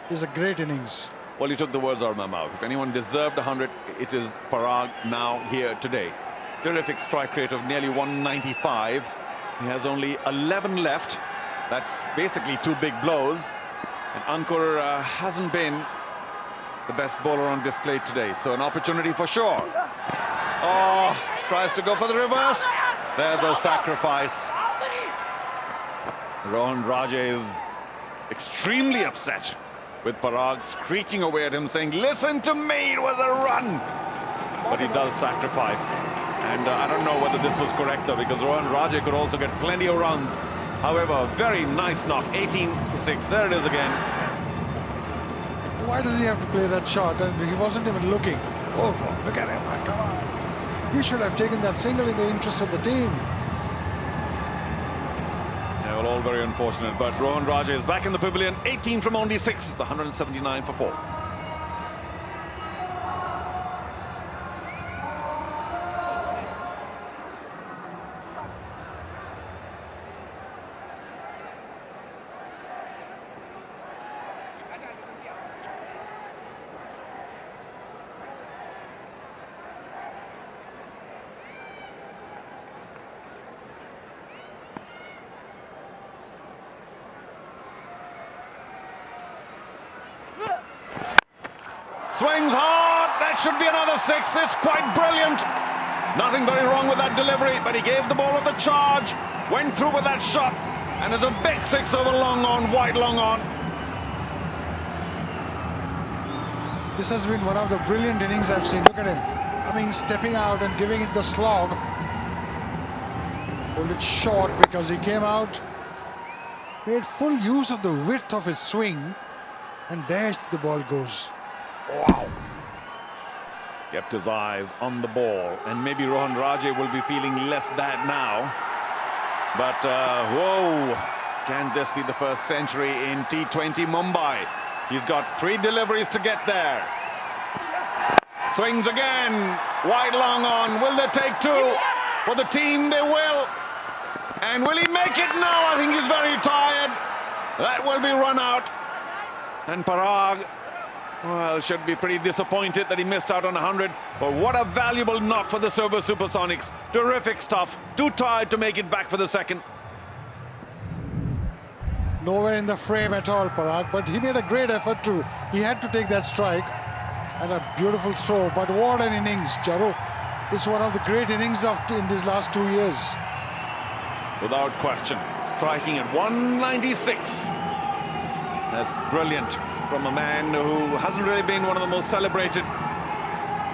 is a great innings. Well, you took the words out of my mouth. If anyone deserved 100, it is Parag now here today. Terrific strike rate of nearly 195. He has only 11 left. That's basically 2 big blows. And Ankur hasn't been the best bowler on display today. So an opportunity for sure. Oh, tries to go for the reverse. There's a sacrifice. Rohan Raje is extremely upset with Parag screeching away at him, saying, listen to me, it was a run. But he does sacrifice. And I don't know whether this was correct, though, because Rohan Raje could also get plenty of runs. However, very nice knock, 18 for 6. There it is again. Why does he have to play that shot? And he wasn't even looking. Oh, God, look at him. Come on. He should have taken that single in the interest of the team. Yeah, well, all very unfortunate. But Rohan Raje is back in the pavilion. 18 from only 6. It's 179 for 4. Swings hard, that should be another 6, it's quite brilliant. Nothing very wrong with that delivery, but he gave the ball at the charge, went through with that shot, and it's a big 6 over long on, wide long on. This has been one of the brilliant innings I've seen. Look at him. I mean, stepping out and giving it the slog. Pulled it short because he came out, made full use of the width of his swing, and there the ball goes. Wow. Kept his eyes on the ball, and maybe Rohan Raje will be feeling less bad now. But, whoa, can this be the first century in T20 Mumbai? He's got 3 deliveries to get there. Swings again, wide long on. Will they take 2? For the team, they will. And will he make it now? I think he's very tired. That will be run out. And Parag, well, should be pretty disappointed that he missed out on 100. But what a valuable knock for the Sobo Supersonics. Terrific stuff. Too tired to make it back for the second. Nowhere in the frame at all, Parag, but he made a great effort too. He had to take that strike and a beautiful throw. But what an innings, Charu. It's one of the great innings in these last 2 years. Without question. Striking at 196. That's brilliant from a man who hasn't really been one of the most celebrated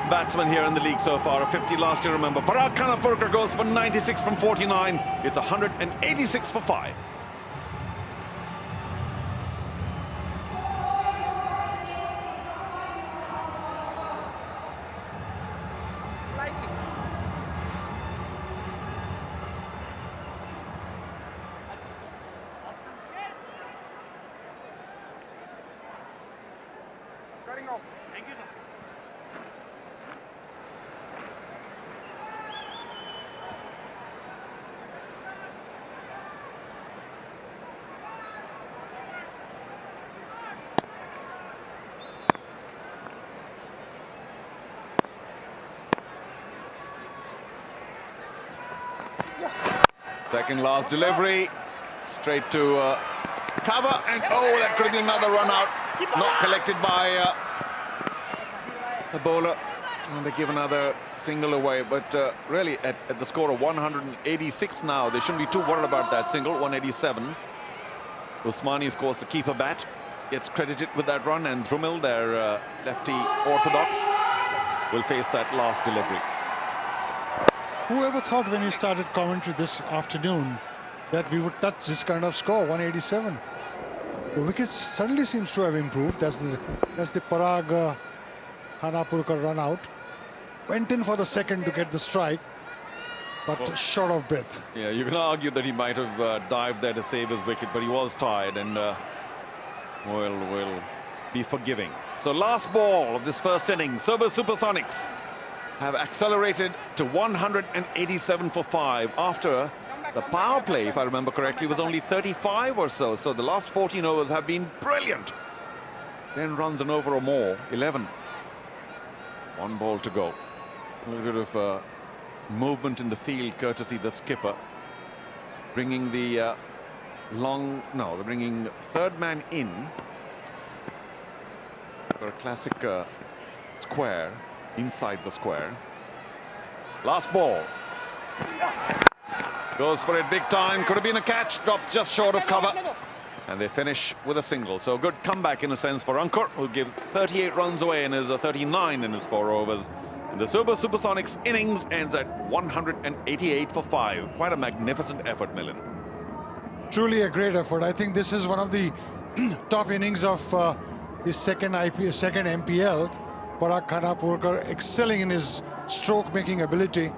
batsmen here in the league so far. A 50 last year, remember. Parag Kanapurkar goes for 96 from 49. It's 186 for 5. Thank you, sir. Second last delivery, straight to cover, and oh, that could have been another run out. Not collected by the bowler, and they give another single away. But really, at the score of 186 now, they shouldn't be too worried about that single. 187. Usmani, of course, the keeper bat, gets credited with that run, and Drumil, their lefty orthodox, will face that last delivery. Whoever thought when we started commentary this afternoon that we would touch this kind of score, 187. The wickets suddenly seems to have improved. That's the Parag Kanapurkar run out. Went in for the second to get the strike, but short of breath. Yeah, you can argue that he might have dived there to save his wicket, but he was tired, and will be forgiving. So last ball of this first inning, Sobo Supersonics have accelerated to 187 for 5 after the power play, if I remember correctly, was only 35 or so. So the last 14 overs have been brilliant. 10 runs and over or more, 11. 1 ball to go. A little bit of movement in the field, courtesy the skipper. Bringing the they're bringing third man in for a classic square inside the square. Last ball. Goes for it big time. Could have been a catch. Drops just short of cover. And they finish with a single. So good comeback in a sense for Ankur, who gives 38 runs away in his 39 in his 4 overs. And the Sobo Supersonics innings ends at 188 for 5. Quite a magnificent effort, Milind. Truly a great effort. I think this is one of the top innings of his second MPL. Parag Khanapurkar excelling in his stroke-making ability.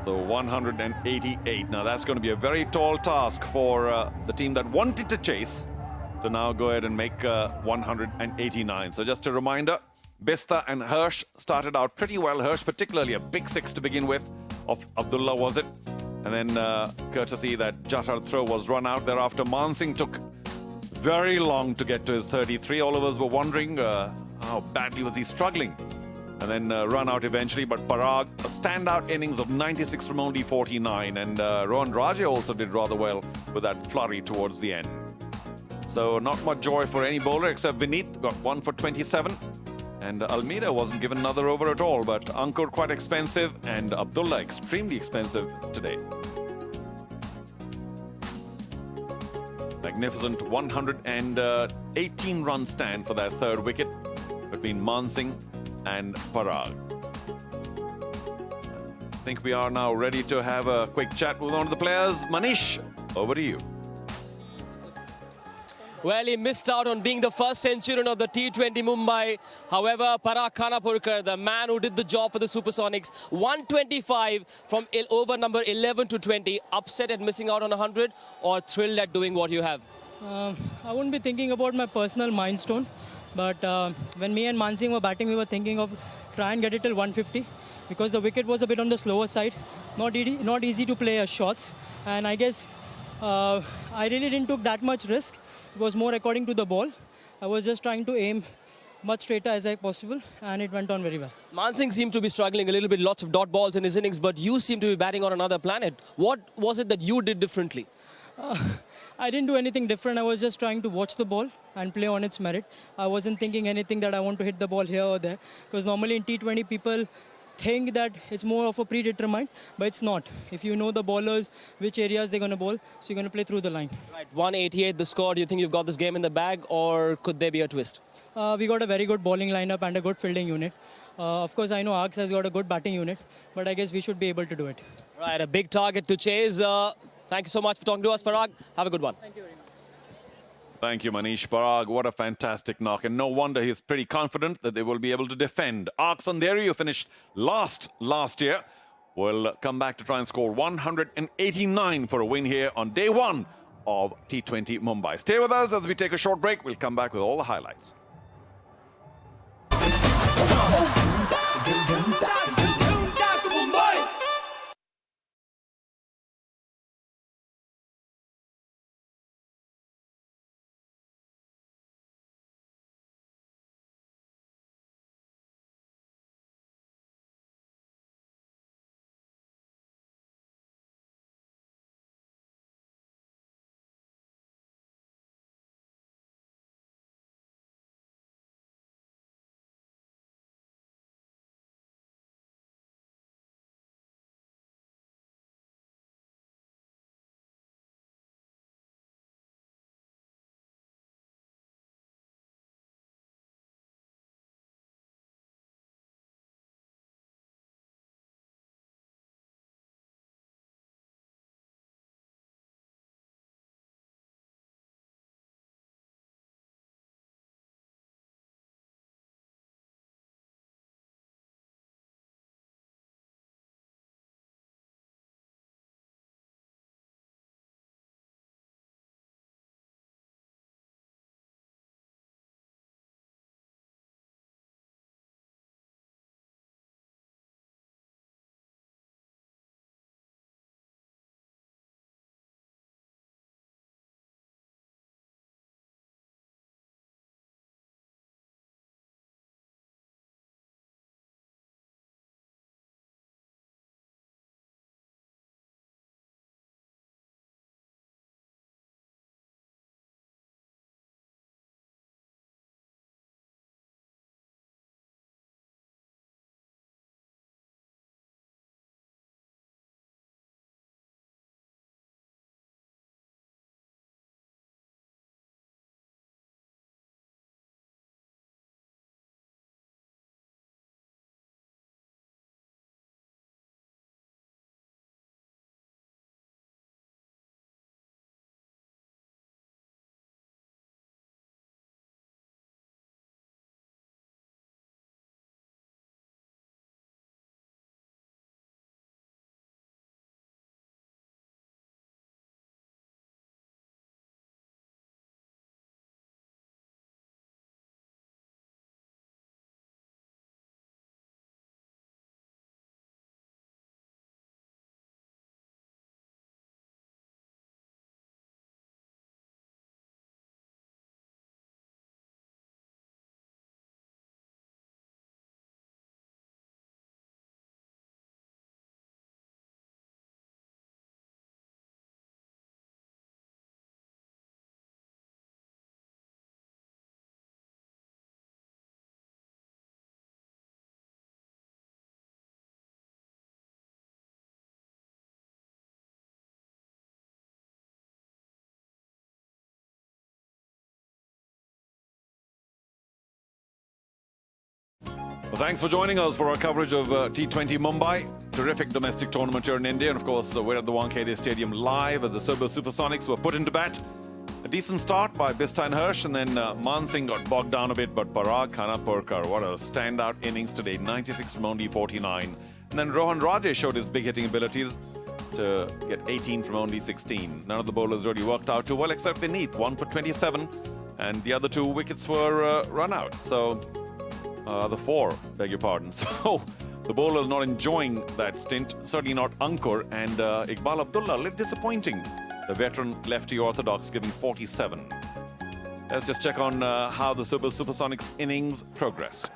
So 188. Now that's going to be a very tall task for the team that wanted to chase to now go ahead and make 189. So just a reminder, Bista and Hirsch started out pretty well. Hirsch particularly a big 6 to begin with of Abdullah, was it? And then courtesy that Jahar throw was run out. Thereafter Mansingh took very long to get to his 33. All of us were wondering how badly was he struggling. And then run out eventually, but Parag, a standout innings of 96 from only 49, and Rohan Raja also did rather well with that flurry towards the end. So not much joy for any bowler except Vineet, got 1 for 27, and Almeida wasn't given another over at all, but Ankur quite expensive, and Abdullah extremely expensive today. Magnificent 118 run stand for that third wicket between Mansingh and Parag. I think we are now ready to have a quick chat with one of the players. Manish, over to you. Well, he missed out on being the first centurion of the T20 Mumbai. However, Parag Khanapurkar, the man who did the job for the Supersonics, 125 from over number 11 to 20, upset at missing out on 100 or thrilled at doing what you have? I wouldn't be thinking about my personal milestone, but when me and Mansingh were batting, we were thinking of try and get it till 150 because the wicket was a bit on the slower side. Not easy to play shots, and I guess I really didn't took that much risk. It was more according to the ball. I was just trying to aim much straighter as I possible, and it went on very well. Mansingh seemed to be struggling a little bit, lots of dot balls in his innings, but you seem to be batting on another planet. What was it that you did differently? I didn't do anything different. I was just trying to watch the ball and play on its merit. I wasn't thinking anything that I want to hit the ball here or there, because normally in T20 people think that it's more of a predetermined, but it's not. If you know the bowlers, which areas they're going to bowl, so you're going to play through the line. Right, 188 the score. Do you think you've got this game in the bag, or could there be a twist? We got a very good bowling lineup and a good fielding unit. Of course, I know Arks has got a good batting unit, but I guess we should be able to do it. Right, a big target to chase. Thank you so much for talking to us, Parag. Have a good one. Thank you very much. Thank you, Manish. Parag, what a fantastic knock. And no wonder he's pretty confident that they will be able to defend. Andheri, who finished last year, will come back to try and score 189 for a win here on day 1 of T20 Mumbai. Stay with us as we take a short break. We'll come back with all the highlights. Well, thanks for joining us for our coverage of T20 Mumbai. Terrific domestic tournament here in India. And of course, we're at the Wankhede Stadium live as the Sobo Supersonics were put into bat. A decent start by Bista and Hirsch, and then Man Singh got bogged down a bit, but Parag Khanapurkar, what a standout innings today, 96 from only 49. And then Rohan Raje showed his big hitting abilities to get 18 from only 16. None of the bowlers really worked out too well, except Vineet, 1 for 27, and the other 2 wickets were run out. So, the 4, beg your pardon. So, the bowlers not enjoying that stint, certainly not Ankur, and Iqbal Abdullah, a little disappointing. The veteran lefty orthodox giving 47. Let's just check on how the Supersonics innings progressed.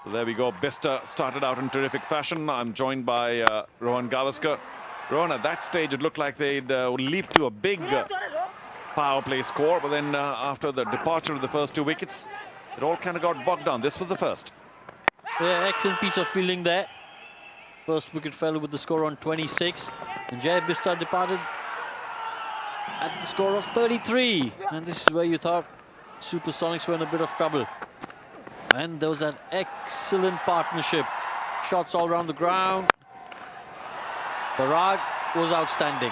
So there we go. Bista started out in terrific fashion. I'm joined by Rohan Gavaskar. Rohan, at that stage, it looked like they'd leap to a big power play score, but then after the departure of the first 2 wickets, it all kind of got bogged down. This was the first. Yeah, excellent piece of fielding there. First wicket fell with the score on 26. And Jai Bista departed at the score of 33. And this is where you thought Supersonics were in a bit of trouble. And there was an excellent partnership. Shots all around the ground. Parag was outstanding.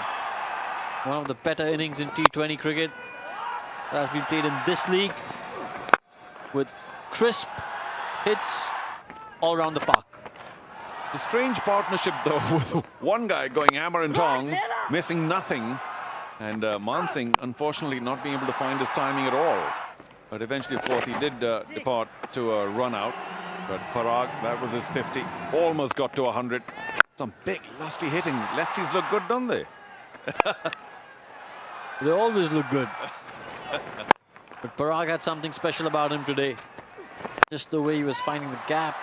One of the better innings in T20 cricket that has been played in this league, with crisp hits all around the park. The strange partnership, though, with one guy going hammer and tongs, missing nothing, and Man Singh, unfortunately, not being able to find his timing at all. But eventually, of course, he did depart to a run out. But Parag, that was his 50, almost got to 100. Some big, lusty hitting. Lefties look good, don't they? They always look good. But Parag had something special about him today. Just the way he was finding the gap,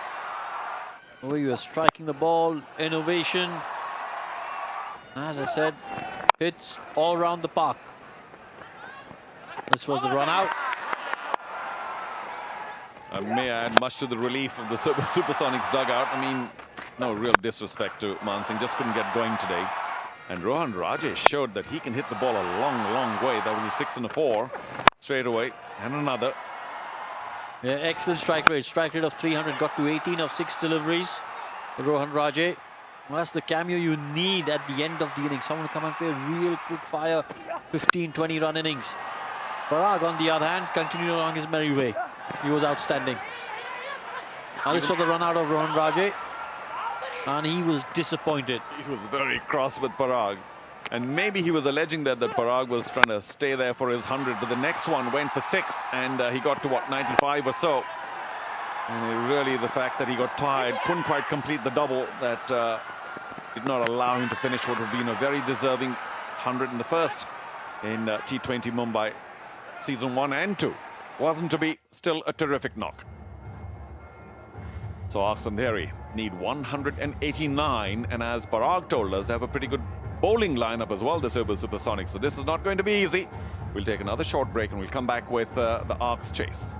the way he was striking the ball, innovation. As I said, hits all around the park. This was the run out. I may add, much to the relief of the Supersonics dugout. I mean, no real disrespect to Man Singh, just couldn't get going today. And Rohan Rajesh showed that he can hit the ball a long, long way. That was a 6 and a 4 straight away, and another. Yeah, excellent strike rate. Strike rate of 300, got to 18 of 6 deliveries. Rohan Raje. Well, that's the cameo you need at the end of the innings. Someone come and play a real quick fire 15-20 run innings. Parag, on the other hand, continued along his merry way. He was outstanding. Now this was the run out of Rohan Raje, and he was disappointed. He was very cross with Parag. And maybe he was alleging that Parag was trying to stay there for his 100, but the next one went for 6, and he got to, what, 95 or so. And really, the fact that he got tired, couldn't quite complete the double, that did not allow him to finish what would have been a very deserving 100 in the first in T20 Mumbai, season 1 and 2. Wasn't to be, still a terrific knock. So Andheri need 189, and as Parag told us, they have a pretty good bowling lineup as well, the Sobo Supersonics. So this is not going to be easy. We'll take another short break and we'll come back with the Arcs chase.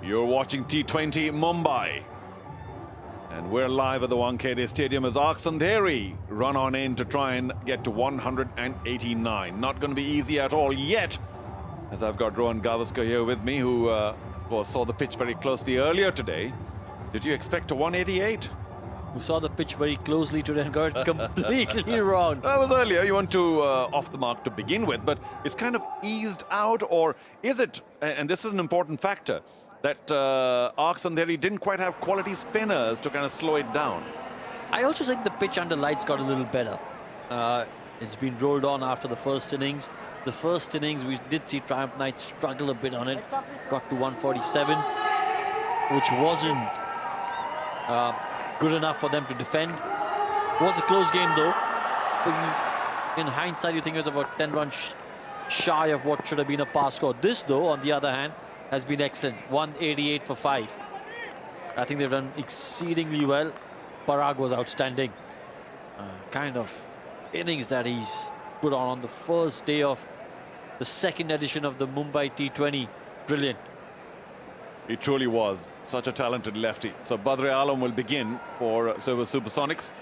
You're watching T20 Mumbai. And we're live at the Wankhede Stadium as Andheri run on in to try and get to 189. Not going to be easy at all yet, as I've got Rohan Gavaskar here with me, who, of course, saw the pitch very closely earlier today. Did you expect a 188? Who saw the pitch very closely today and got it completely wrong. That was earlier. You went to off the mark to begin with, but it's kind of eased out, or is it, and this is an important factor, that Andheri didn't quite have quality spinners to kind of slow it down? I also think the pitch under lights got a little better. It's been rolled on after the first innings. The first innings, we did see Triumph Knights struggle a bit on it. Got to 147, which wasn't good enough for them to defend. Was a close game though. But in hindsight, you think it was about 10 runs shy of what should have been a pass score. This though, on the other hand, has been excellent. 188 for 5. I think they've done exceedingly well. Parag was outstanding. Kind of innings that he's put on the first day of the second edition of the Mumbai T20. Brilliant. He truly was such a talented lefty. So Badr Alam will begin for Sobo Supersonics,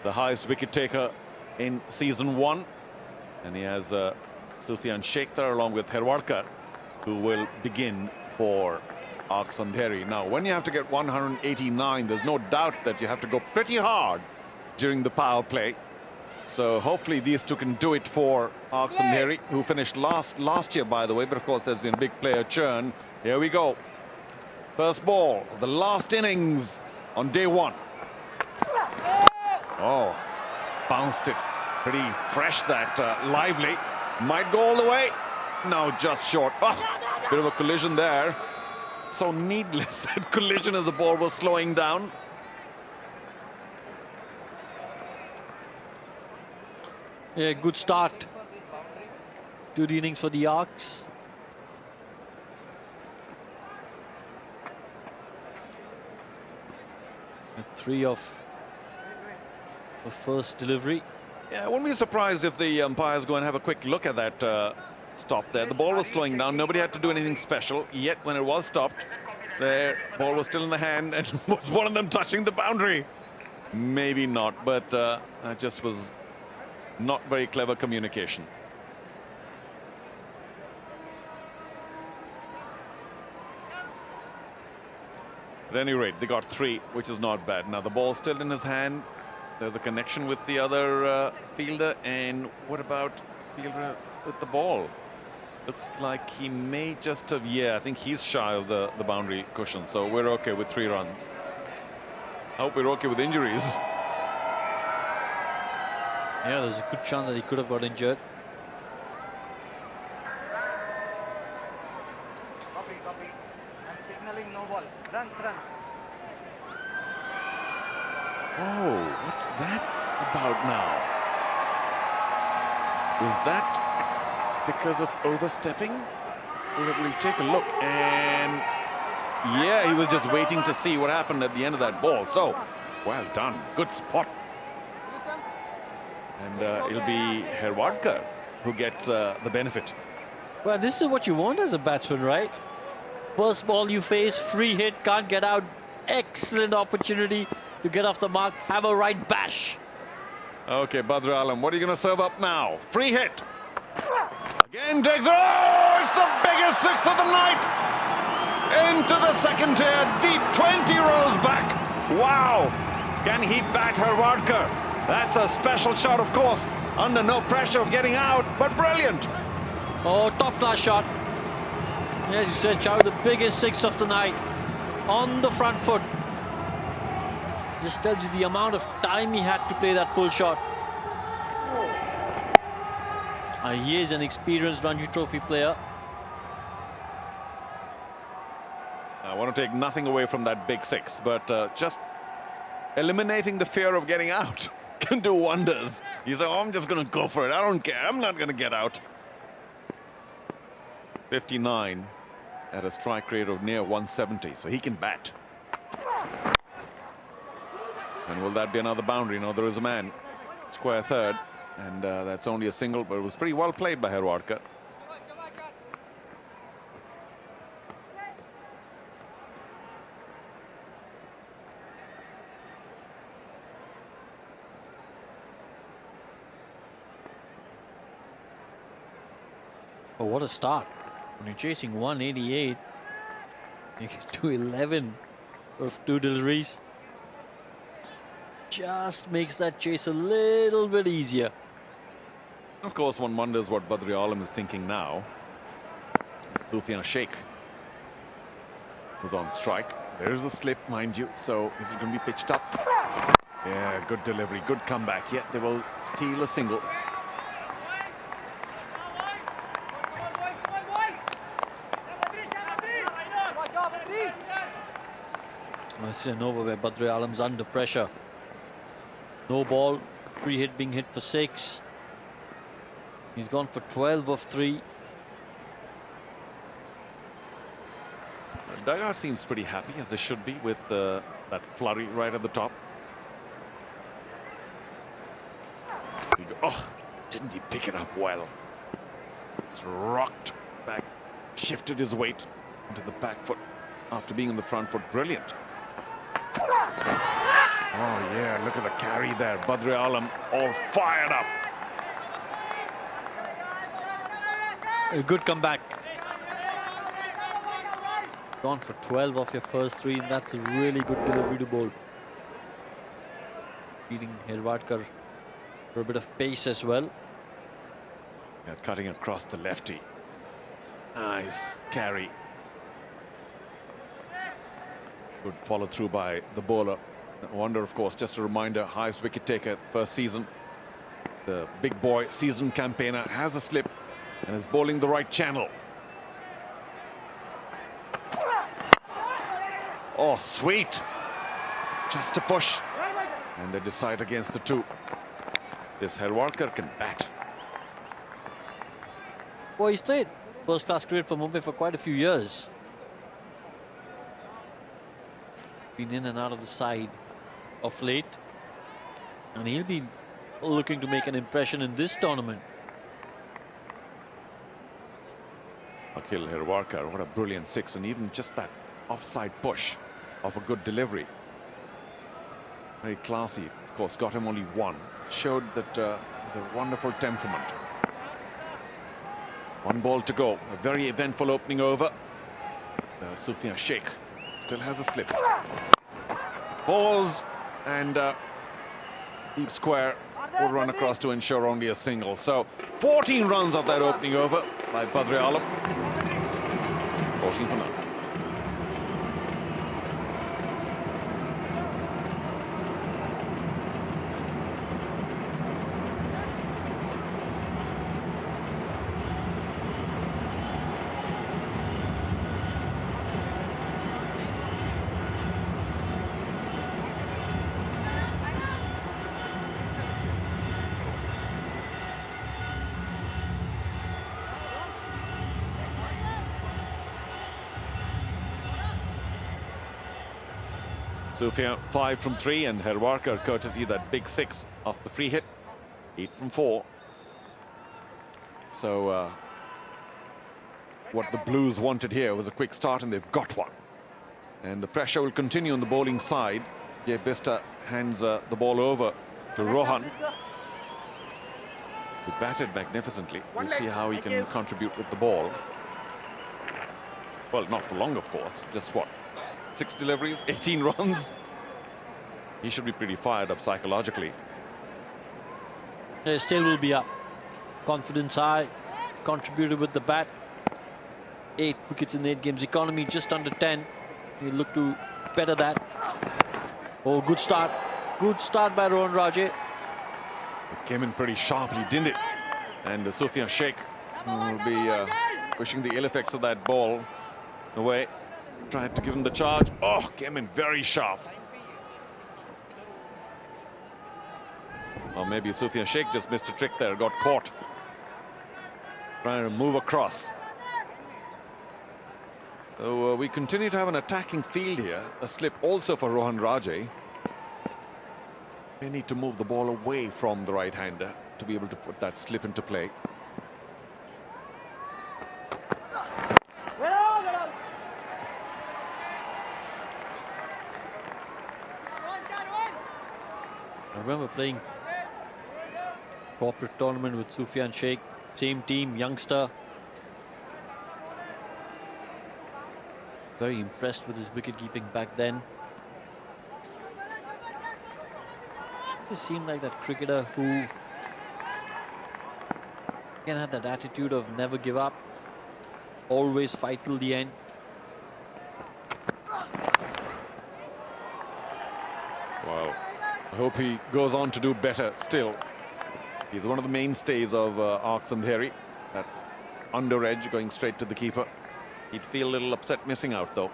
the highest wicket taker in season 1. And he has Sufyan Sheikh there along with Herwadkar, who will begin for Andheri. Now, when you have to get 189, there's no doubt that you have to go pretty hard during the power play. So hopefully these two can do it for Andheri, who finished last year, by the way. But of course, there's been a big player churn. Here we go. First ball of the last innings on day 1. Oh, bounced it. Pretty fresh, that lively. Might go all the way. No, just short. Oh, bit of a collision there. So needless, that collision as the ball was slowing down. Yeah, good start to the innings for the Arcs. And 3 of the first delivery. Yeah, I wouldn't be surprised if the umpires go and have a quick look at that stop there. The ball was slowing down. Nobody had to do anything special. Yet when it was stopped, the ball was still in the hand, and was one of them touching the boundary? Maybe not, but that just was not very clever communication. At any rate, they got 3, which is not bad. Now the ball's still in his hand. There's a connection with the other fielder. And what about fielder with the ball? Looks like he may just have, yeah, I think he's shy of the boundary cushion. So we're okay with 3 runs. I hope we're okay with injuries. Yeah, there's a good chance that he could have got injured. Copy. I'm signaling no ball. Runs. Oh, what's that about now? Is that because of overstepping? We'll take a look. And yeah, he was just waiting to see what happened at the end of that ball. So, well done. Good spot. And it'll be Herwadkar who gets the benefit. Well, this is what you want as a batsman, right? First ball you face, free hit, can't get out. Excellent opportunity to get off the mark, have a right bash. Okay, Badr Alam, what are you going to serve up now? Free hit. Again, takes. Oh, it's the biggest 6 of the night. Into the second tier, deep 20 rows back. Wow. Can he bat Herwadkar? That's a special shot, of course, under no pressure of getting out, but brilliant. Oh, top-class shot. As you said, Chow, the biggest 6 of the night on the front foot. Just tells you the amount of time he had to play that pull shot. He is an experienced Ranji Trophy player. I want to take nothing away from that big 6, but just eliminating the fear of getting out can do wonders. You say, oh, I'm just going to go for it. I don't care. I'm not going to get out. 59 at a strike rate of near 170, so he can bat. And will that be another boundary? No, there is a man. Square third. And that's only a single, but it was pretty well played by Herwadkar. Oh, what a start. When you're chasing 188, you get to 11 of 2 deliveries. Just makes that chase a little bit easier. Of course, one wonders what Badri Alam is thinking now. Sufyan Sheikh was on strike. There is a slip, mind you, so is it going to be pitched up? Yeah, good delivery, good comeback. Yet they will steal a single. This is an over where Badri Alam's under pressure. No ball, free hit being hit for 6. He's gone for 12 of 3. Dugout seems pretty happy, as they should be, with that flurry right at the top. Oh, didn't he pick it up well? It's rocked back, shifted his weight onto the back foot after being on the front foot. Brilliant. Oh yeah, look at the carry there. Badri Alam all fired up. A good comeback. Gone for 12 off your first 3, and that's a really good delivery to bowl. Feeding Herwadkar for a bit of pace as well. Yeah, cutting across the lefty. Nice carry. Good follow through by the bowler. I wonder, of course, just a reminder, highest wicket taker first season. The big boy season campaigner has a slip and is bowling the right channel. Oh, sweet. Just a push. And they decide against the 2. This Herwadkar can bat. Well, he's played first-class cricket for Mumbai for quite a few years. Been in and out of the side of late. And he'll be looking to make an impression in this tournament. Akhil Herwadkar, what a brilliant 6. And even just that offside push of a good delivery. Very classy. Of course, got him only 1. Showed that he's a wonderful temperament. 1 ball to go. A very eventful opening over. Sufyan Sheikh still has a slip. Balls and deep square will run across to ensure only a single. So 14 runs of that opening over by Badri Alam. 14 for none. Sufyan 5 from 3, and Herwadkar courtesy that big 6 off the free hit. 8 from 4. So what the Blues wanted here was a quick start, and they've got one. And the pressure will continue on the bowling side. Jay Bista hands the ball over to Rohan, who batted magnificently. We'll see how he can contribute with the ball. Well, not for long, of course. Just what? 6 deliveries, 18 runs. He should be pretty fired up psychologically. They still will be up. Confidence high. Contributed with the bat. 8 wickets in 8 games. Economy just under 10. He'll look to better that. Oh, good start. Good start by Rohan Raje. It came in pretty sharply, didn't it? And Sufyan Sheikh will be pushing the ill effects of that ball away. Tried to give him the charge. Oh, came in very sharp. Or maybe Sufyan Sheikh just missed a trick there, got caught. Trying to move across. So we continue to have an attacking field here. A slip also for Rohan Raje. They need to move the ball away from the right-hander to be able to put that slip into play. I remember playing corporate tournament with Sufyan Sheikh, same team, youngster. Very impressed with his wicket keeping back then. He seemed like that cricketer who again had that attitude of never give up, always fight till the end. Wow. I hope he goes on to do better still. He's one of the mainstays of Andheri. That under edge going straight to the keeper. He'd feel a little upset missing out though.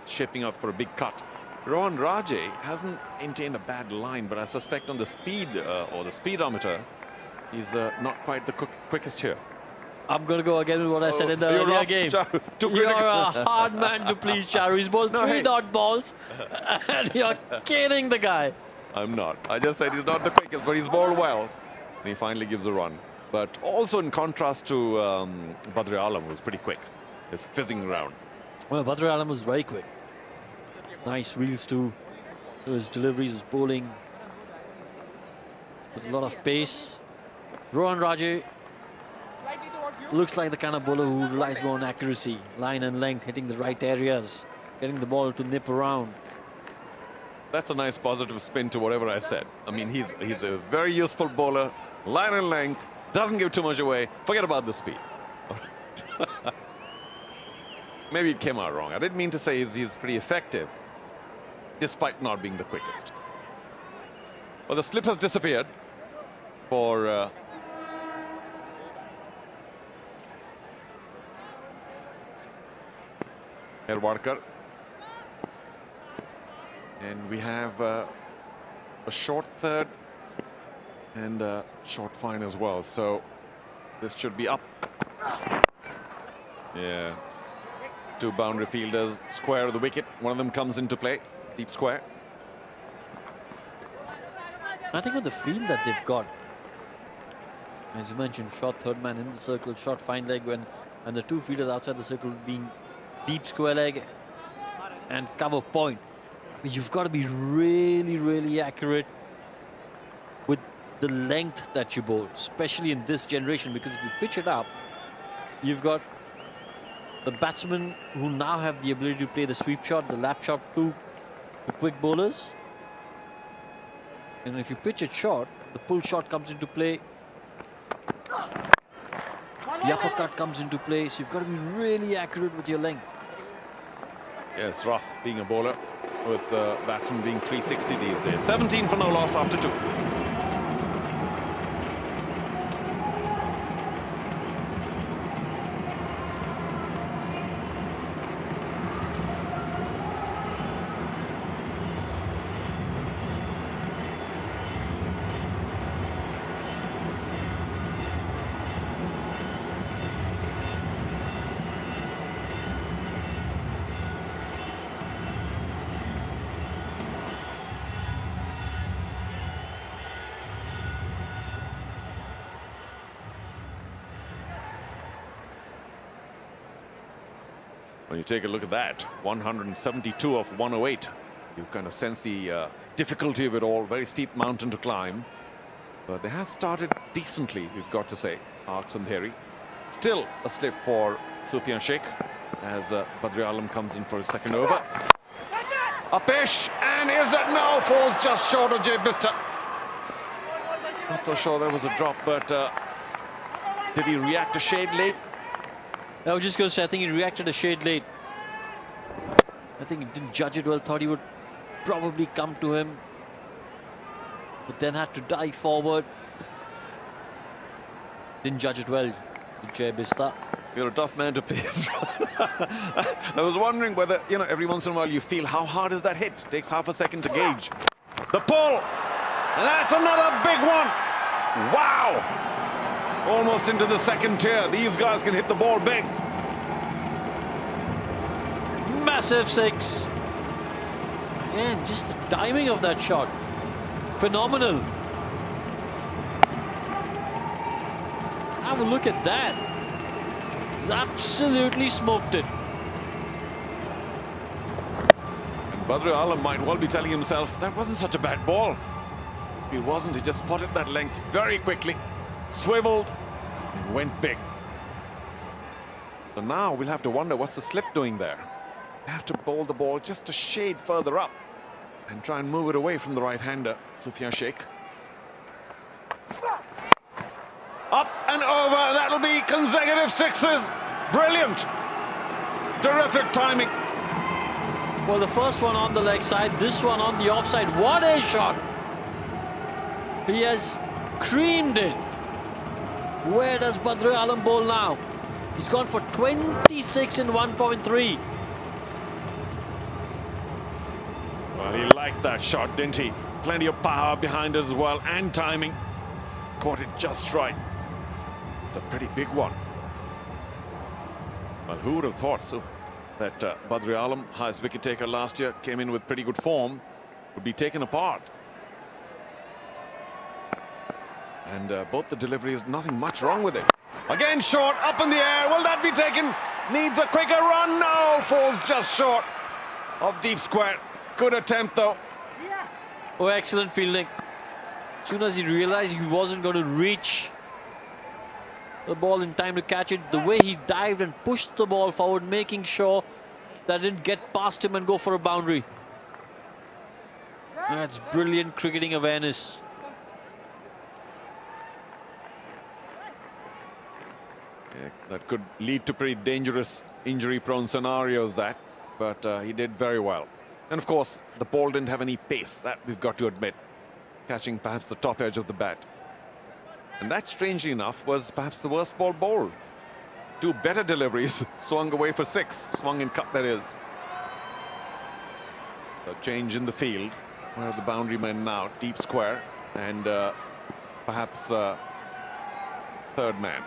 Shaping up for a big cut. Rohan Raje hasn't maintained a bad line, but I suspect on the speed or the speedometer, he's not quite the quickest here. I'm going to go again with what I said in the earlier game. Charu. You're a hard man to please, Charu. He's bowled three dot balls and you're kidding the guy. I'm not. I just said he's not the quickest, but he's bowled well. And he finally gives a run. But also in contrast to Badr Alam, who's pretty quick. He's fizzing around. Well, Badr Alam was very quick. Nice wheels too. His deliveries, his bowling with a lot of pace. Rohan Raje looks like the kind of bowler who relies more on accuracy, line and length, hitting the right areas, getting the ball to nip around. That's a nice positive spin to whatever I said. I mean, he's a very useful bowler, line and length, doesn't give too much away. Forget about the speed. Maybe it came out wrong. I didn't mean to say he's pretty effective, despite not being the quickest. Well, the slip has disappeared for Herwarkar. And we have a short third and a short fine as well. So this should be up. Yeah. Two boundary fielders square of the wicket. One of them comes into play. Deep square. I think with the field that they've got, as you mentioned, short third man in the circle, short fine leg, and the two fielders outside the circle being deep square leg and cover point. You've got to be really, really accurate with the length that you bowl, especially in this generation, because if you pitch it up, you've got the batsmen who now have the ability to play the sweep shot, the lap shot to the quick bowlers. And if you pitch it short, the pull shot comes into play. The uppercut comes into play, so you've got to be really accurate with your length. Yeah, it's rough being a bowler with the batsman being 360 these days. 17 for no loss after 2. When you take a look at that, 172 of 108, you kind of sense the difficulty of it all. Very steep mountain to climb. But they have started decently, we've got to say, Andheri. Still a slip for Sufyan Sheikh as Badr Alam comes in for his second over. A pish, and is it? No, falls just short of Jay Bista. Not so sure there was a drop, but did he react a shade late? I was just going to say, I think he reacted a shade late. I think he didn't judge it well, thought he would probably come to him, but then had to dive forward. Didn't judge it well, Jay Bista. You're a tough man to pace. I was wondering whether, you know, every once in a while you feel how hard is that hit? Takes half a second to gauge. The pull! And that's another big one! Wow! Almost into the second tier. These guys can hit the ball big. Massive six. Again, just the timing of that shot. Phenomenal. Have a look at that. He's absolutely smoked it. And Badr Alam might well be telling himself, that wasn't such a bad ball. He wasn't. He just spotted that length very quickly. Swiveled and went big. So now we'll have to wonder what's the slip doing there. have to bowl the ball just a shade further up and try and move it away from the right-hander, Sufyan Sheikh. Up and over, that'll be consecutive sixes. Brilliant. Terrific timing. Well, the first one on the leg side, this one on the offside. What a shot! He has creamed it. Where does Badr Alam bowl now? He's gone for 26 in 1.3. Well, he liked that shot, didn't he? Plenty of power behind it as well, and timing. Caught it just right. It's a pretty big one. Well, who would have thought so that Badr Alam, highest wicket taker last year, came in with pretty good form, would be taken apart. And both the deliveries, nothing much wrong with it. Again short, up in the air, will that be taken? Needs a quicker run, no, falls just short of deep square. Good attempt though. Oh, excellent fielding. As soon as he realized he wasn't going to reach the ball in time to catch it, the way he dived and pushed the ball forward, making sure that it didn't get past him and go for a boundary. That's brilliant cricketing awareness. Yeah, that could lead to pretty dangerous injury-prone scenarios, that, but he did very well. And of course, the ball didn't have any pace, that we've got to admit, catching perhaps the top edge of the bat. And that, strangely enough, was perhaps the worst ball bowled. Two better deliveries, swung away for six, swung in cut, that is. A change in the field. Where are the boundary men now? Deep square, and perhaps third man.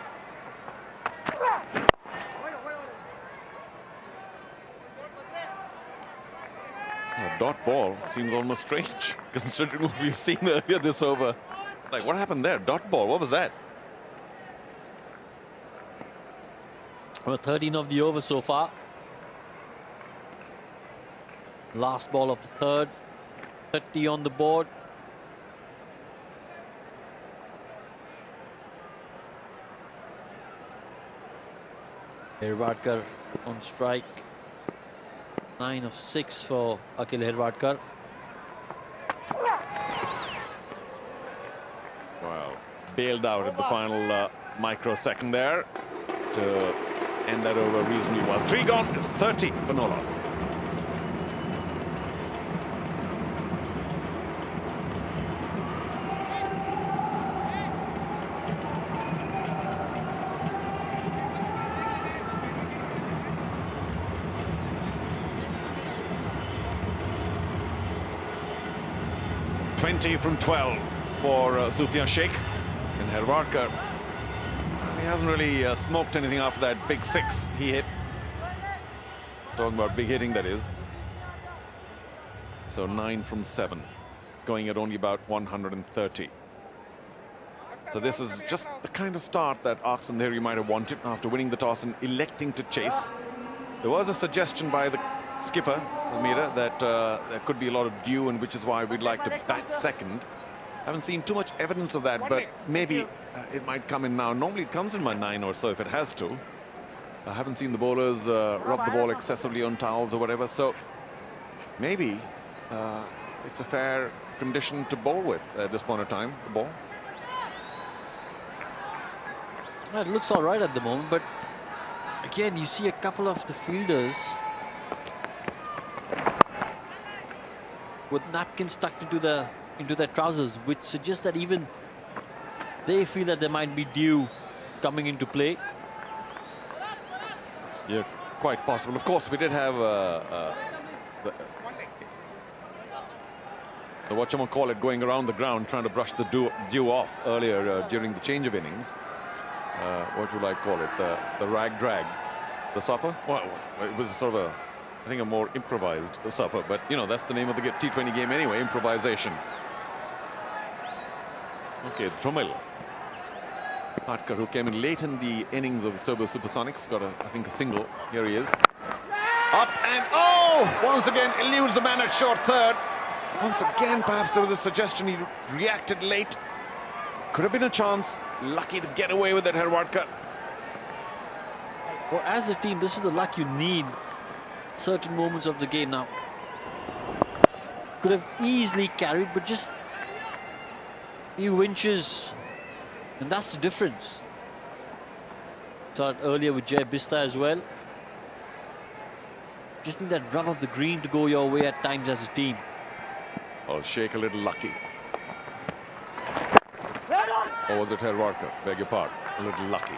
A dot ball seems almost strange, considering what we've seen earlier this over. Like, what happened there? Dot ball, what was that? Well, 13 of the over so far. Last ball of the third. 30 on the board. Herwadkar on strike. 9 of 6 for Akhil Herwadkar. Well, bailed out at the final microsecond there to end that over reasonably well. 3 gone, it's 30 for no loss. From 12 for Sufyan Sheikh, and Herwadkar, he hasn't really smoked anything after that big six he hit. Talking about big hitting, that is. So 9 from 7, going at only about 130. So this is just the kind of start that Andheri might have wanted after winning the toss and electing to chase. There was a suggestion by the skipper, Almeida, that there could be a lot of dew, and which is why we'd like to bat second. Haven't seen too much evidence of that, but maybe it might come in now. Normally it comes in by 9 or so if it has to. I haven't seen the bowlers rub the ball excessively on towels or whatever, so maybe it's a fair condition to bowl with at this point of time, the ball. It looks all right at the moment, but again, you see a couple of the fielders with napkins tucked into their trousers, which suggests that even they feel that there might be dew coming into play. Yeah, quite possible. Of course, we did have the whatchamacallit going around the ground trying to brush the dew off earlier during the change of innings. What would I call it? The rag drag, the supper? Well, it was sort of I think a more improvised supper, but you know, that's the name of the T20 game anyway, improvisation. Okay, Tromel. Herwadkar, who came in late in the innings of Sobo Supersonics, got I think a single. Here he is. Up and oh! Once again eludes the man at short third. Once again, perhaps there was a suggestion he reacted late. Could have been a chance. Lucky to get away with it, Herwadkar. Well, as a team, this is the luck you need certain moments of the game now. Could have easily carried, but just a few inches, and that's the difference. Saw it earlier with Jay Bista as well. Just need that rub of the green to go your way at times as a team. Well, Sheikh a little lucky. Or was it Herwarkar? Beg your pardon. A little lucky.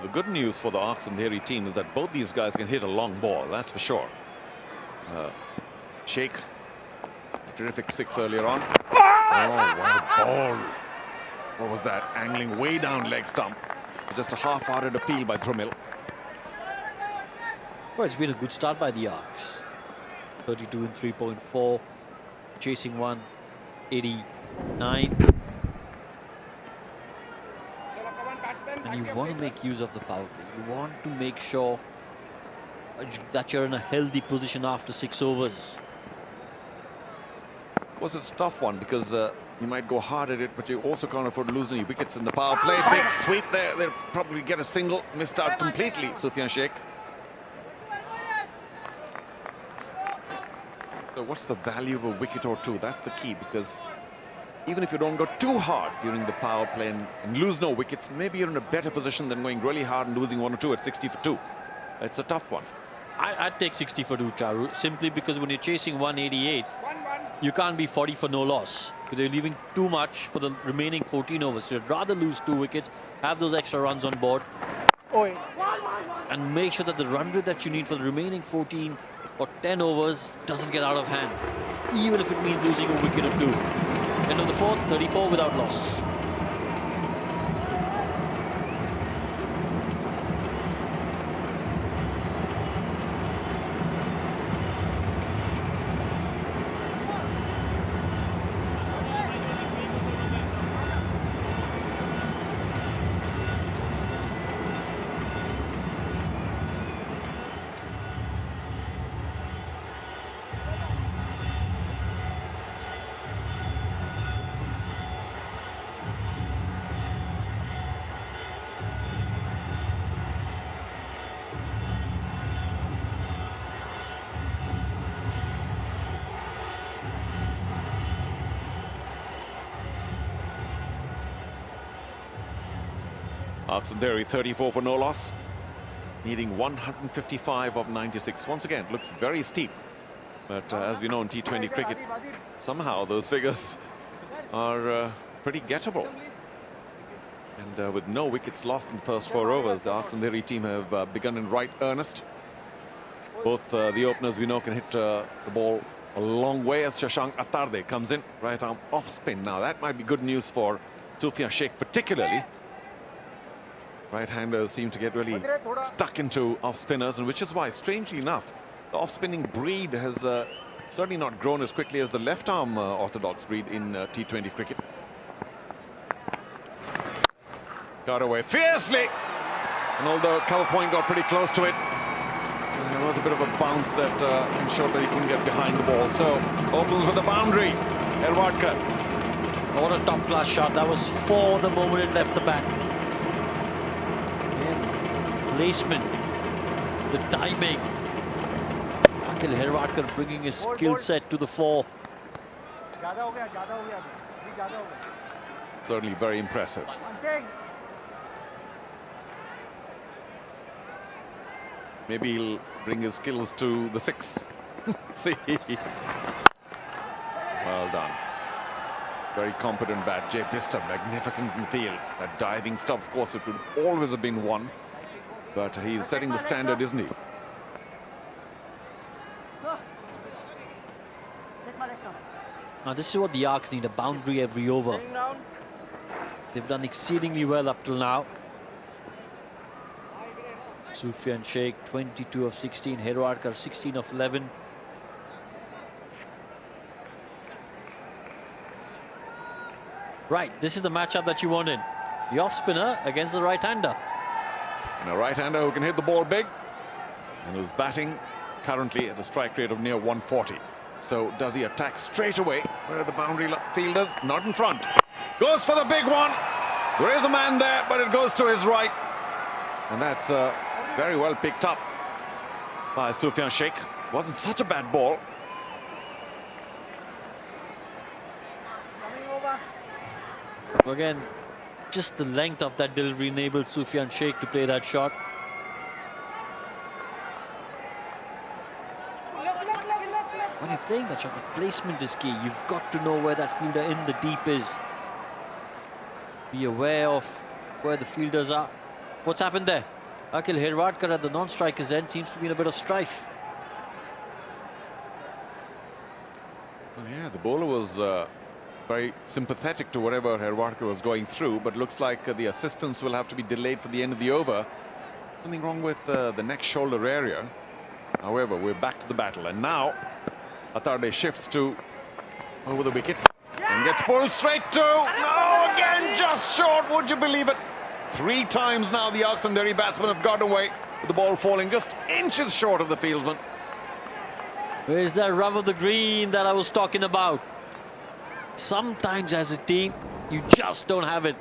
The good news for the Andheri team is that both these guys can hit a long ball, that's for sure. Sheikh, terrific six earlier on. Oh, what a ball. What was that? Angling way down leg stump. Just a half-hearted appeal by Thrumil. Well, it's been a good start by the Arcs. 32 and 3.4, chasing 189. And you want to make use of the power play. You want to make sure that you're in a healthy position after 6 overs. Of course, it's a tough one because you might go hard at it, but you also can't afford to lose any wickets in the power play. Big sweep there. They'll probably get a single. Missed out completely, Sufyan Sheikh. So what's the value of a wicket or two? That's the key, because even if you don't go too hard during the power play and lose no wickets, maybe you're in a better position than going really hard and losing 1 or 2 at 60 for 2. It's a tough one. I'd take 60 for 2, Charu, simply because when you're chasing 188, you can't be 40 for no loss, because you're leaving too much for the remaining 14 overs. So you'd rather lose 2 wickets, have those extra runs on board, and make sure that the run rate that you need for the remaining 14 or 10 overs doesn't get out of hand, even if it means losing a wicket or 2. End of the 4th, 34 without loss. Andheri 34 for no loss, needing 155 of 96. Once again, looks very steep, but as we know in T20 cricket, somehow those figures are pretty gettable. And with no wickets lost in the first 4 overs, the Andheri team have begun in right earnest. Both the openers we know can hit the ball a long way, as Shashank Attarde comes in, right arm off spin. Now that might be good news for Sufyan Sheikh particularly. Right-handers seem to get really stuck into off-spinners, and which is why, strangely enough, the off-spinning breed has certainly not grown as quickly as the left-arm orthodox breed in T20 cricket. Got away fiercely, and although cover point got pretty close to it, there was a bit of a bounce that ensured that he couldn't get behind the ball. So, opens with the boundary, Herwarkar. What a top-class shot. That was 4 the moment it left the bat. Placement, the timing. Akhil Herwarkar bringing his skill set to the fore. Certainly very impressive. Maybe he'll bring his skills to the 6. See. Well done. Very competent bat. Jay Bista, magnificent in the field. That diving stuff, of course, it would always have been one. But he's setting the standard, isn't he? Now this is what the Arcs need, a boundary every over. They've done exceedingly well up till now. Sufyan Sheikh, 22 of 16. Herwarkar, 16 of 11. Right, this is the matchup that you wanted. The off-spinner against the right-hander. And a right-hander who can hit the ball big, and who's batting currently at a strike rate of near 140. So does he attack straight away? Where are the boundary fielders? Not in front. Goes for the big one. There is a man there, but it goes to his right. And that's very well picked up by Sufyan Sheikh. Wasn't such a bad ball. Coming over. Again, just the length of that delivery enabled Sufyan Sheikh to play that shot. When you're playing that shot, the placement is key. You've got to know where that fielder in the deep is. Be aware of where the fielders are. What's happened there? Akhil Herwadkar at the non-striker's end seems to be in a bit of strife. Oh, yeah, the bowler was very sympathetic to whatever Herwadkar was going through, but looks like the assistance will have to be delayed for the end of the over. Something wrong with the neck shoulder area. However, we're back to the battle, and now Atharde shifts to over the wicket and gets pulled straight to. No, again, just short. Would you believe it? 3 times now the Andheri batsmen have got away with the ball falling just inches short of the fieldsman. Where's that rub of the green that I was talking about? Sometimes as a team, you just don't have it.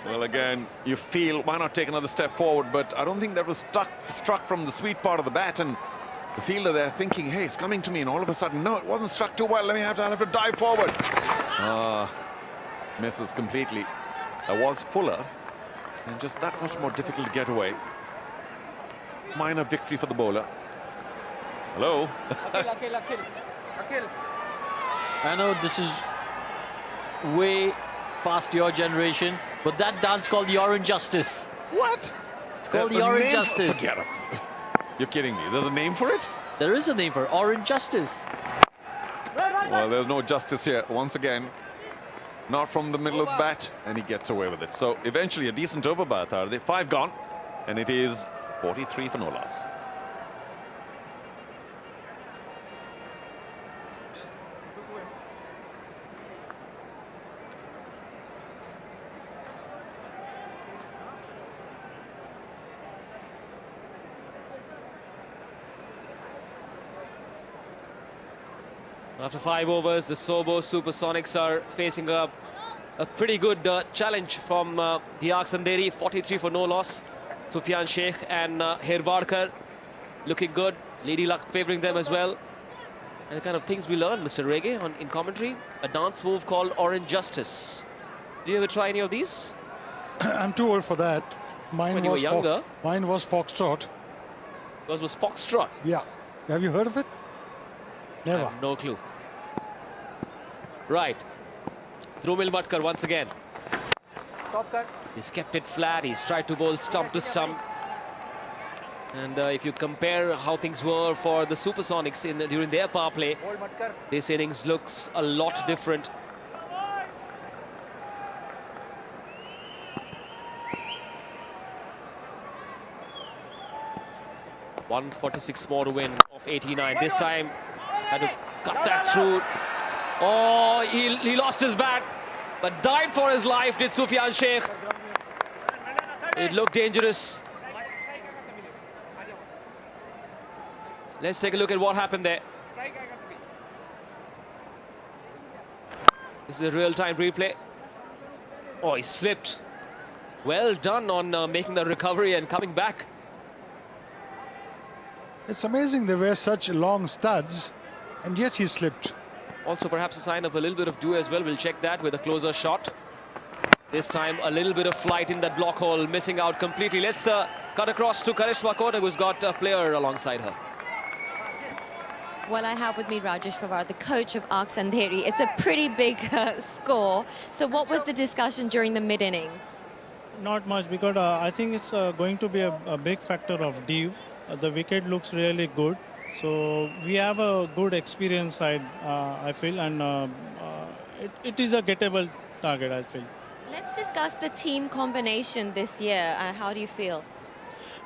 Well, again, you feel, why not take another step forward? But I don't think that was struck from the sweet part of the bat, and the fielder there thinking, hey, it's coming to me, and all of a sudden, no, it wasn't struck too well. I'll have to dive forward. Misses completely. That was fuller, and just that much more difficult to get away. Minor victory for the bowler. Hello. Akhil. I know this is way past your generation, but that dance called the Orange Justice. What? It's called the Orange Justice. Forget it. You're kidding me. There's a name for it? There is a name for it, Orange Justice. Well, there's no justice here. Once again, not from the middle of the bat, and he gets away with it. So eventually a decent over by Atharde. 5 gone, and it is 43 for no loss. After 5 overs, the Sobo Supersonics are facing a pretty good challenge from the Andheri. 43 for no loss. Sufyan Sheikh and Herwadkar looking good. Lady Luck favouring them as well. And the kind of things we learn, Mr. Rege, in commentary. A dance move called Orange Justice. Do you ever try any of these? I'm too old for that. When you were younger. Mine was Foxtrot. Yours was Foxtrot. Yeah. Have you heard of it? Never. I have no clue. Right. Drumil Matkar once again. Stop cut. He's kept it flat. He's tried to bowl stump to stump. And if you compare how things were for the Supersonics during their power play, Hold Matkar. this innings looks a lot different. .146 more to win of 89. This time had to cut that through. Oh, he lost his bat, but died for his life, did Sufyan Sheikh. It looked dangerous. Let's take a look at what happened there. This is a real-time replay. Oh, he slipped. Well done on making the recovery and coming back. It's amazing they wear such long studs, and yet he slipped. Also perhaps a sign of a little bit of dew as well. We'll check that with a closer shot. This time a little bit of flight in that block hole, missing out completely. Let's cut across to Karishma Kotak, who's got a player alongside her. Well, I have with me Rajesh Pawar, the coach of Andheri. It's a pretty big score. So what was the discussion during the mid-innings? Not much, because I think it's going to be a big factor of dew. The wicket looks really good. So we have a good experience side, I feel, and it is a gettable target, I feel. Let's discuss the team combination this year. How do you feel?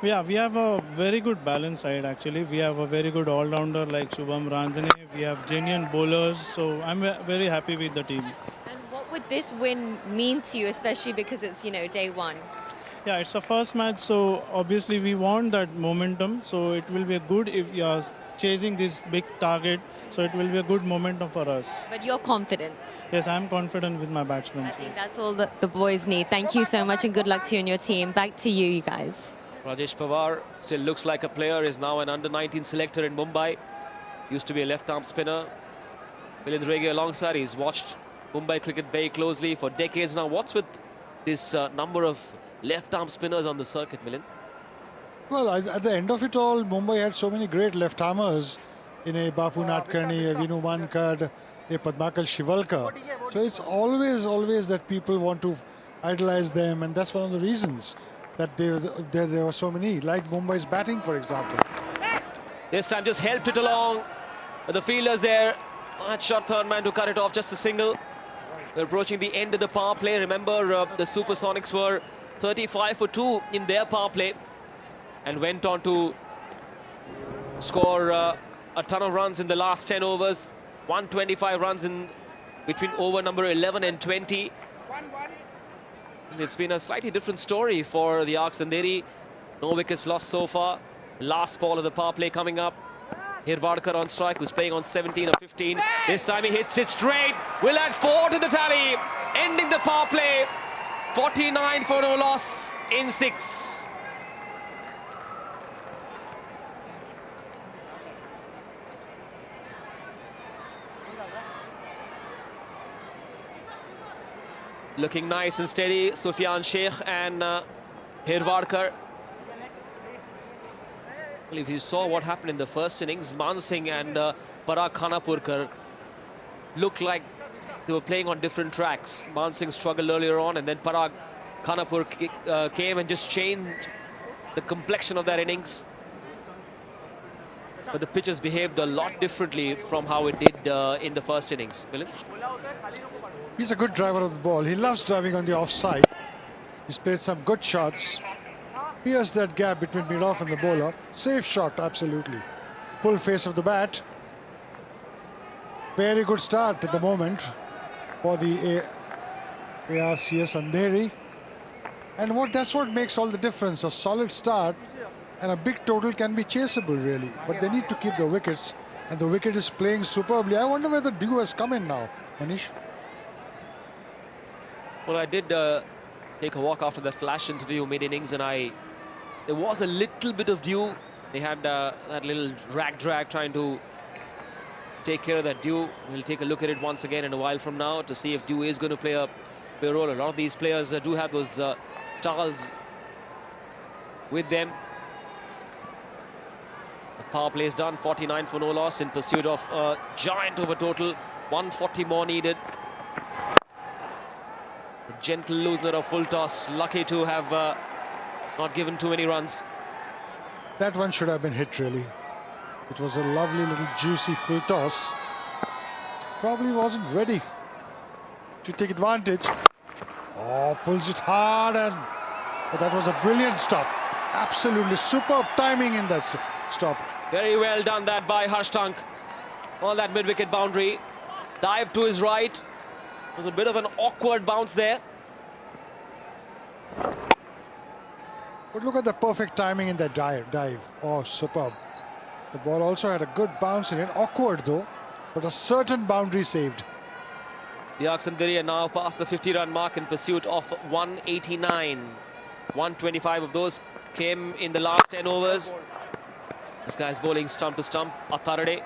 Yeah, we have a very good balance side, actually. We have a very good all-rounder like Shubham Ranjane. We have genuine bowlers, so I'm very happy with the team. And what would this win mean to you, especially because it's, day one? Yeah, it's a first match, so obviously we want that momentum. So it will be good if you are chasing this big target. So it will be a good momentum for us. But you're confident. Yes, I'm confident with my batsmen. I think that's all that the boys need. Thank you so much and good luck to you and your team. Back to you, you guys. Rajesh Pawar still looks like a player, is now an under-19 selector in Mumbai. Used to be a left-arm spinner. Milind Rege alongside, he's watched Mumbai cricket very closely for decades now. What's with this number of left-arm spinners on the circuit, Milind? Well, at the end of it all, Mumbai had so many great left-armers in a Bapu Nadkarni, a Vinu Wankhede, a Padmakal Shivalkar. So it's always that people want to idolize them, and that's one of the reasons that there were so many, like Mumbai's batting, for example. This time just helped it along. But the fielders there, hard shot third man to cut it off, just a single. We're approaching the end of the power play. Remember, the Supersonics were 35 for 2 in their power play and went on to score a ton of runs in the last 10 overs. 125 runs in between over number 11 and 20. It's been a slightly different story for the Andheri. No wickets lost so far. Last ball of the power play coming up. Hirvadkar on strike, who's playing on 17 or 15. This time he hits it straight. Will add 4 to the tally, ending the power play. 49 for no loss in 6. Looking nice and steady, Sufyan Sheikh and Hirvadkar. Well, if you saw what happened in the first innings, Man Singh and Parag Khanapurkar looked like they were playing on different tracks. Man Singh struggled earlier on, and then Parag Khanapur came and just changed the complexion of that innings. But the pitches behaved a lot differently from how it did in the first innings. Milind? He's a good driver of the ball. He loves driving on the offside. He's played some good shots. Pierced that gap between mid-off and the bowler. Safe shot, absolutely. Pull face of the bat. Very good start at the moment for the ARCS Andheri. And that's what makes all the difference. A solid start and a big total can be chaseable, really. But they need to keep the wickets. And the wicket is playing superbly. I wonder whether dew has come in now, Manish. Well, I did take a walk after that flash interview mid-innings, and there was a little bit of dew. They had that little drag trying to take care of that dew. We'll take a look at it once again in a while from now to see if dew is going to play a role. A lot of these players do have those stalls with them. The power play is done, 49 for no loss in pursuit of a giant over total. 140 more needed. A gentle loosener of full toss, lucky to have not given too many runs. That one should have been hit, really. It was a lovely little juicy full toss. Probably wasn't ready to take advantage. Oh, pulls it hard, but that was a brilliant stop. Absolutely superb timing in that stop. Very well done that by Harshtank on that mid-wicket boundary. Dive to his right. It was a bit of an awkward bounce there. But look at the perfect timing in that dive. Oh, superb. The ball also had a good bounce in it. Awkward though, but a certain boundary saved. The Andheri are now past the 50-run mark in pursuit of 189. 125 of those came in the last 10 overs. This guy's bowling stump to stump, Atharade.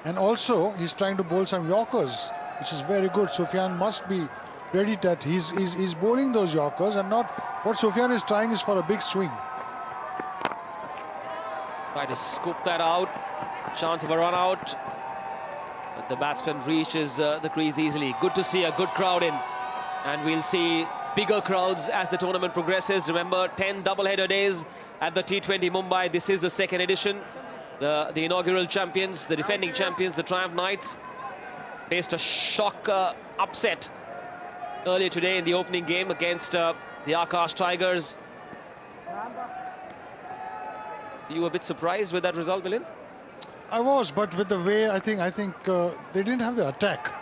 And also, he's trying to bowl some Yorkers, which is very good. Sufyan must be ready that he's bowling those Yorkers, and not what Sufyan is trying is for a big swing. Try to scoop that out. Chance of a run out. But the batsman reaches the crease easily. Good to see a good crowd in. And we'll see bigger crowds as the tournament progresses. Remember, 10 double-header days at the T20 Mumbai. This is the second edition. The inaugural champions, the defending champions, the Triumph Knights, faced a shock upset earlier today in the opening game against the Akash Tigers. You were a bit surprised with that result, Milind? I was, but with the way I think they didn't have the attack.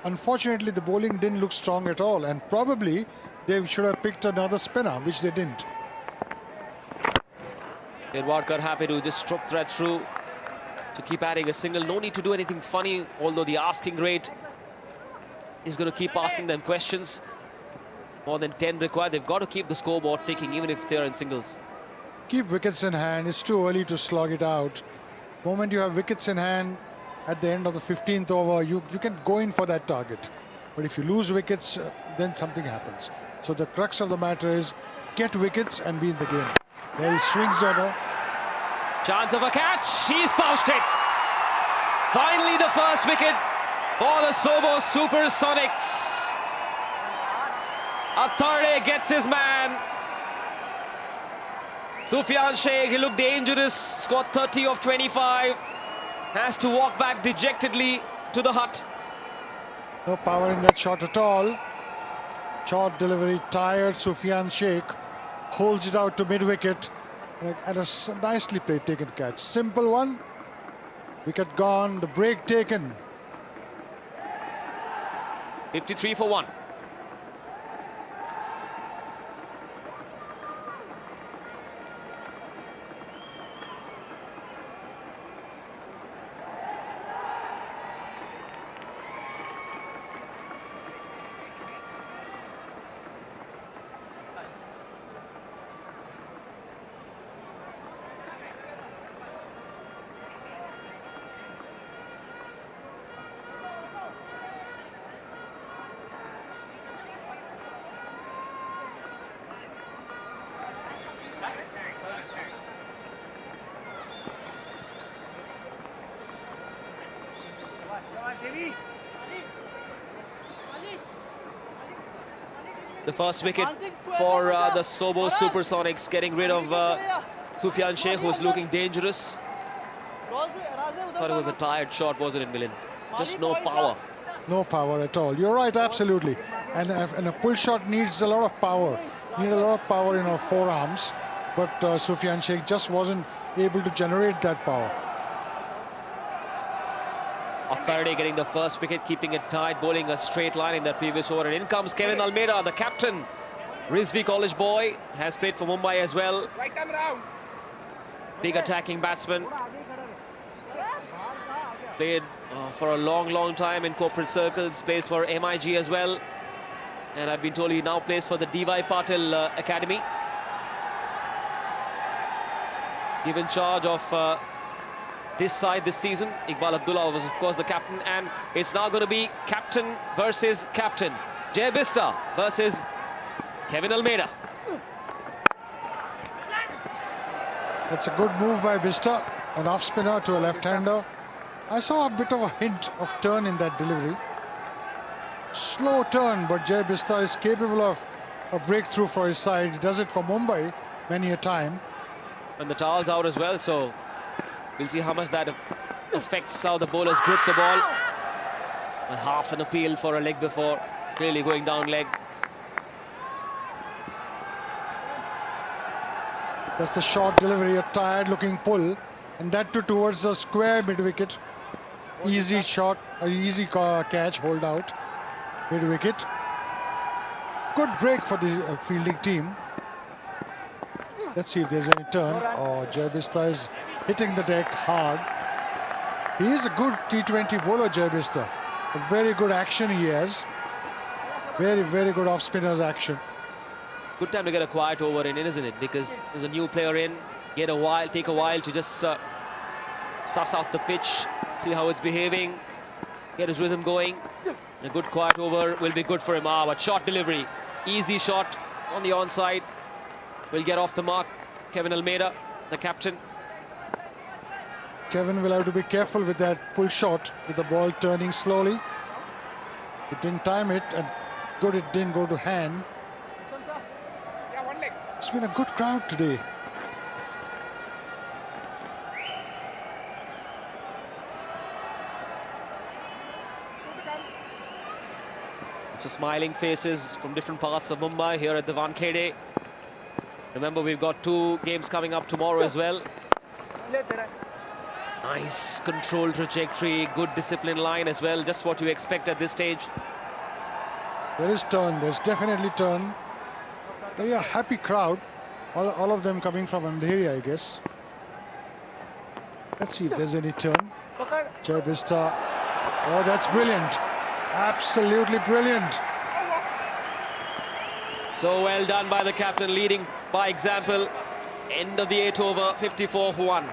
Unfortunately, the bowling didn't look strong at all, and probably they should have picked another spinner, which they didn't. Irwadkar happy to just stroke thread through to keep adding a single. No need to do anything funny, although the asking rate is going to keep asking them questions. More than 10 required. They've got to keep the scoreboard ticking, even if they're in singles. Keep wickets in hand. It's too early to slog it out. The moment you have wickets in hand at the end of the 15th over, you can go in for that target. But if you lose wickets, then something happens. So the crux of the matter is get wickets and be in the game. There is swings order. Chance of a catch. He's pounced it. Finally, the first wicket for the Sobo Supersonics. Andheri gets his man. Sufyan Sheikh, he looked dangerous, scored 30 of 25. Has to walk back dejectedly to the hut. No power in that shot at all. Short delivery, tired Sufyan Sheikh holds it out to mid-wicket and a nicely played taken catch. Simple one. Wicket gone, the break taken. 53 for 1. The first wicket for the Sobo Supersonics, getting rid of Sufyan Sheikh, who's looking dangerous. Thought it was a tired shot, wasn't it, Milind? Just no power. No power at all. You're right, absolutely. And a pull shot needs a lot of power. Need a lot of power in our forearms. But Sufyan Sheikh just wasn't able to generate that power. Wankhede getting the first wicket, keeping it tight, bowling a straight line in that previous over. And in comes Kevin Almeida, the captain. Rizvi College boy, has played for Mumbai as well. Big attacking batsman. Played for a long time in corporate circles, plays for MIG as well. And I've been told he now plays for the D.Y. Patil Academy. Given charge of this side this season. Iqbal Abdullah was, of course, the captain, and it's now going to be captain versus captain. Jay Bista versus Kevin Almeida. That's a good move by Bista, an off spinner to a left-hander. I saw a bit of a hint of turn in that delivery. Slow turn, but Jay Bista is capable of a breakthrough for his side. He does it for Mumbai many a time. And the towel's out as well, so we'll see how much that affects how the bowlers grip the ball. A half an appeal for a leg before, clearly going down leg. That's the short delivery, a tired looking pull, and that too towards the square mid-wicket. Easy shot, easy catch, hold out, mid-wicket. Good break for the fielding team. Let's see if there's any turn. Oh, Jay Bista is hitting the deck hard. He is a good T20 bowler, Jay Bista. A very good action he has. Very good off-spinners action. Good time to get a quiet over in, isn't it? Because there's a new player in. Take a while to just suss out the pitch, see how it's behaving, get his rhythm going. A good quiet over will be good for him. But short delivery, easy shot on the onside. Will get off the mark. Kevin Almeida, the captain. Kevin will have to be careful with that pull shot, with the ball turning slowly. He didn't time it, and good it didn't go to hand. It's been a good crowd today. It's a smiling faces from different parts of Mumbai here at the Wankhede. Remember, we've got 2 games coming up tomorrow as well. Nice controlled trajectory, good discipline line as well. Just what you expect at this stage. There is turn, there's definitely turn. Very happy crowd. All of them coming from Andheri, I guess. Let's see if there's any turn. Jai Bista. Oh, that's brilliant. Absolutely brilliant. So well done by the captain, leading by example. End of the 8th over, 54 for 1.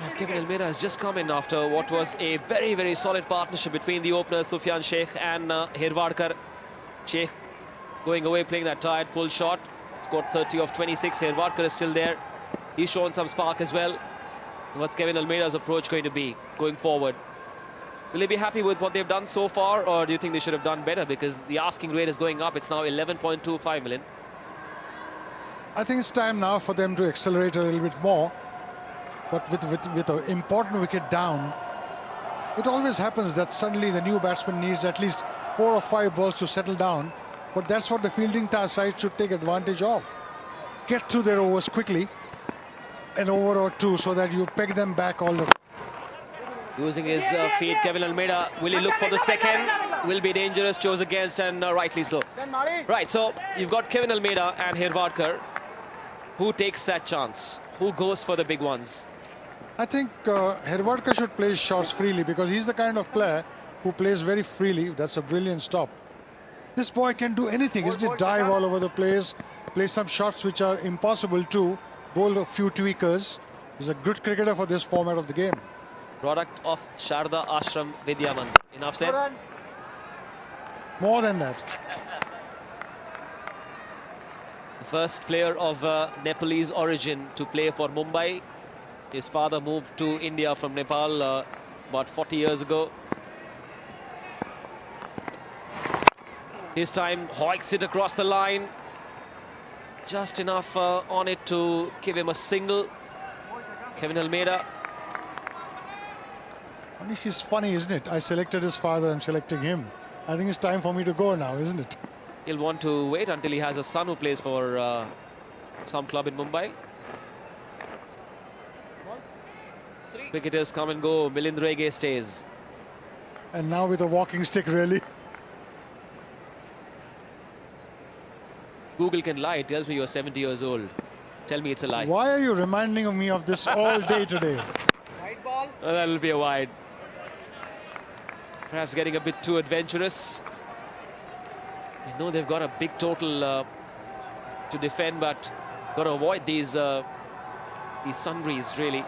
And Kevin Almeida has just come in after what was a very, very solid partnership between the openers Sufyan Sheikh and Hirwadkar. Sheikh going away, playing that tired pull shot. Scored 30 of 26. Hirwadkar is still there. He's shown some spark as well. What's Kevin Almeida's approach going to be going forward? Will they be happy with what they've done so far, or do you think they should have done better? Because the asking rate is going up. It's now 11.25 million. I think it's time now for them to accelerate a little bit more. But with an important wicket down, it always happens that suddenly the new batsman needs at least 4 or 5 balls to settle down. But that's what the fielding side should take advantage of. Get through their overs quickly, an over or two, so that you peg them back all the... Using his feet, Kevin Almeida, will he look for the second? Will be dangerous, chose against, and rightly so. Right, so you've got Kevin Almeida and Hirwadkar. Who takes that chance? Who goes for the big ones? I think Hirwadkar should play shots freely, because he's the kind of player who plays very freely. That's a brilliant stop. This boy can do anything, isn't it? Dive all over the place, play some shots which are impossible to, bowl a few tweakers. He's a good cricketer for this format of the game. Product of Sharda Ashram Vidya Mandir. Enough said? More than that. The first player of Nepalese origin to play for Mumbai. His father moved to India from Nepal about 40 years ago. This time hoiks it across the line. Just enough on it to give him a single. Kevin Almeida. It's funny, isn't it? I selected his father, I'm selecting him. I think it's time for me to go now, isn't it? He'll want to wait until he has a son who plays for some club in Mumbai. Cricketers come and go. Milind Rege stays. And now with a walking stick, really. Google can lie. It tells me you're 70 years old. Tell me it's a lie. Why are you reminding me of this all day today? White ball. That'll be a wide. Perhaps getting a bit too adventurous. I know they've got a big total to defend, but got to avoid these sundries, really.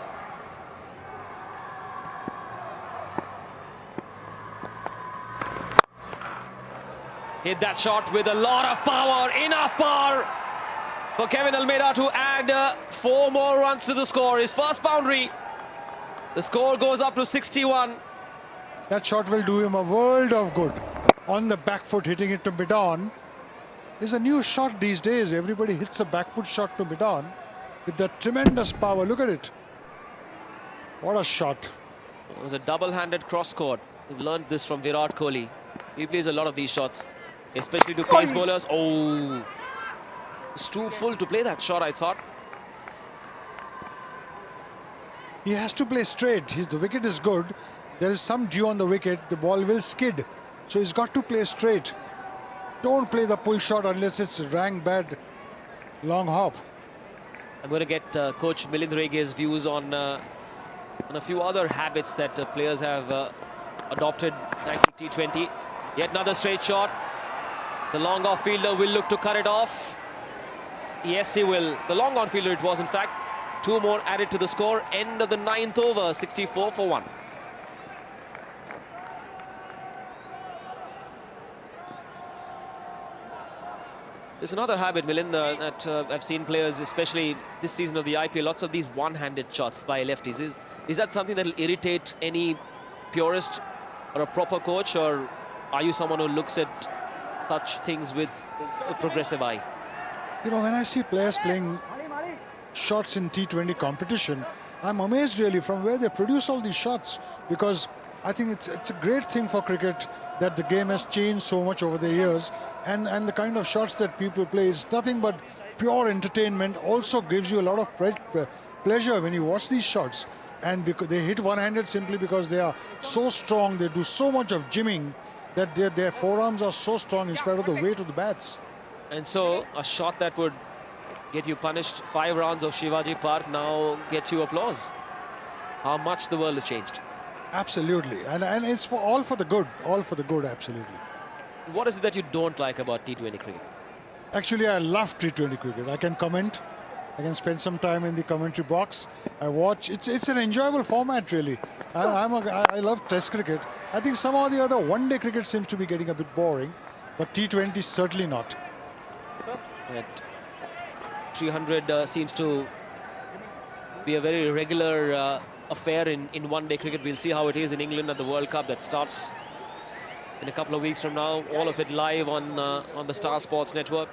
Hit that shot with a lot of power, enough power for Kevin Almeida to add 4 more runs to the score. His first boundary. The score goes up to 61. That shot will do him a world of good. On the back foot, hitting it to mid-on is a new shot these days. Everybody hits a back foot shot to mid-on with that tremendous power. Look at it. What a shot. It was a double-handed cross-court. We've learned this from Virat Kohli. He plays a lot of these shots, especially to pace bowlers. Oh, it's too full to play that shot, I thought. He has to play straight. The wicket is good. There is some dew on the wicket. The ball will skid. So he's got to play straight. Don't play the pull shot unless it's rang bad. Long hop. I'm going to get Coach Milind Rege's views on a few other habits that players have adopted thanks to T20. Yet another straight shot. The long off fielder will look to cut it off. Yes, he will. The long on fielder it was, in fact. 2 more added to the score. End of the 9th over, 64 for 1. There's another habit, Milind, that I've seen players, especially this season of the IPL, lots of these one-handed shots by lefties. Is that something that will irritate any purist or a proper coach, or are you someone who looks at such things with a progressive eye? You know, when I see players playing shots in T20 competition, I'm amazed really from where they produce all these shots, because I think it's a great thing for cricket that the game has changed so much over the years, and the kind of shots that people play is nothing but pure entertainment. Also gives you a lot of pleasure when you watch these shots. And because they hit one-handed simply because they are so strong, they do so much of gymming that their forearms are so strong in spite of the weight of the bats. And so a shot that would get you punished 5 rounds of Shivaji Park now get you applause. How much the world has changed. Absolutely, and it's all for the good, absolutely. What is it that you don't like about T20 cricket? Actually, I love T20 cricket. I can comment. I can spend some time in the commentary box. I watch. It's an enjoyable format, really. I love Test cricket. I think somehow or the other, one-day cricket seems to be getting a bit boring, but T20 certainly not. At 300 seems to be a very regular affair in one-day cricket. We'll see how it is in England at the World Cup that starts in a couple of weeks from now. All of it live on the Star Sports Network.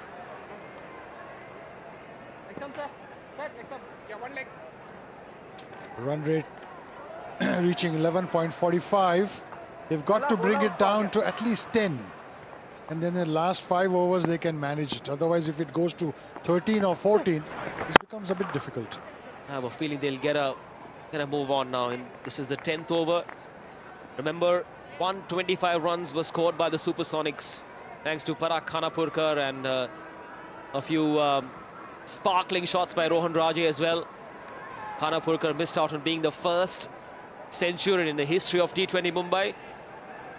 Run rate reaching 11.45. They've got to bring it down to at least 10. And then in the last 5 overs, they can manage it. Otherwise, if it goes to 13 or 14, this becomes a bit difficult. I have a feeling they'll get a move on now. And this is the 10th over. Remember, 125 runs were scored by the Supersonics thanks to Parag Khanapurkar and a few sparkling shots by Rohan Raje as well. Khanapurkar missed out on being the first centurion in the history of T20 Mumbai.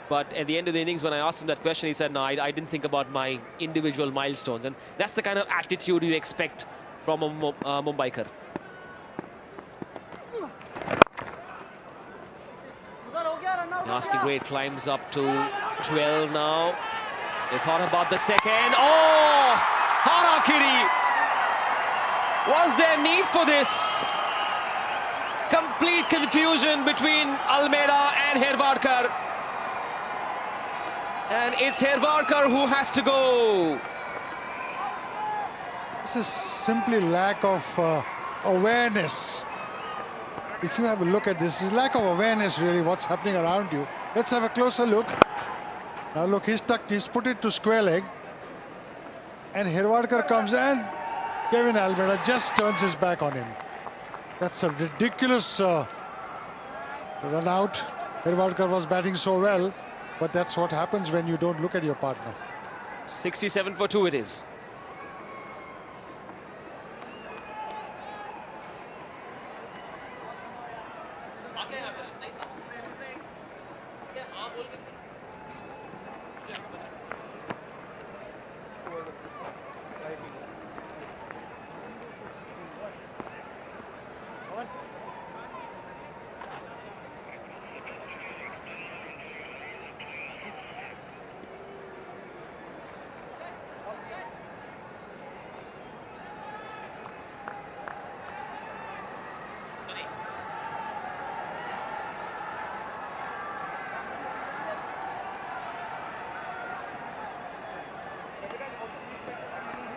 But at the end of the innings, when I asked him that question, he said, no, I didn't think about my individual milestones. And that's the kind of attitude you expect from a Mumbaikar. The asking rate climbs up to 12 now. They thought about the second. Oh! Harakiri! Was there need for this? Complete confusion between Almeida and Herwadkar. And it's Herwadkar who has to go. This is simply lack of awareness. If you have a look at this, it's lack of awareness really what's happening around you. Let's have a closer look. Now look, he's put it to square leg. And Herwadkar comes in. Kevin Almeida just turns his back on him. That's a ridiculous run out. Herwadkar was batting so well, but that's what happens when you don't look at your partner. 67 for 2 it is.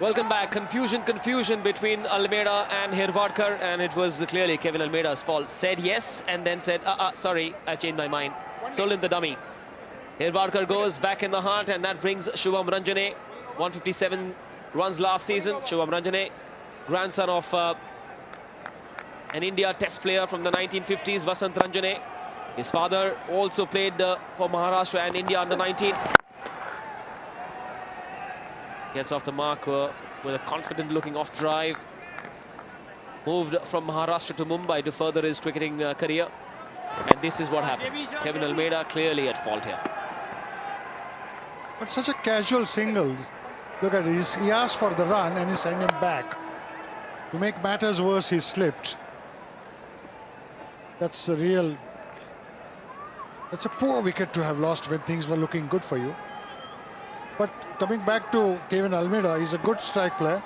Welcome back. Confusion between Almeida and Herwadkar, and it was clearly Kevin Almeida's fault. Said yes and then said, sorry, I changed my mind. Sold in the dummy. Herwadkar goes back in the heart, and that brings Shubham Ranjane. 157 runs last season. Shubham Ranjane, grandson of an India test player from the 1950s, Vasant Ranjane. His father also played for Maharashtra and India under 19. Gets off the mark with a confident-looking off-drive. Moved from Maharashtra to Mumbai to further his cricketing career. And this is what happened. Kevin Almeida clearly at fault here. But such a casual single. Look at it. He asked for the run and he sent him back. To make matters worse, he slipped. That's a poor wicket to have lost when things were looking good for you. But coming back to Kevin Almeida, he's a good strike player.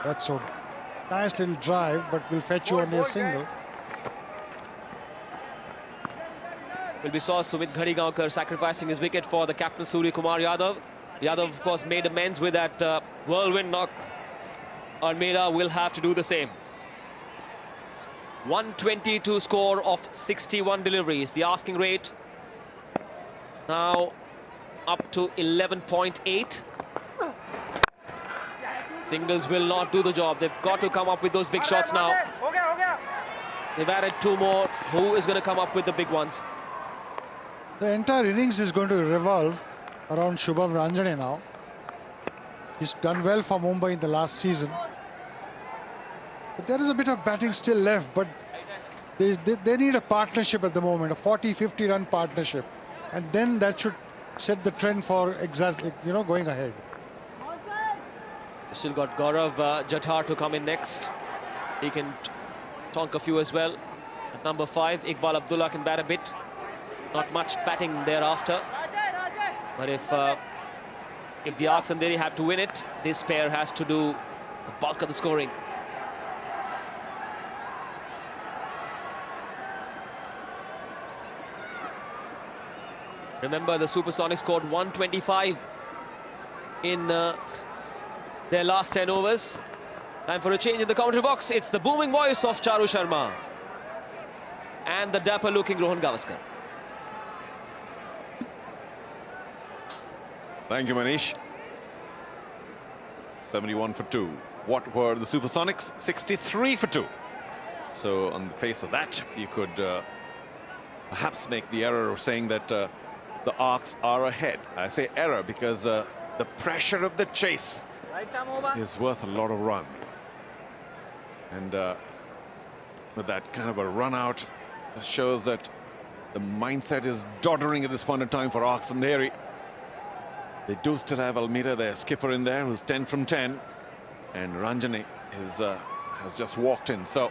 That's a nice little drive, but will fetch you only a single. Well, we saw Sumit Ghadigaonkar sacrificing his wicket for the captain Surya Kumar Yadav. Yadav, of course, made amends with that whirlwind knock. Almeida will have to do the same. 122 score of 61 deliveries. The asking rate now up to 11.8. Singles will not do the job. They've got to come up with those big shots now. They've added 2 more. Who is going to come up with the big ones? The entire innings is going to revolve around Shubham Ranjane now. He's done well for Mumbai in the last season. But there is a bit of batting still left, but they need a partnership at the moment, a 40-50 run partnership. And then that should set the trend for exactly, going ahead. Still got Gaurav Jathar to come in next. He can tonk a few as well. At number 5, Iqbal Abdullah can bat a bit. Not much batting thereafter. But if the Andheri have to win it, this pair has to do the bulk of the scoring. Remember, the Supersonics scored 125 in their last 10 overs. Time for a change in the commentary box. It's the booming voice of Charu Sharma and the dapper-looking Rohan Gavaskar. Thank you, Manish. 71 for 2. What were the Supersonics? 63 for 2. So on the face of that, you could perhaps make the error of saying that the Arcs are ahead. I say error because the pressure of the chase is worth a lot of runs. And with that kind of a run out, this shows that the mindset is doddering at this point in time for Arcs and Andheri. They do still have Almeida, their skipper, in there, who's 10 from 10. And Ranjane has just walked in. So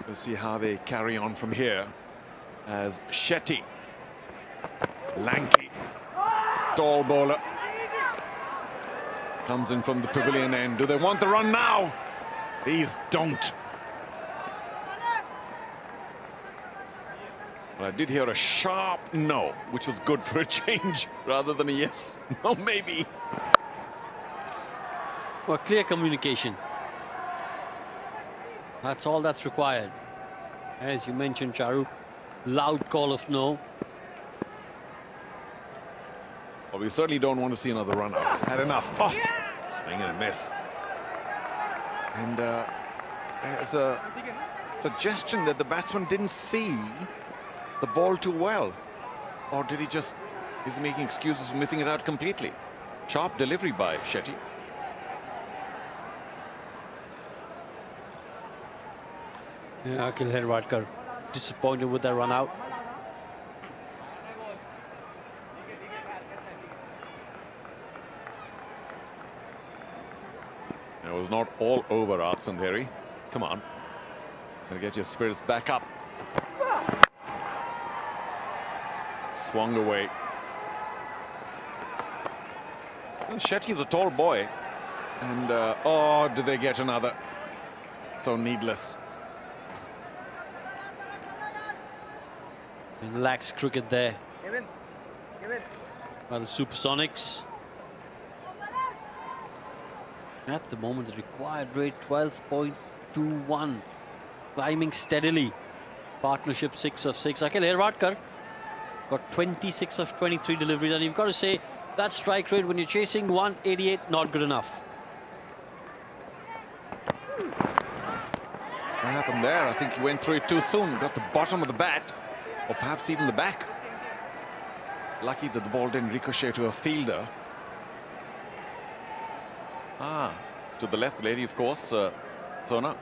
we'll see how they carry on from here. As Shetty, lanky, tall bowler, comes in from the pavilion end. Do they want the run now? These don't. Well, I did hear a sharp no, which was good for a change, rather than a yes, no, maybe. Well, clear communication. That's all that's required. As you mentioned, Charu, loud call of no. Well, we certainly don't want to see another run out. Had enough. Oh, swing and a miss. And there's a suggestion that the batsman didn't see the ball too well. Or did he just, is he making excuses for missing it out completely? Sharp delivery by Shetty. Yeah, Akhil Herwadkar disappointed with that run out. It was not all over, Arts and Andheri. Come on. Gotta get your spirits back up. Swung away. Well, Shetty's a tall boy. And, oh, did they get another? So needless. And lax cricket there by the Supersonics. At the moment, the required rate 12.21, climbing steadily. Partnership 6 of 6. Akhil Herwadkar got 26 of 23 deliveries, and you've got to say that strike rate when you're chasing 188, not good enough. What happened there? I think he went through it too soon. Got the bottom of the bat, or perhaps even the back. Lucky that the ball didn't ricochet to a fielder. To the left, the lady, of course, Sona,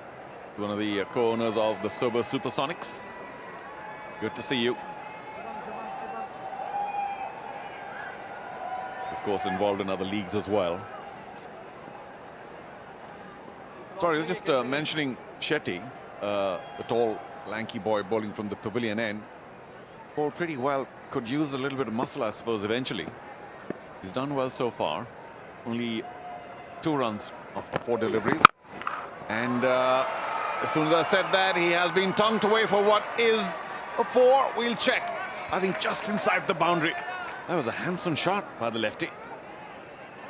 one of the co-owners of the Sobo Supersonics. Good to see you. Of course, involved in other leagues as well. Sorry, I was just mentioning Shetty, the tall, lanky boy bowling from the pavilion end. Bowled pretty well. Could use a little bit of muscle, I suppose, eventually. He's done well so far. Only 2 runs of the 4 deliveries. And as soon as I said that, he has been tongued away for what is a 4. We'll check. I think just inside the boundary. That was a handsome shot by the lefty.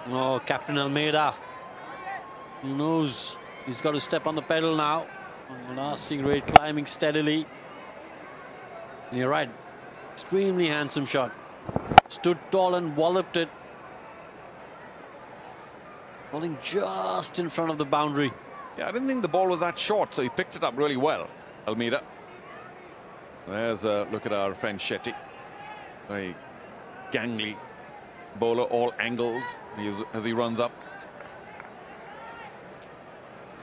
Oh, Captain Almeida. He knows he's got to step on the pedal now. On the lasting rate, climbing steadily. And you're right. Extremely handsome shot. Stood tall and walloped it. Bowling just in front of the boundary. Yeah, I didn't think the ball was that short, so he picked it up really well, Almeida. There's a look at our friend Shetty. Very gangly bowler, all angles as he runs up.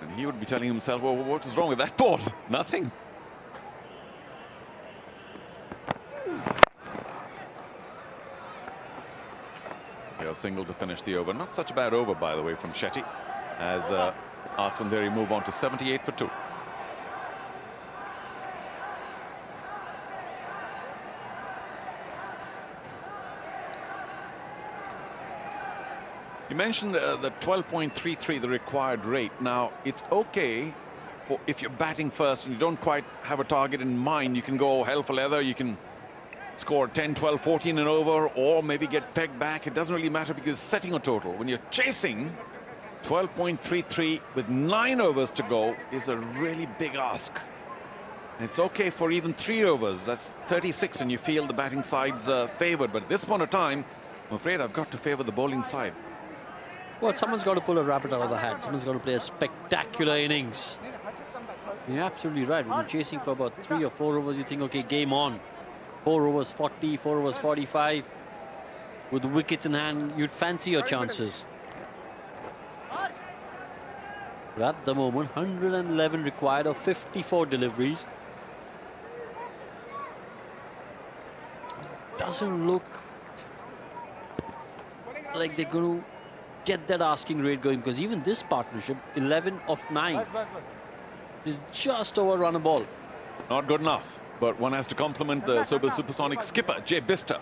And he would be telling himself, well, what is wrong with that ball? Nothing. A single to finish the over. Not such a bad over, by the way, from Shetty, as Andheri move on to 78 for 2. You mentioned the 12.33, the required rate. Now, it's okay if you're batting first and you don't quite have a target in mind. You can go hell for leather. You can score 10, 12, 14 and over, or maybe get pegged back. It doesn't really matter because setting a total, when you're chasing, 12.33 with 9 overs to go is a really big ask. And it's okay for even 3 overs. That's 36 and you feel the batting side's favoured. But at this point of time, I'm afraid I've got to favour the bowling side. Well, someone's got to pull a rabbit out of the hat. Someone's got to play a spectacular innings. You're absolutely right. When you're chasing for about 3 or 4 overs, you think, okay, game on. 4 overs 40, 4 overs 45. With the wickets in hand, you'd fancy your chances. But at the moment, 111 required of 54 deliveries. Doesn't look like they're going to get that asking rate going, because even this partnership, 11 of 9, is just overrun a ball. Not good enough, but one has to compliment the Sobo Supersonics skipper, Jay Bister.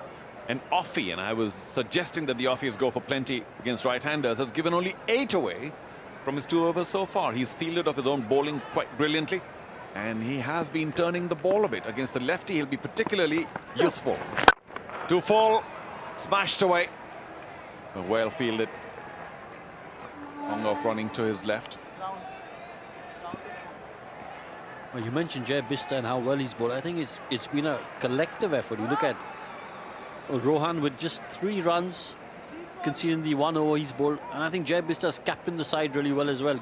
An offie, and I was suggesting that the offies go for plenty against right-handers, has given only 8 away from his 2 overs so far. He's fielded off his own bowling quite brilliantly, and he has been turning the ball a bit. Against the lefty, he'll be particularly useful. 2 fall, smashed away. Well fielded. Long off running to his left. Well, you mentioned Jay Bister and how well he's bowled. I think it's been a collective effort. You look at Rohan with just 3 runs, conceding the 1 over he's bowled, and I think Jay Bister's captained the side really well as well.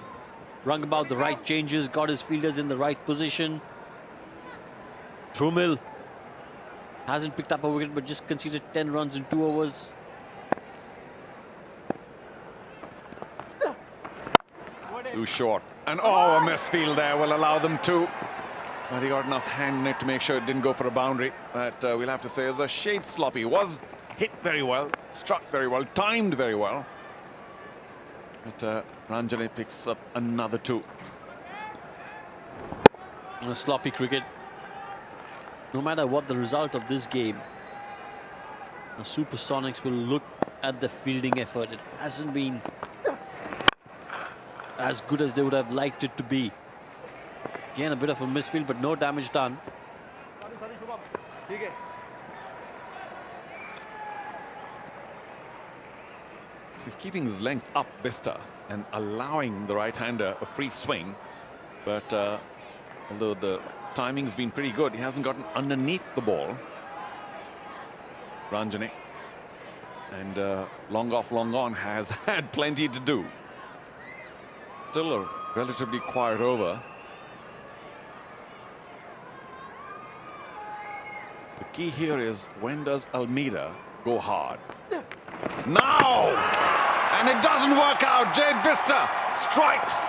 Rung about the right changes, got his fielders in the right position. Trumil hasn't picked up a wicket, but just conceded 10 runs in 2 overs. Too short. And oh, a misfield there will allow them to. But he got enough hand in it to make sure it didn't go for a boundary. That we'll have to say is a shade sloppy. Was hit very well, struck very well, timed very well. But Ranjane picks up another 2. On a sloppy cricket. No matter what the result of this game, the Supersonics will look at the fielding effort. It hasn't been as good as they would have liked it to be. Again, a bit of a misfield, but no damage done. He's keeping his length up, Bister, and allowing the right-hander a free swing. But although the timing's been pretty good, he hasn't gotten underneath the ball. Ranjane. And long off, long on has had plenty to do. Still a relatively quiet over. The key here is, when does Almeida go hard? Now! And it doesn't work out. Jay Bister strikes.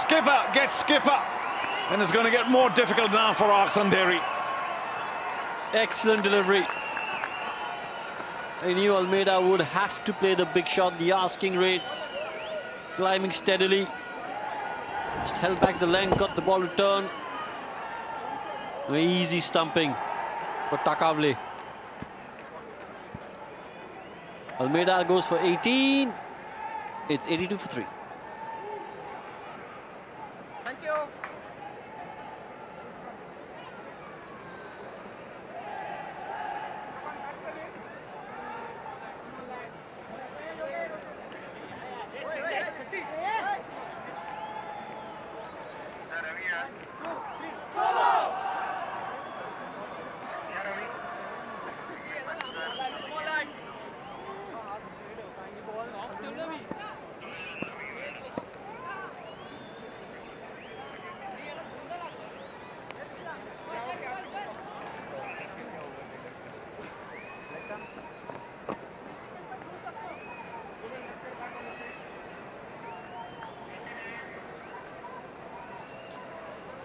Skipper gets skipper. And it's going to get more difficult now for Andheri. Excellent delivery. I knew Almeida would have to play the big shot, the asking rate. Climbing steadily. Just held back the length, got the ball returned. Easy stumping for Takavle. Almeida goes for 18. It's 82 for 3. Thank you.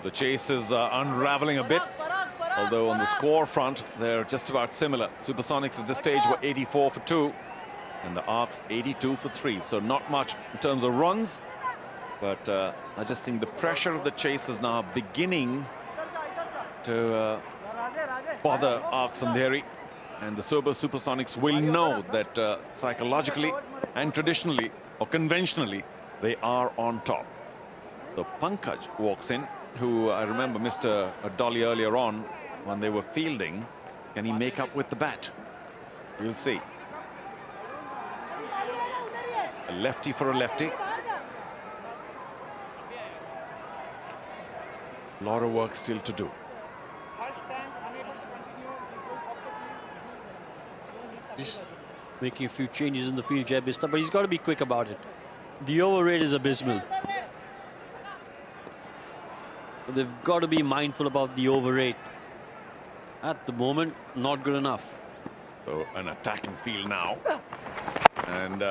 The chase is unraveling a bit, although on the score front, they're just about similar. Supersonics at this stage were 84 for 2, and the Arcs 82 for 3. So not much in terms of runs, but I just think the pressure of the chase is now beginning to bother Arcs Andheri, and the Sobo Supersonics will know that psychologically and traditionally or conventionally they are on top. So Pankaj walks in, who I remember missed a dolly earlier on when they were fielding. Can he make up with the bat? We'll see. A lefty for a lefty. A lot of work still to do. Just making a few changes in the field, Jai Bista, but he's got to be quick about it. The over rate is abysmal. They've got to be mindful about the over rate. At the moment, not good enough. So an attacking field now. And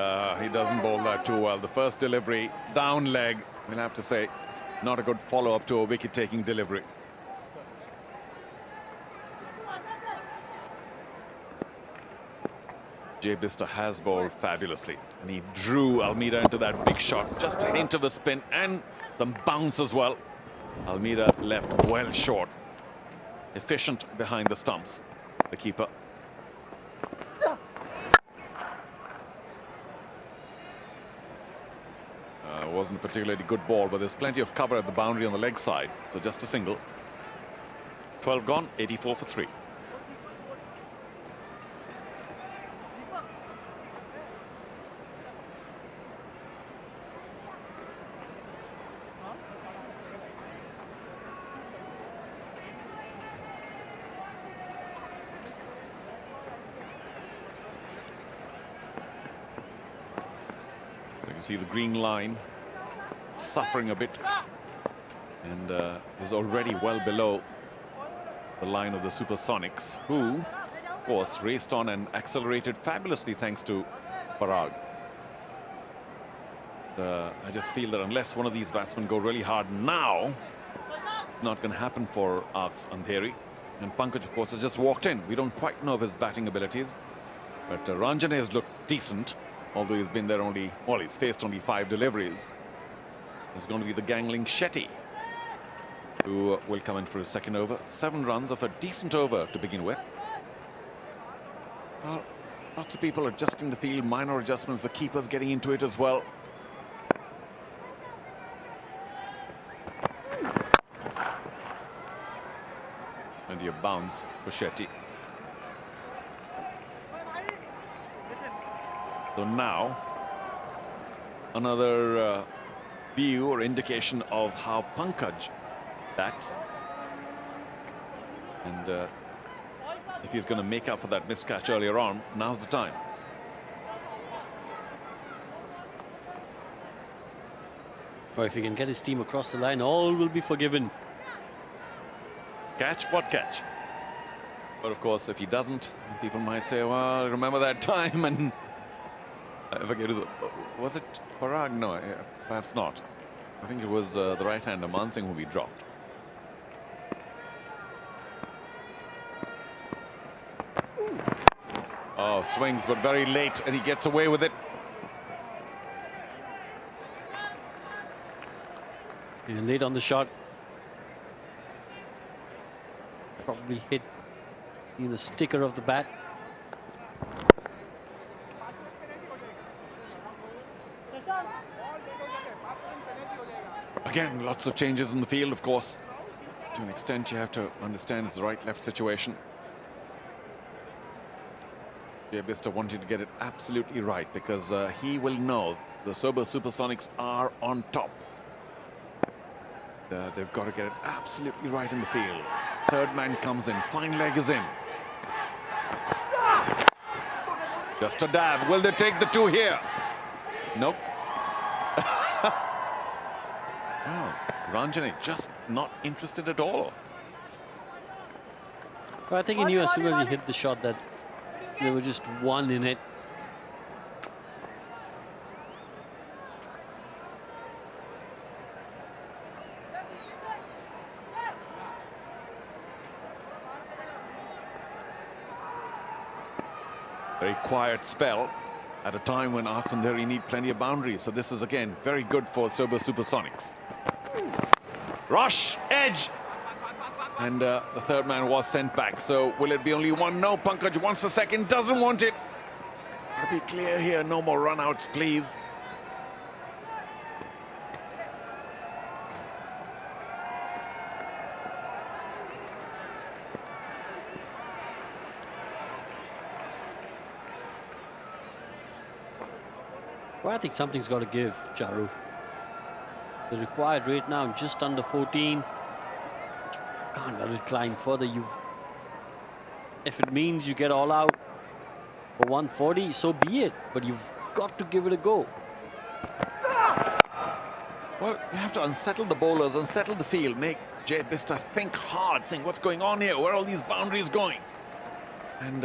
he doesn't bowl that too well. The first delivery, down leg, we'll have to say, not a good follow-up to a wicket-taking delivery. Jai Bista has bowled fabulously, and he drew Almeida into that big shot. Just a hint of a spin and some bounce as well. Almeida left well short. Efficient behind the stumps, the keeper. Wasn't a particularly good ball, but there's plenty of cover at the boundary on the leg side. So just a single. 12 gone, 84 for 3. You can see the green line suffering a bit, and is already well below the line of the Supersonics, who, of course, raced on and accelerated fabulously thanks to Parag. I just feel that unless one of these batsmen go really hard now, not going to happen for Arcs Andheri. And Pankaj, of course, has just walked in. We don't quite know of his batting abilities, but Ranjane has looked decent, although he's been there only, well, he's faced only 5 deliveries. It's going to be the gangling Shetty who will come in for his second over. 7 runs of a decent over to begin with. Well, lots of people adjusting the field, minor adjustments, the keeper's getting into it as well. And a bounce for Shetty. So now, another view or indication of how Pankaj bats. And if he's going to make up for that miscatch earlier on, now's the time. Or if he can get his team across the line, all will be forgiven. Catch? What catch? But of course, if he doesn't, people might say, well, remember that time, and I forget, was it Parag? No, perhaps not. I think it was the right-hander Mansingh who we dropped. Oh, swings, but very late, and he gets away with it. And late on the shot. Probably hit in the sticker of the bat. Again, lots of changes in the field, of course. To an extent, you have to understand it's the right-left situation. Jai Bista wanted to get it absolutely right, because he will know the Sobo Supersonics are on top. They've got to get it absolutely right in the field. Third man comes in, fine leg is in. Just a dab. Will they take the 2 here? Nope. Oh, Ranjane just not interested at all. Well, I think he knew as soon as he hit the shot that there was just 1 in it. Very quiet spell at a time when Andheri need plenty of boundaries. So this is again very good for Sobo Supersonics. Rush, edge. And the third man was sent back. So will it be only one? No, Pankaj wants the second, doesn't want it. Gotta be clear here, no more run-outs, please. Well, I think something's got to give, Charu. The required rate now just under 14. Can't let it climb further. If it means you get all out for 140, so be it. But you've got to give it a go. Well, you have to unsettle the bowlers, unsettle the field, make Jay Bista think hard, think what's going on here, where are all these boundaries going? And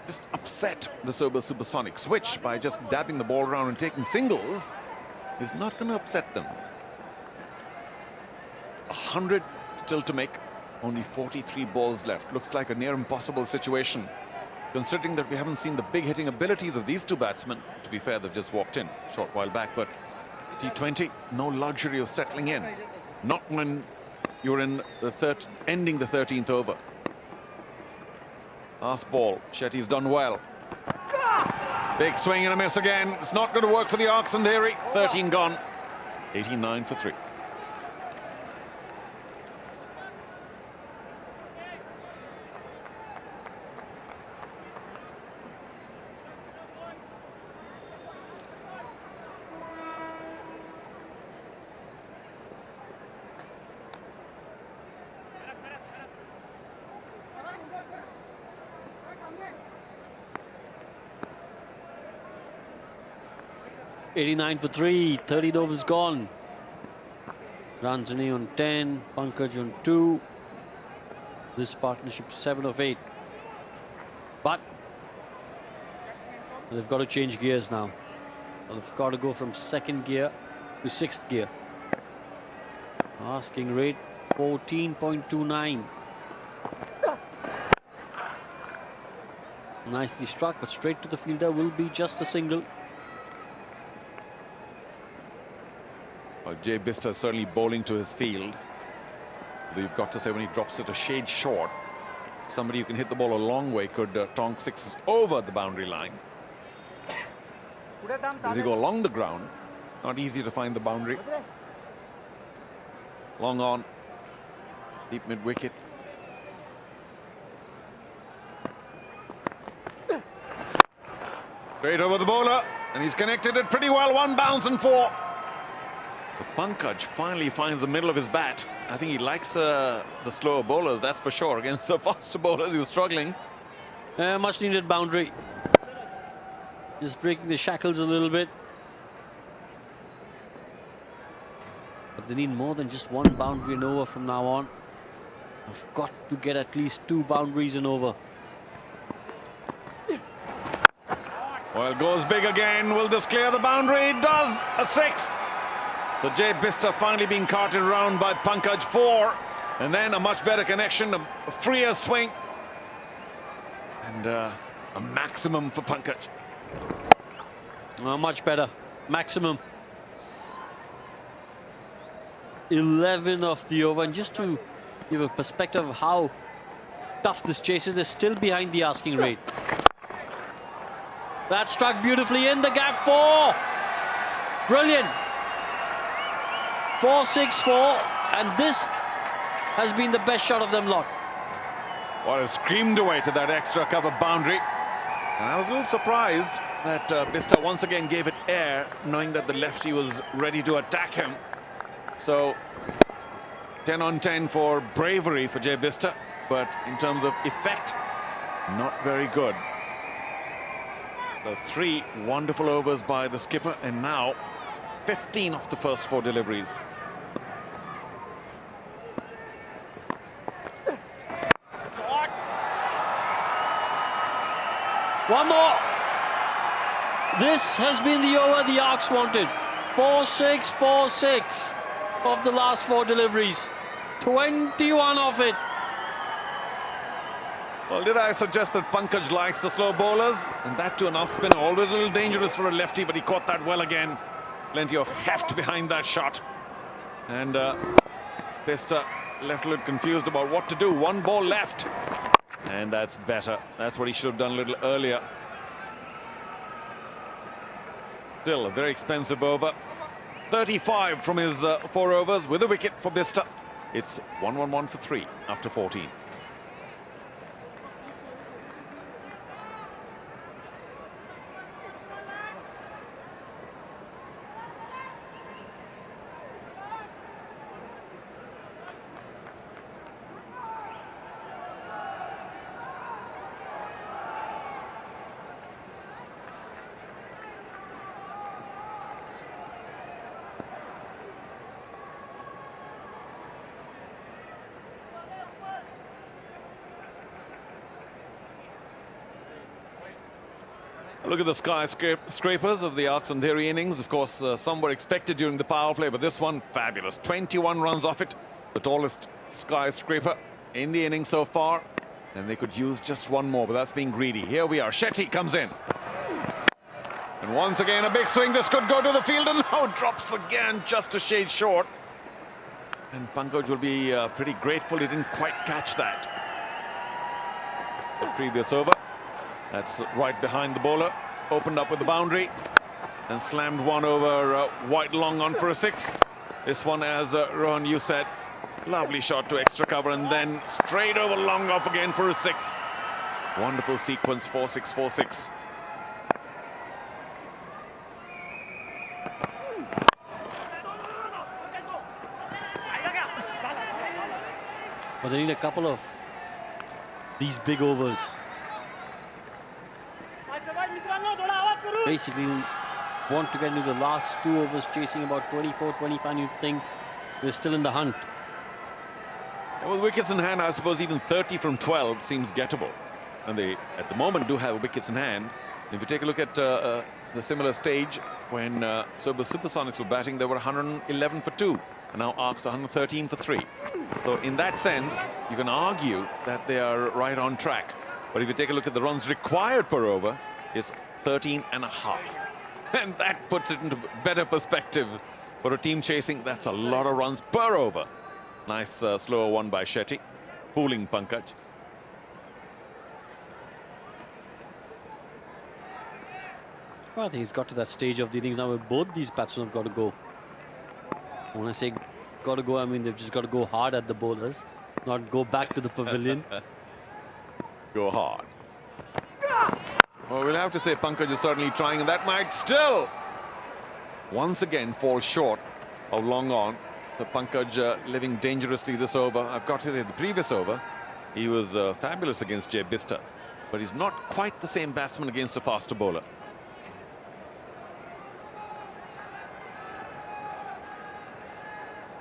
just upset the Sobo Supersonics, which by just dabbing the ball around and taking singles is not going to upset them. 100 still to make, only 43 balls left. Looks like a near impossible situation, considering that we haven't seen the big hitting abilities of these two batsmen. To be fair, they've just walked in a short while back, but T20, no luxury of settling in. Not when you're in the ending the 13th over. Last ball, Shetty's done well. Big swing and a miss again. It's not going to work for the Andheri. 13 gone, 89 for 3. $89 for 3, 30 overs gone. Ranjani on 10, Pankaj on 2. This partnership 7 of 8. But they've got to change gears now. They've got to go from 2nd gear to 6th gear. Asking rate 14.29. Nicely struck, but straight to the fielder will be just a single. Well, Jay Bista is certainly bowling to his field. We've got to say, when he drops it a shade short, somebody who can hit the ball a long way could tonk sixes over the boundary line. If they go along the ground, not easy to find the boundary. Long on, deep mid-wicket. Straight over the bowler, and he's connected it pretty well. 1 bounce and 4. But Pankaj finally finds the middle of his bat. I think he likes the slower bowlers, that's for sure. Against the faster bowlers, he was struggling. Much needed boundary. Just breaking the shackles a little bit. But they need more than just 1 boundary and over from now on. I've got to get at least 2 boundaries and over. Well, goes big again. Will this clear the boundary? It does. A 6. So Jay Bista finally being carted around by Pankaj. 4. And then a much better connection, a freer swing. And a maximum for Pankaj. Much better. Maximum. 11 of the over. And just to give a perspective of how tough this chase is, they're still behind the asking rate. That struck beautifully in the gap. 4. Brilliant. 4-6-4, and this has been the best shot of them lot. Well, it screamed away to that extra cover boundary. And I was a little surprised that Bista once again gave it air, knowing that the lefty was ready to attack him. So 10 on 10 for bravery for Jay Bista, but in terms of effect, not very good. So 3 wonderful overs by the skipper, and now 15 of the first 4 deliveries. One more. This has been the over the Arcs wanted. 4-6, 4-6 of the last 4 deliveries. 21 of it. Well, did I suggest that Pankaj likes the slow bowlers? And that to an off spinner, always a little dangerous for a lefty, but he caught that well again. Plenty of heft behind that shot. And Bista left a little confused about what to do. One ball left. And that's better. That's what he should have done a little earlier. Still a very expensive over. 35 from his 4 overs with a wicket for Bista. It's 1-1-1 for 3 after 14. Look at the skyscrapers of the Andheri innings. Of course, some were expected during the power play, but this one, fabulous. 21 runs off it, the tallest skyscraper in the innings so far. And they could use just one more, but that's being greedy. Here we are. Shetty comes in. And once again, a big swing. This could go to the field, and now drops again, just a shade short. And Pankaj will be pretty grateful he didn't quite catch that. The previous over. That's right behind the bowler, opened up with the boundary and slammed one over wide long on for a 6. This one, as Rohan, you said, lovely shot to extra cover and then straight over long off again for a 6. Wonderful sequence, 4-6, 4-6. But they need a couple of these big overs. Basically, want to get into the last 2 overs, chasing about 24, 25. You think they're still in the hunt. With wickets in hand, I suppose even 30 from 12 seems gettable. And they, at the moment, do have wickets in hand. If you take a look at the similar stage, when Sobo Supersonics were batting, they were 111 for 2. And now Arcs 113 for 3. So in that sense, you can argue that they are right on track. But if you take a look at the runs required per over, it's 13.5. And that puts it into better perspective for a team chasing. That's a lot of runs per over. Nice slower one by Shetty, fooling Pankaj. Well, I think he's got to that stage of the innings now where both these batsmen have got to go. When I say got to go, I mean they've just got to go hard at the bowlers, not go back to the pavilion. Go hard. Well, we'll have to say Pankaj is certainly trying, and that might still once again fall short of long on. So Pankaj living dangerously this over. I've got to say, the previous over, he was fabulous against Jay Bista, but he's not quite the same batsman against a faster bowler.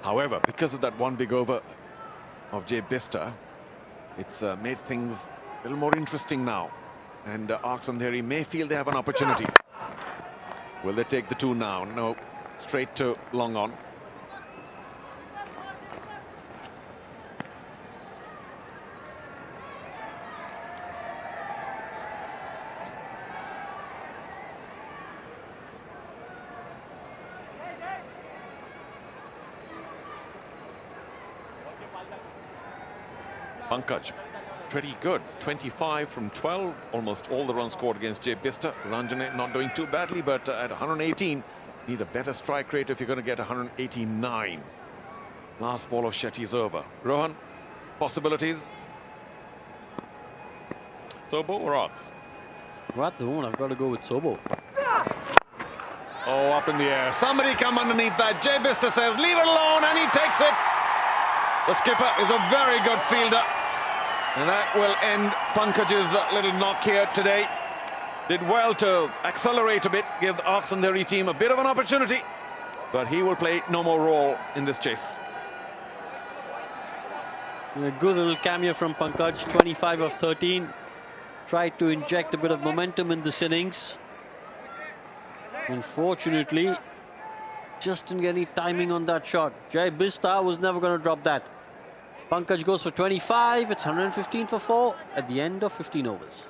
However, because of that one big over of Jay Bista, it's made things a little more interesting now. And Arcs Andheri may feel they have an opportunity. Will they take the 2 now? No, straight to long on. Pankaj, pretty good. 25 from 12, almost all the runs scored against Jay Bista. Ranjane not doing too badly, but at 118, need a better strike rate if you're going to get 189. Last ball of Shetty's over. Rohan, possibilities? Sobo or Arcs? Well, at the moment, I've got to go with Sobo. Oh, up in the air. Somebody come underneath that. Jay Bista says, leave it alone, and he takes it. The skipper is a very good fielder. And that will end Pankaj's little knock here today. Did well to accelerate a bit, give the Arcs Andheri team a bit of an opportunity. But he will play no more role in this chase. A good little cameo from Pankaj, 25 of 13. Tried to inject a bit of momentum in this innings. Unfortunately, just didn't get any timing on that shot. Jay Bista was never going to drop that. Pankaj goes for 25. It's 115 for 4 at the end of 15 overs.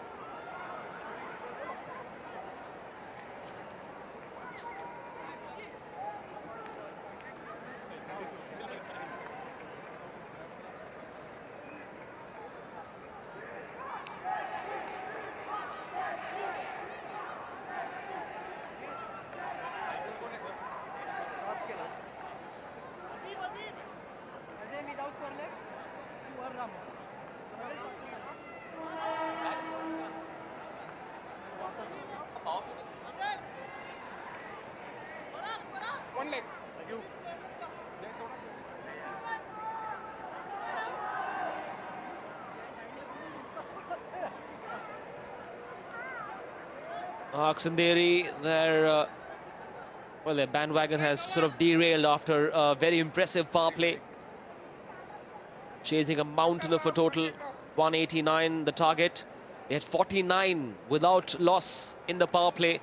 Andheri, their bandwagon has sort of derailed after a very impressive power play. Chasing a mountain of a total, 189 the target. They had 49 without loss in the power play.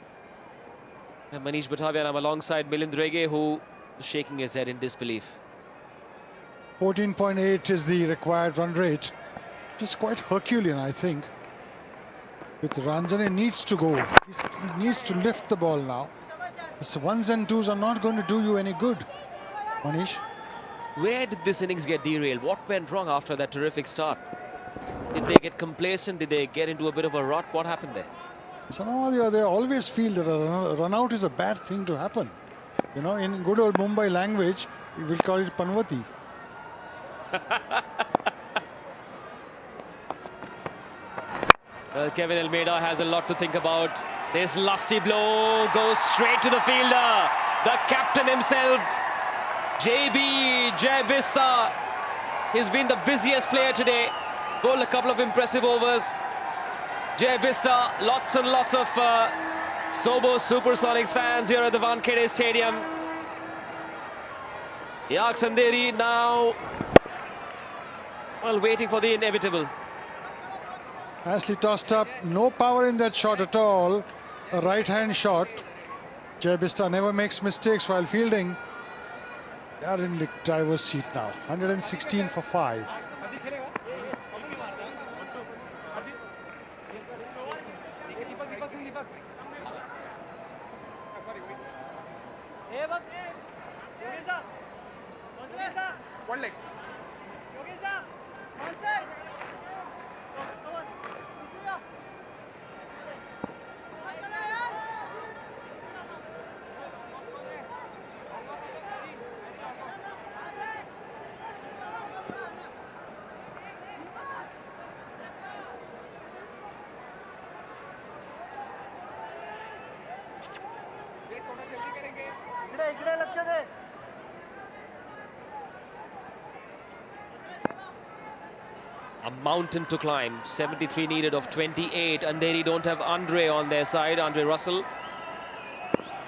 And Manish Batavian, I'm alongside Milind Rege, who is shaking his head in disbelief. 14.8 is the required run rate. Just quite Herculean, I think. With Ranjane needs to go. He needs to lift the ball now. The ones and twos are not going to do you any good, Manish. Where did this innings get derailed? What went wrong after that terrific start? Did they get complacent? Did they get into a bit of a rut? What happened there? Somehow or the other, they always feel that a run out is a bad thing to happen. You know, in good old Mumbai language, we will call it Panvati. Well, Kevin Almeida has a lot to think about. This lusty blow goes straight to the fielder. The captain himself, JB Jai Bista. He's been the busiest player today. Bowled a couple of impressive overs. Jai Bista, lots and lots of Sobo Supersonics fans here at the Wankhede Stadium. Andheri now, well, waiting for the inevitable. Nicely tossed up, no power in that shot at all. A right-hand shot. Jai Bista never makes mistakes while fielding. They are in the driver's seat now. 116 for 5. One leg. A mountain to climb. 73 needed of 28. Andheri don't have Andre on their side, Andre Russell.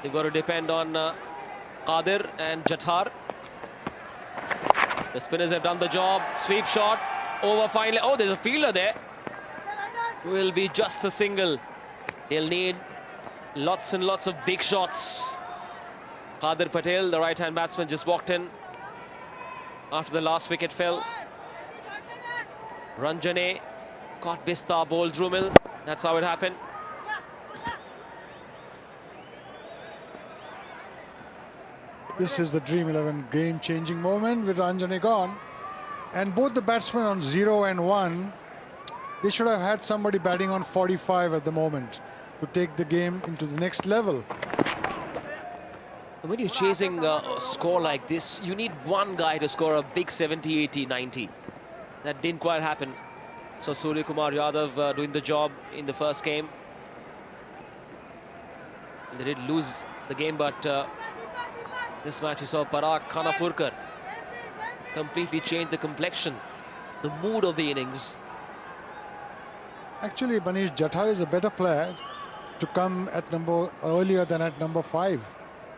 They've got to depend on Qadir and Jathar. The spinners have done the job. Sweep shot over finally. Oh, there's a fielder there. Will be just a single. They'll need lots and lots of big shots. Qadir Patel, the right-hand batsman, just walked in after the last wicket fell. Ranjane caught Bista, bowled Drumil. That's how it happened. This is the Dream 11 game-changing moment with Ranjane gone. And both the batsmen on 0 and 1, they should have had somebody batting on 45 at the moment to take the game into the next level. When you're chasing a score like this, you need one guy to score a big 70, 80, 90. That didn't quite happen. So Surya Kumar Yadav doing the job in the first game. And they did lose the game, but this match we saw Parag Khanapurkar completely changed the complexion, the mood of the innings. Actually, Manish, Jathar is a better player to come at earlier than at number 5.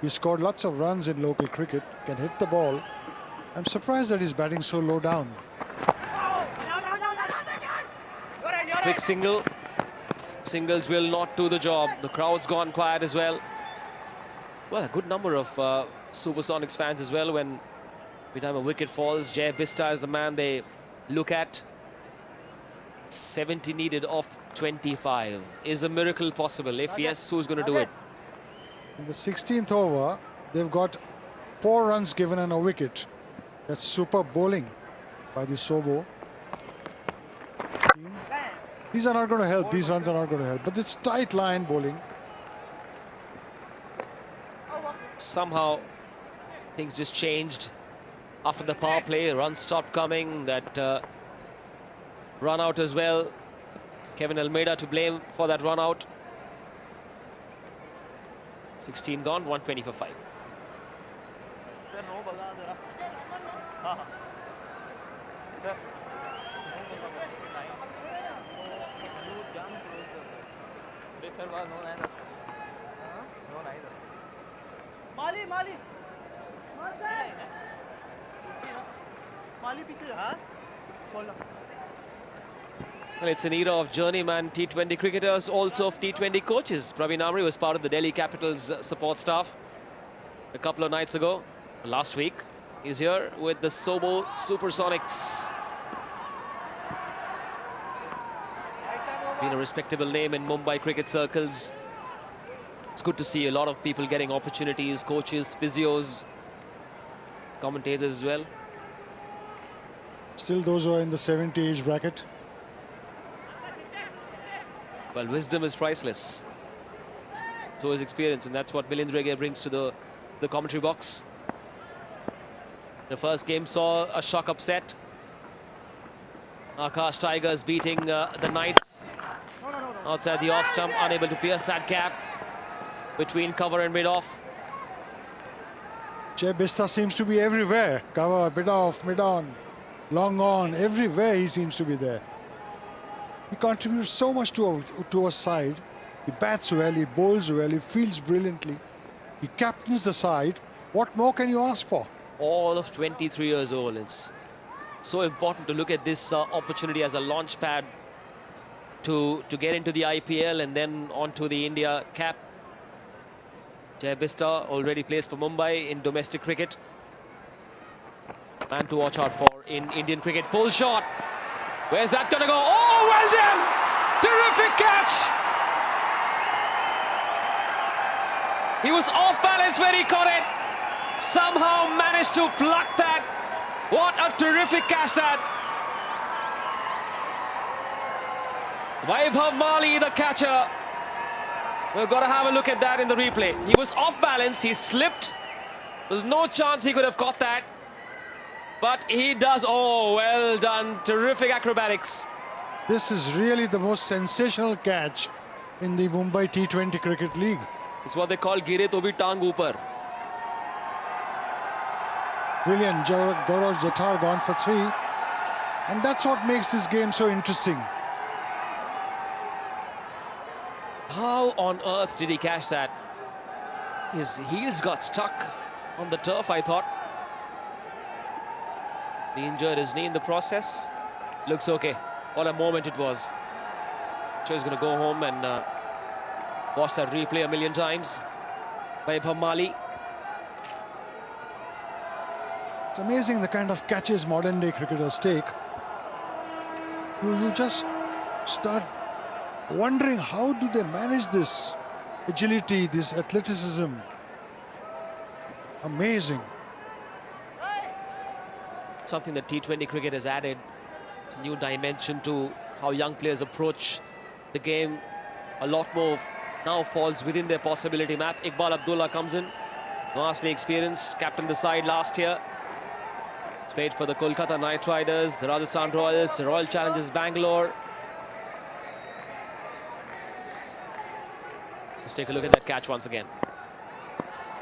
He scored lots of runs in local cricket, can hit the ball. I'm surprised that he's batting so low down. Quick single. Singles will not do the job. The crowd's gone quiet as well. Well, a good number of Supersonics fans as well when Every time a wicket falls, Jay Bista is the man they look at. 70 needed off 25. Is a miracle possible? If yes, who's going to do it? In the 16th over, they've got 4 runs given and a wicket. That's super bowling by the Sobo team. These are not going to help. These runs are not going to help. But it's tight line bowling. Somehow things just changed after the power play. Runs stopped coming. That run out as well. Kevin Almeida to blame for that run out. 16 gone, 120 for 5. Sir, no bala zara. हाँ हाँ. Sir. You jump closer. Sir, no neither. No neither. Mali. Mali पीछे जा. हाँ. बोलो. Well, it's an era of journeyman T20 cricketers, also of T20 coaches. Praveen Amri was part of the Delhi Capitals support staff a couple of nights ago. Last week, he's here with the Sobo Supersonics. Been a respectable name in Mumbai cricket circles. It's good to see a lot of people getting opportunities, coaches, physios, commentators as well. Still those who are in the 70 age bracket. Well, wisdom is priceless. So is experience, and that's what Milind Rege brings to the commentary box. The first game saw a shock upset. Akash Tigers beating the Knights outside the off stump, unable to pierce that gap between cover and mid-off. Jay Bista seems to be everywhere. Cover, mid-off, mid-on, long on, everywhere he seems to be there. He contributes so much to our side. He bats well, he bowls well, he fields brilliantly. He captains the side. What more can you ask for? All of 23 years old. It's so important to look at this opportunity as a launch pad to get into the IPL and then onto the India cap. Jay Bista already plays for Mumbai in domestic cricket. And to watch out for in Indian cricket. Pull shot. Where's that going to go? Oh, well done! Terrific catch! He was off balance when he caught it. Somehow managed to pluck that. What a terrific catch that. Vaibhav Mali, the catcher. We've got to have a look at that in the replay. He was off balance, he slipped. There's no chance he could have caught that. But he does. Oh, well done. Terrific acrobatics. This is really the most sensational catch in the Mumbai T20 Cricket League. It's what they call Gire to bhi tang upar. Brilliant. Gaurav Jathar gone for 3. And that's what makes this game so interesting. How on earth did he catch that? His heels got stuck on the turf, I thought. He injured his knee in the process. Looks okay. What a moment it was. So he's going to go home and watch that replay a million times. Vaibhav Mali. It's amazing the kind of catches modern day cricketers take. You just start wondering, how do they manage this agility, this athleticism? Amazing. Something that T20 cricket has added. It's a new dimension to how young players approach the game. A lot more now falls within their possibility map. Iqbal Abdullah comes in, vastly experienced, captained the side last year. It's played for the Kolkata Knight Riders, the Rajasthan Royals, the Royal Challengers Bangalore. Let's take a look at that catch once again.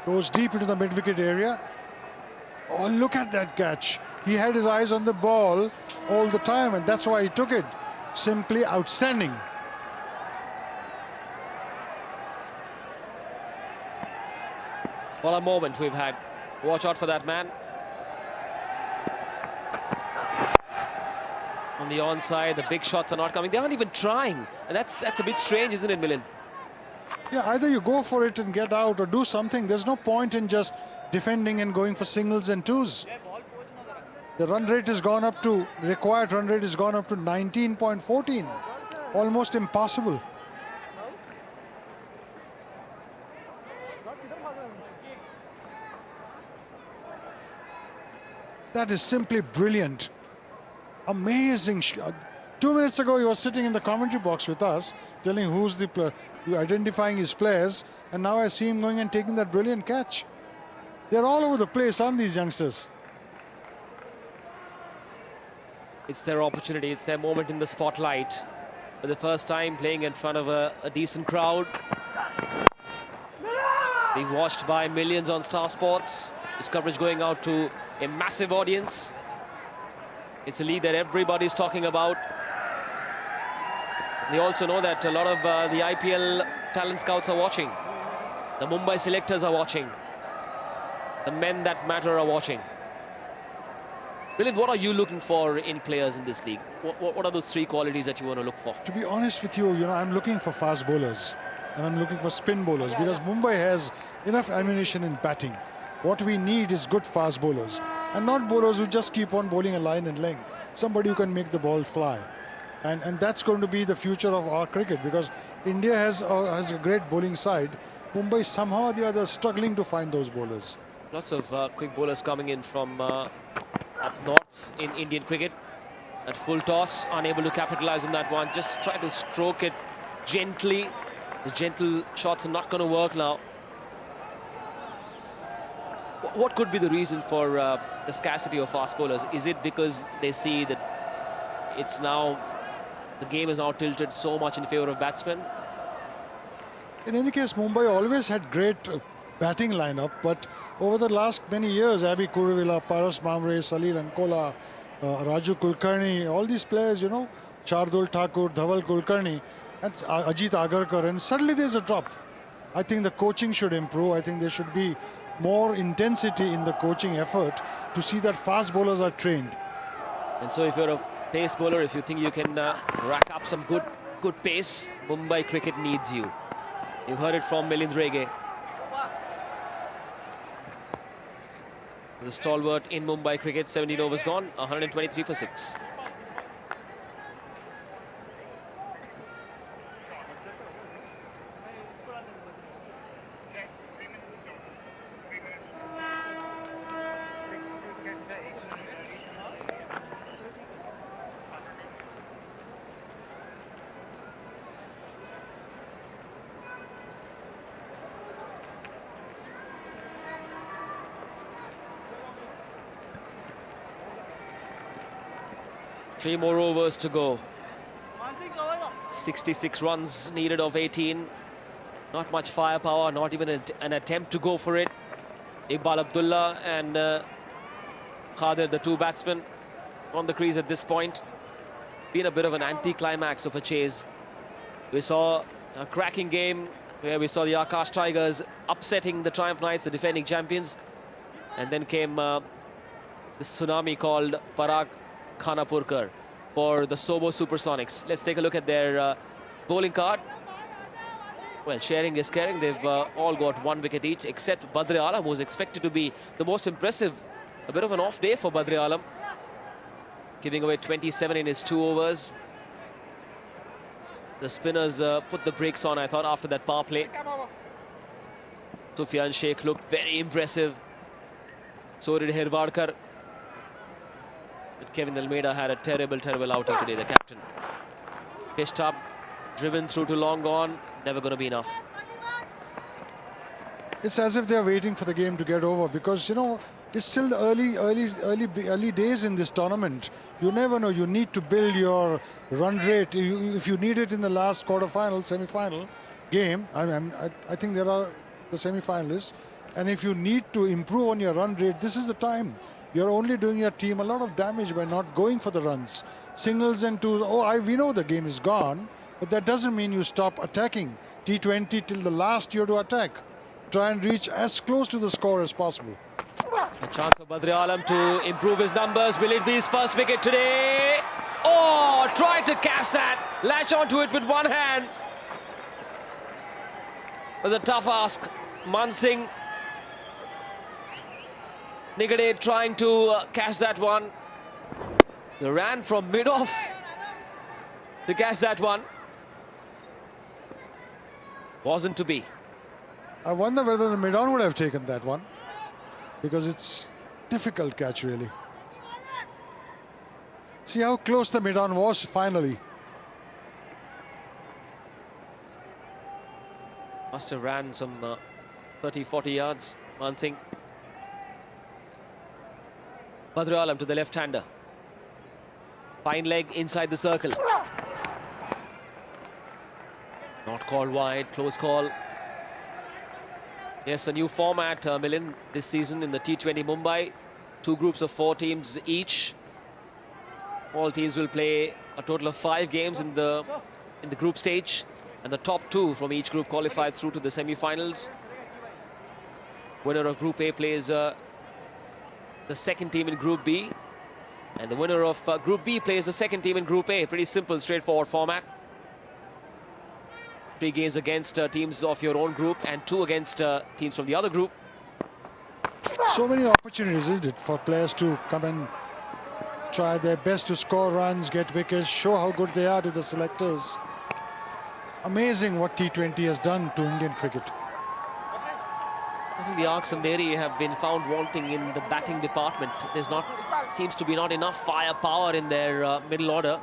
Goes deep into the mid-wicket area. Oh, look at that catch. He had his eyes on the ball all the time, and that's why he took it. Simply outstanding. What a moment we've had. Watch out for that man. On the onside, the big shots are not coming. They aren't even trying. And that's a bit strange, isn't it, Milind? Yeah, either you go for it and get out or do something. There's no point in just defending and going for singles and twos. The run rate has gone up to, required run rate has gone up to 19.14. Almost impossible. That is simply brilliant. Amazing. 2 minutes ago, he was sitting in the commentary box with us, telling who's the player, identifying his players, and now I see him going and taking that brilliant catch. They're all over the place, aren't these youngsters? It's their opportunity, it's their moment in the spotlight. For the first time playing in front of a decent crowd. Being watched by millions on Star Sports. This coverage going out to a massive audience. It's a league that everybody's talking about. We also know that a lot of the IPL talent scouts are watching. The Mumbai selectors are watching. The men that matter are watching. Milind, what are you looking for in players in this league? What are those three qualities that you want to look for? To be honest with you, I'm looking for fast bowlers and I'm looking for spin bowlers because Mumbai has enough ammunition in batting. What we need is good fast bowlers and not bowlers who just keep on bowling a line and length. Somebody who can make the ball fly. And that's going to be the future of our cricket because India has a great bowling side. Mumbai somehow or the other struggling to find those bowlers. Lots of quick bowlers coming in from up north in Indian cricket. At full toss, unable to capitalize on that one. Just try to stroke it gently. His gentle shots are not going to work now. What could be the reason for the scarcity of fast bowlers? Is it because they see that it's now, the game is now tilted so much in favor of batsmen? In any case, Mumbai always had great batting lineup, but over the last many years, Abhi Kuruvilla, Paras Mamre, Salil Ankola, Raju Kulkarni, all these players, Shardul Thakur, Dhaval Kulkarni, and Ajit Agarkar, and suddenly there's a drop. I think the coaching should improve. I think there should be more intensity in the coaching effort to see that fast bowlers are trained. And so if you're a pace bowler, if you think you can rack up some good pace, Mumbai cricket needs you. You've heard it from Milind Rege. The stalwart in Mumbai cricket, 17 overs gone, 123 for 6. Three more overs to go. 66 runs needed of 18. Not much firepower, not even an attempt to go for it. Iqbal Abdullah and Khadir, the two batsmen on the crease at this point. Been a bit of an anti-climax of a chase. We saw a cracking game where we saw the Akash Tigers upsetting the Triumph Knights, the defending champions. And then came this tsunami called Parag Khanapurkar for the Sobo Supersonics. Let's take a look at their bowling card. Well, sharing is caring. They've all got 1 wicket each, except Badr Alam, who's expected to be the most impressive. A bit of an off day for Badr Alam, giving away 27 in his 2 overs. The spinners put the brakes on, I thought, after that power play. Sufyan Sheikh looked very impressive. So did Hirwadkar. But Kevin Almeida had a terrible outing today, the captain. Pitched up, driven through to long gone, never going to be enough. It's as if they're waiting for the game to get over because, it's still the early days in this tournament. You never know. You need to build your run rate. If you need it in the last quarter-final, semi-final game, I think there are the semi-finalists. And if you need to improve on your run rate, this is the time. You're only doing your team a lot of damage by not going for the runs. Singles and twos. We know the game is gone, but that doesn't mean you stop attacking. T20 till the last year to attack. Try and reach as close to the score as possible. A chance for Badr Alam to improve his numbers. Will it be his first wicket today? Oh, tried to catch that. Lash onto it with one hand. It was a tough ask. Man Singh Wankhede trying to catch that one. He ran from mid-off to catch that one. Wasn't to be. I wonder whether the mid-on would have taken that one, because it's difficult catch really. See how close the mid-on was finally. Must have ran some 30-40 yards, Man Singh. Badru Alam to the left-hander. Fine leg inside the circle. Not called wide, close call. Yes, a new format, Milind, this season in the T20 Mumbai. 2 groups of 4 teams each. All teams will play a total of 5 games in the group stage, and the top 2 from each group qualified through to the semi-finals. Winner of Group A plays the second team in Group B, and the winner of Group B plays the second team in Group A. Pretty simple, straightforward format. 3 games against teams of your own group and 2 against teams from the other group. So many opportunities, isn't it, for players to come and try their best to score runs, get wickets, show how good they are to the selectors. Amazing what T20 has done to Indian cricket. I think the Andheri have been found wanting in the batting department. Seems to be not enough firepower in their middle order.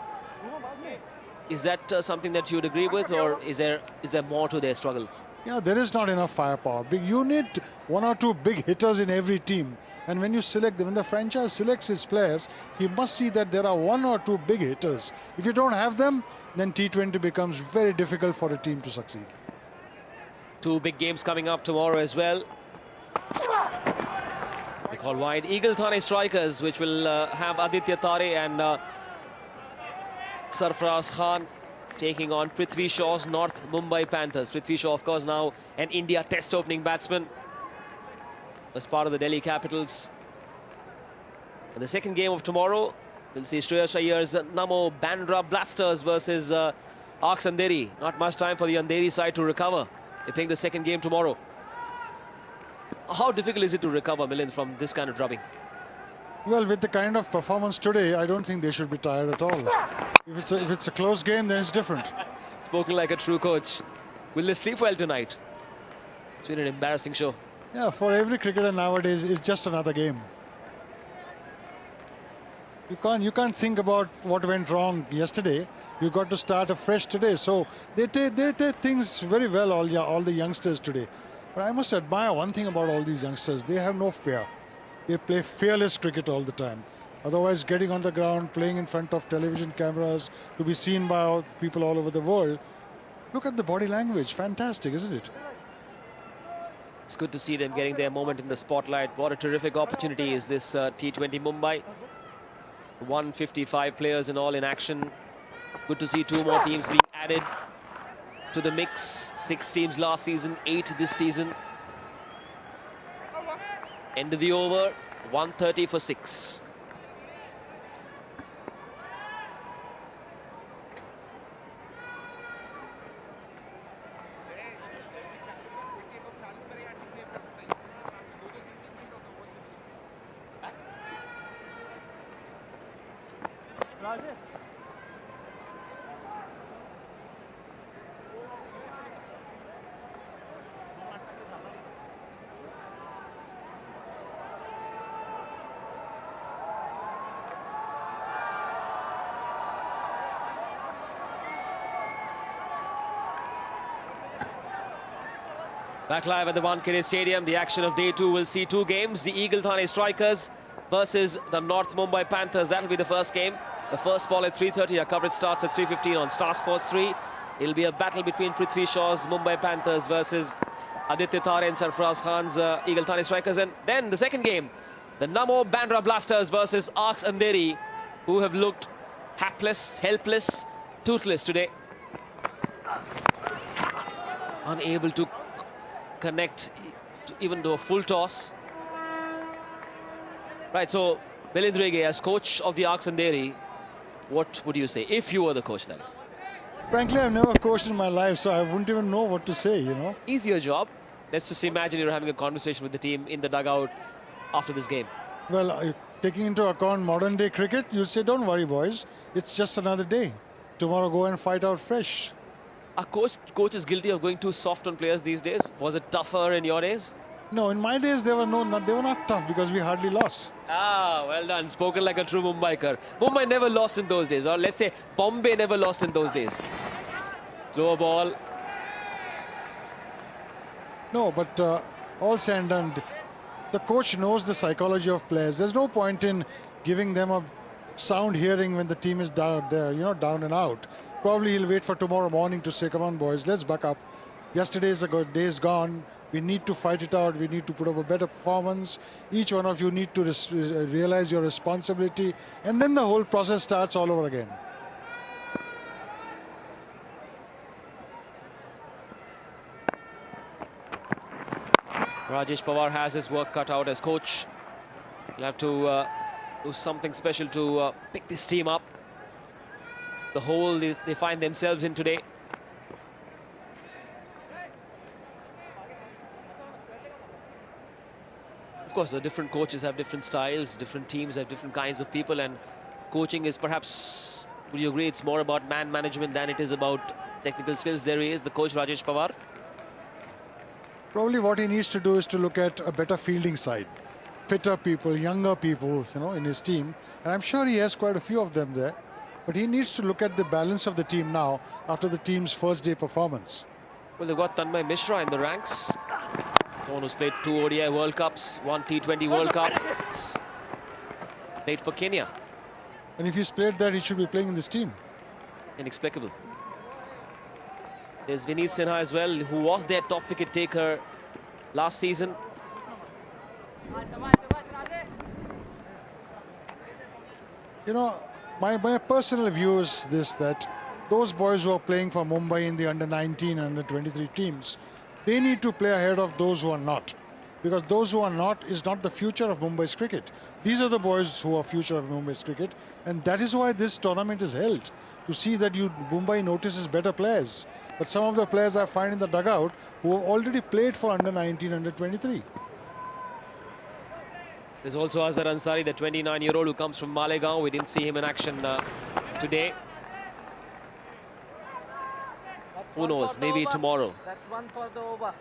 Is that something that you would agree with, or is there more to their struggle? Yeah, there is not enough firepower. You need 1 or 2 big hitters in every team. And when you select them, when the franchise selects its players, he must see that there are 1 or 2 big hitters. If you don't have them, then T20 becomes very difficult for a team to succeed. 2 big games coming up tomorrow as well. They call wide. Eagle Thane strikers, which will have Aditya Tare and Sarfaraz Khan taking on Prithvi Shaw's North Mumbai Panthers. Prithvi Shaw, of course, now an India Test opening batsman as part of the Delhi Capitals. In the second game of tomorrow, we'll see Shreyas Iyengar's Namo Bandra Blasters versus Andheri. Not much time for the Andheri side to recover. They're playing the second game tomorrow. How difficult is it to recover, Milind, from this kind of drubbing? Well, with the kind of performance today, I don't think they should be tired at all. If it's a close game, then it's different. Spoken like a true coach. Will they sleep well tonight? It's been an embarrassing show. Yeah, for every cricketer nowadays, it's just another game. You can't think about what went wrong yesterday. You got to start afresh today. So they take things very well, all the youngsters today. But I must admire one thing about all these youngsters. They have no fear. They play fearless cricket all the time. Otherwise, getting on the ground, playing in front of television cameras, to be seen by people all over the world. Look at the body language. Fantastic, isn't it? It's good to see them getting their moment in the spotlight. What a terrific opportunity is this T20 Mumbai. 155 players in all in action. Good to see 2 more teams being added to the mix. 6 teams last season, 8 this season. End of the over, 130 for 6. Back live at the Wankhede Stadium, the action of day 2 will see 2 games. The Eagle Thane Strikers versus the North Mumbai Panthers. That will be the first game. The first ball at 3:30. Our coverage starts at 3:15 on Star Sports 3. It'll be a battle between Prithvi Shaw's Mumbai Panthers versus Aditya Tare and Sarfaraz Khan's Eagle Thane Strikers. And then the second game, the Namo Bandra Blasters versus Andheri, who have looked hapless, helpless, toothless today. Unable to connect even to a full toss. Right, so Milind Rege, as coach of the Andheri, what would you say if you were the coach, that is? Frankly, I've never coached in my life, so I wouldn't even know what to say, you know. Easier job. Let's just imagine you're having a conversation with the team in the dugout after this game. Well, taking into account modern day cricket, you'd say, don't worry, boys. It's just another day. Tomorrow go and fight out fresh. Are coach is guilty of going too soft on players these days? Was it tougher in your days? No, in my days, they were not tough because we hardly lost. Ah, well done. Spoken like a true Mumbaiker. Mumbai never lost in those days. Or let's say Bombay never lost in those days. Slower ball. No, but all said and done, the coach knows the psychology of players. There's no point in giving them a sound hearing when the team is down, down and out. Probably he'll wait for tomorrow morning to say, come on, boys, let's back up. Yesterday's day's gone. We need to fight it out. We need to put up a better performance. Each one of you need to realize your responsibility. And then the whole process starts all over again. Rajesh Pawar has his work cut out as coach. He'll have to do something special to pick this team up. The hole they find themselves in today. Of course, the different coaches have different styles, different teams have different kinds of people, and coaching is perhaps, would you agree, it's more about man management than it is about technical skills. There he is, the coach Rajesh Pawar. Probably what he needs to do is to look at a better fielding side. Fitter people, younger people, in his team. And I'm sure he has quite a few of them there. But he needs to look at the balance of the team now after the team's first day performance. Well, they've got Tanmay Mishra in the ranks. Someone who's played 2 ODI World Cups, 1 T20 World Cup. Played for Kenya. And if he's played there, he should be playing in this team. Inexplicable. There's Vineet Sinha as well, who was their top wicket taker last season. My personal view is this, that those boys who are playing for Mumbai in the under-19 and under-23 teams, they need to play ahead of those who are not. Because those who are not is not the future of Mumbai's cricket. These are the boys who are future of Mumbai's cricket. And that is why this tournament is held, to see that Mumbai notices better players. But some of the players I find in the dugout who have already played for under-19, under-23. There's also Azhar Ansari, the 29-year-old who comes from Malegaon. We didn't see him in action today. Who knows, maybe tomorrow. That's one for the over.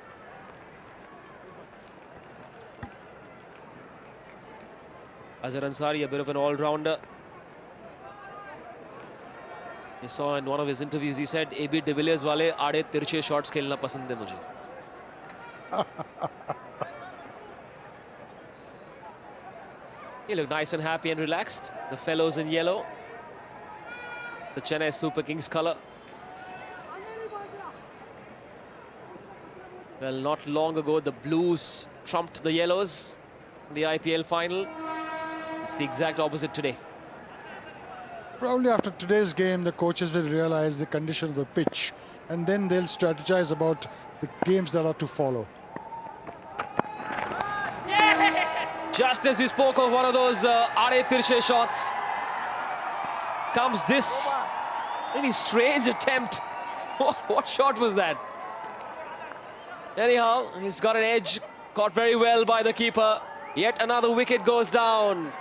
Azhar Ansari, a bit of an all-rounder. I saw in one of his interviews, he said, AB de Villiers wale aade tirche shots khelna pasand hai mujhe. He looked nice and happy and relaxed. The fellows in yellow. The Chennai Super Kings colour. Well, not long ago, the Blues trumped the Yellows in the IPL final. It's the exact opposite today. Probably after today's game, the coaches will realize the condition of the pitch, and then they'll strategize about the games that are to follow. Just as we spoke of one of those Aade Tirche shots, comes this really strange attempt. What shot was that? Anyhow, he's got an edge, caught very well by the keeper. Yet another wicket goes down.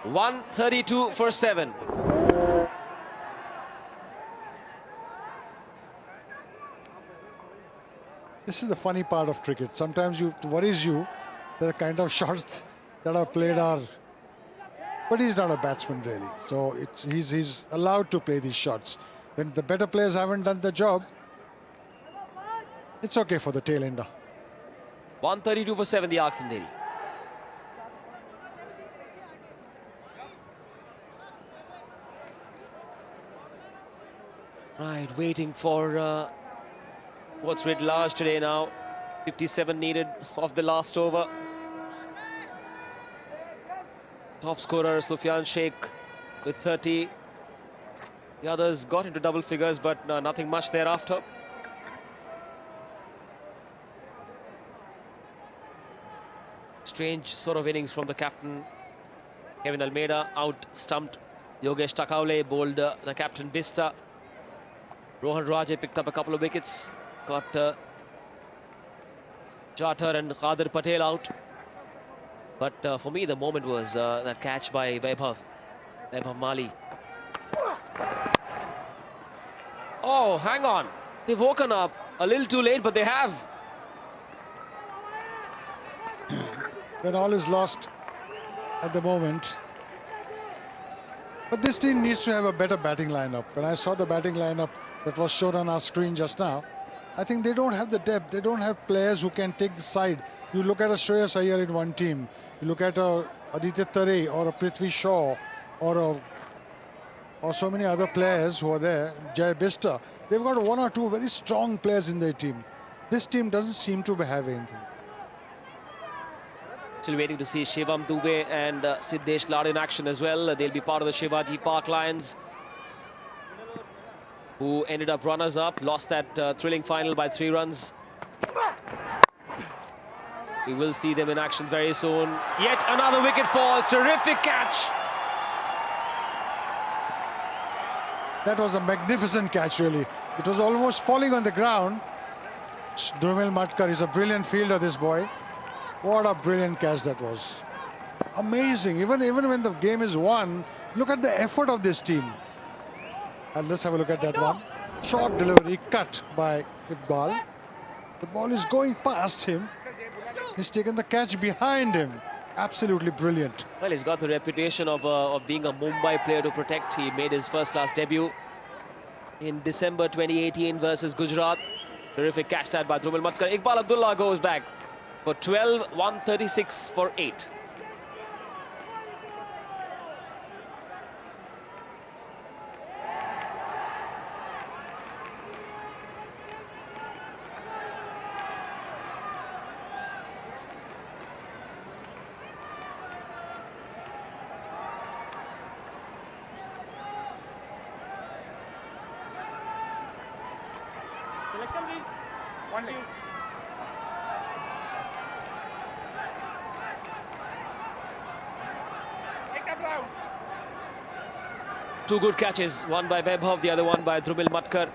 132 for 7. This is the funny part of cricket. Sometimes it worries you that the kind of shots that are played are... But he's not a batsman, really. So he's allowed to play these shots. When the better players haven't done the job, it's okay for the tail ender. 132 for 7, the arcs Andheri. Right, waiting for what's writ large today now. 57 needed of the last over. Top scorer Sufyan Sheikh with 30. The others got into double figures, but nothing much thereafter. Strange sort of innings from the captain. Kevin Almeida out-stumped Yogesh Takawle, bowled the captain Bista. Rohan Raje picked up a couple of wickets. Got Jatar and Qadir Patel out. But for me, the moment was that catch by Vaibhav Mali. Oh, hang on. They've woken up a little too late, but they have. When all is lost at the moment. But this team needs to have a better batting lineup. When I saw the batting lineup that was shown on our screen just now, I think they don't have the depth. They don't have players who can take the side. You look at a Shreyas Iyer in one team. You look at a Aditya Tare or a Prithvi Shaw or so many other players who are there. Jai Bista. They've got one or two very strong players in their team. This team doesn't seem to have anything. Still waiting to see Shivam Dubey and Siddesh Lad in action as well. They'll be part of the Shivaji Park Lions, who ended up runners-up, lost that thrilling final by 3 runs. We will see them in action very soon. Yet another wicket falls. Terrific catch. That was a magnificent catch, really. It was almost falling on the ground. Drumil Matkar is a brilliant fielder, this boy. What a brilliant catch that was. Amazing. Even when the game is won, look at the effort of this team. And let's have a look at that one. Short delivery cut by Iqbal. The ball is going past him. He's taken the catch behind him. Absolutely brilliant. Well, he's got the reputation of being a Mumbai player to protect. He made his first-class debut in December 2018 versus Gujarat. Terrific catch that by Drumil Matkar. Iqbal Abdullah goes back for 12, 136 for 8. Two good catches, one by Vaibhav, the other one by Drumil Matkar.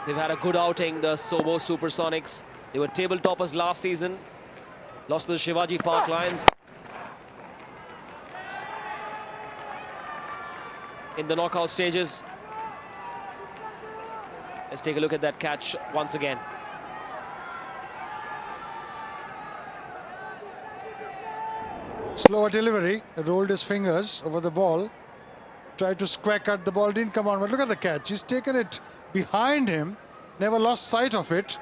They've had a good outing, the Sobo Supersonics. They were table toppers last season, lost to the Shivaji Park Lions in the knockout stages. Let's take a look at that catch once again. Slower delivery, rolled his fingers over the ball. Tried to square cut, the ball didn't come on, but look at the catch. He's taken it behind him, never lost sight of it.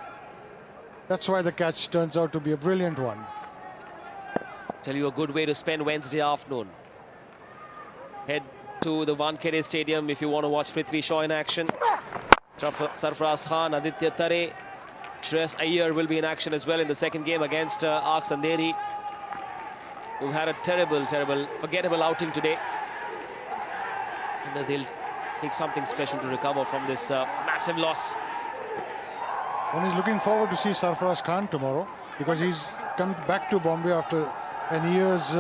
That's why the catch turns out to be a brilliant one. Tell you a good way to spend Wednesday afternoon. Head to the Wankhede Stadium if you want to watch Prithvi Shaw in action. Sarfaraz Khan, Aditya Tare, Shreyas Iyer will be in action as well in the second game against Andheri, who had a terrible, forgettable outing today. And they'll take something special to recover from this massive loss. One is looking forward to see Sarfaraz Khan tomorrow because he's come back to Bombay after a year's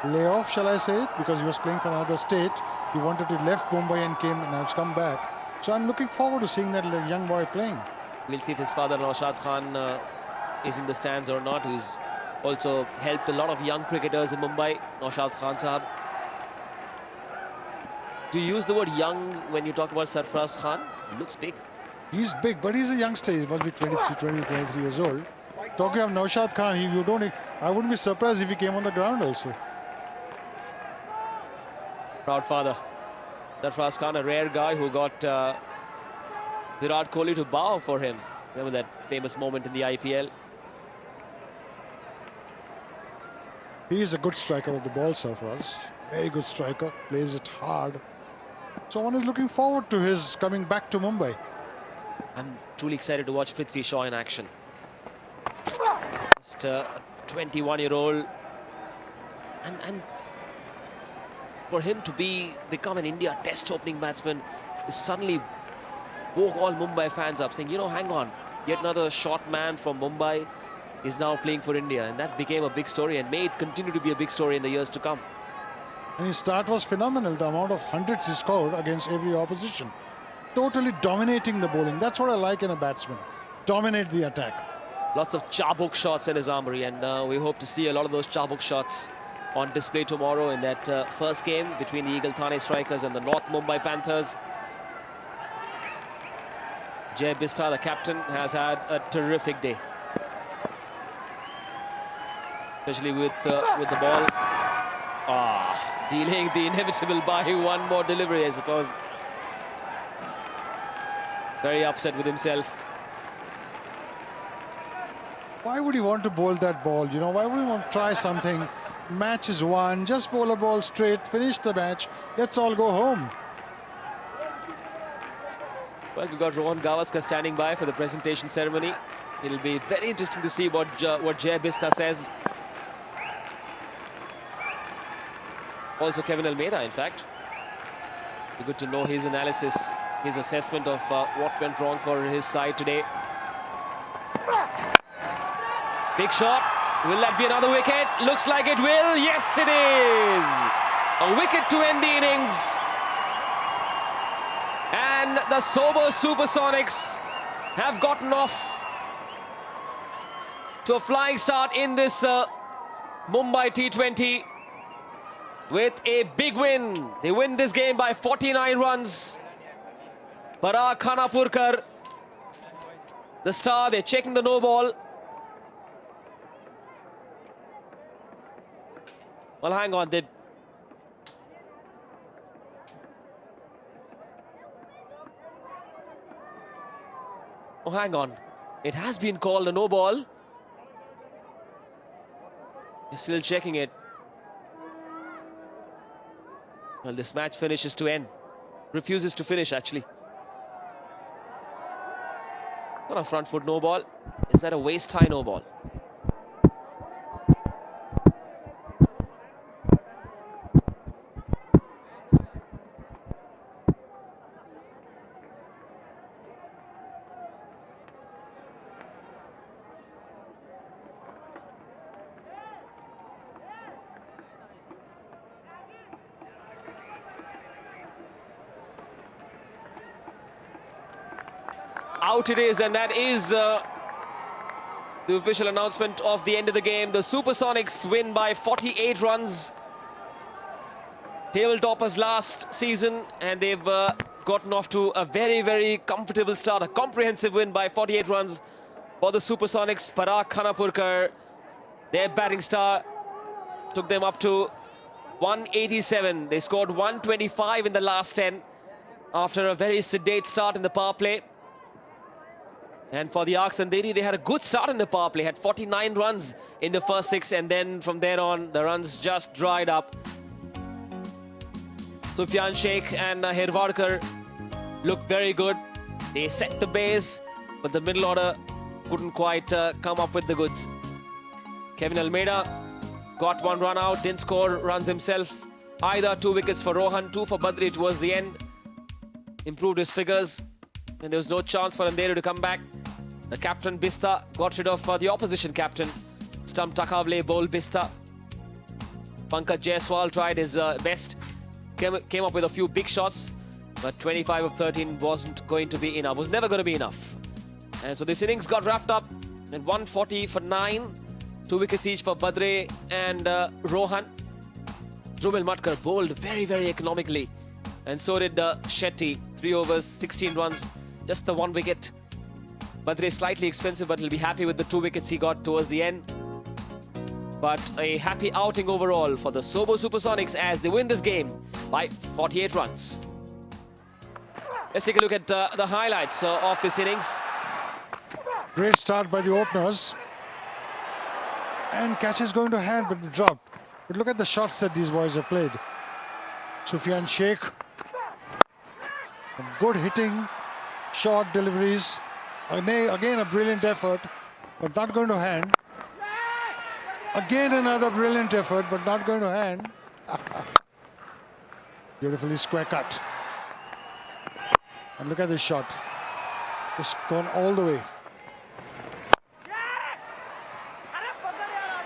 layoff, shall I say it, because he was playing for another state. He wanted to left Mumbai and came and has come back. So I'm looking forward to seeing that young boy playing. We'll see if his father Naushad Khan is in the stands or not. He's also helped a lot of young cricketers in Mumbai. Naushad Khan Sahab. Do you use the word young when you talk about Sarfaraz Khan? He looks big. He's big, but he's a youngster. He must be 23 years old. Talking of Naushad Khan, I wouldn't be surprised if he came on the ground also. Proud father. Sarfaraz Khan, a rare guy who got Virat Kohli to bow for him. Remember that famous moment in the IPL? He is a good striker of the ball, Sarfaraz. Very good striker, plays it hard. So one is looking forward to his coming back to Mumbai. I'm truly excited to watch Prithvi Shaw in action. Just a 21-year-old. And for him to become an India Test opening batsman is suddenly woke all Mumbai fans up, saying, you know, hang on, yet another short man from Mumbai is now playing for India. And that became a big story and may it continue to be a big story in the years to come. And his start was phenomenal, the amount of hundreds he scored against every opposition. Totally dominating the bowling. That's what I like in a batsman. Dominate the attack. Lots of chabuk shots in his armory, and we hope to see a lot of those chabuk shots on display tomorrow in that first game between the Eagle Thane Strikers and the North Mumbai Panthers. Jay Bista, the captain, has had a terrific day, especially with the ball. Dealing the inevitable by one more delivery, I suppose. Very upset with himself. Why would he want to bowl that ball? You know, why would he want to try something? Match is won. Just bowl a ball straight, finish the match. Let's all go home. Well, we've got Rohan Gavaskar standing by for the presentation ceremony. It'll be very interesting to see what Jay Bista says. Also Kevin Almeida, in fact. It'll be good to know his analysis, his assessment of what went wrong for his side today. Big shot. Will that be another wicket? Looks like it will. Yes, it is. A wicket to end the innings. And the Sobo Supersonics have gotten off to a flying start in this Mumbai T20 with a big win. They win this game by 49 runs. Parag Khanapurkar, the star, they're checking the no ball. Well, hang on, oh, hang on. It has been called a no ball. They're still checking it. Well, this match finishes to end. Refuses to finish, actually. Not a front foot no ball. Is that a waist high no ball? Out it is, and that is the official announcement of the end of the game. The Supersonics win by 48 runs. Table toppers last season, and they've gotten off to a very, very comfortable start. A comprehensive win by 48 runs for the Supersonics. Parag Khanapurkar, their batting star, took them up to 187. They scored 125 in the last 10 after a very sedate start in the power play. And for the Andheri, they had a good start in the power play, had 49 runs in the first 6, and then from there on, the runs just dried up. Sufyan Sheikh and Hirwadkar looked very good. They set the base, but the middle order couldn't quite come up with the goods. Kevin Almeida got one run out, didn't score runs himself either. 2 wickets for Rohan, 2 for Badri towards the end. Improved his figures, and there was no chance for Andheri to come back. The captain Bista got rid of the opposition captain. Stump Takavle bowled Bista. Pankaj Jaiswal tried his best. Came up with a few big shots, but 25 of 13 wasn't going to be enough. Was never going to be enough. And so this innings got wrapped up at 140 for 9. 2 wickets each for Badre and Rohan. Drumil Matkar bowled very, very economically. And so did Shetty. 3 overs, 16 runs, just the 1 wicket. Badre slightly expensive, but he'll be happy with the 2 wickets he got towards the end. But a happy outing overall for the Sobo Supersonics as they win this game by 48 runs. Let's take a look at the highlights of this innings. Great start by the openers. And catch is going to hand, but dropped. But look at the shots that these boys have played. Sufyan Sheikh. Good hitting, short deliveries. Again, a brilliant effort, but not going to hand. Again, another brilliant effort, but not going to hand. Beautifully square cut. And look at this shot. Just gone all the way.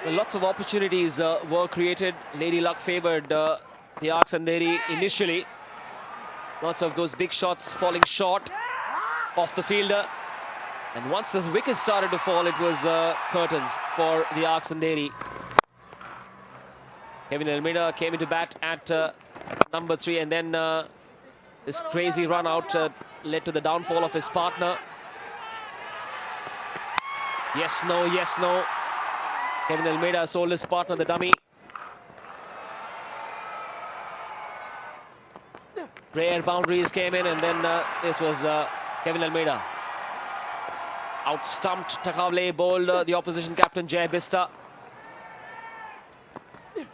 Well, lots of opportunities were created. Lady Luck favoured the Andheri initially. Lots of those big shots falling short off the fielder. And once the wickets started to fall, it was curtains for the Andheri. Kevin Almeida came into bat at number 3, and then this crazy run out led to the downfall of his partner. Yes, no, yes, no. Kevin Almeida sold his partner, the dummy. Rare boundaries came in, and then this was Kevin Almeida. Out-stumped Takavle, bowled the opposition captain Jai Bista.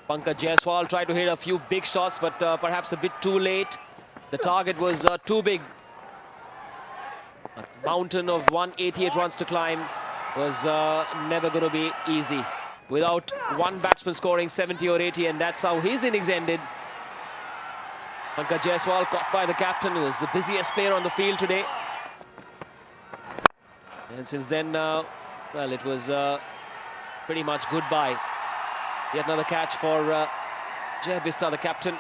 Pankaj Jaiswal tried to hit a few big shots, but perhaps a bit too late. The target was too big. A mountain of 188 runs to climb was never going to be easy. Without one batsman scoring 70 or 80, and that's how his innings ended. Pankaj Jaiswal caught by the captain, who was the busiest player on the field today. And since then, well, it was pretty much goodbye. Yet another catch for Jai Bista, the captain.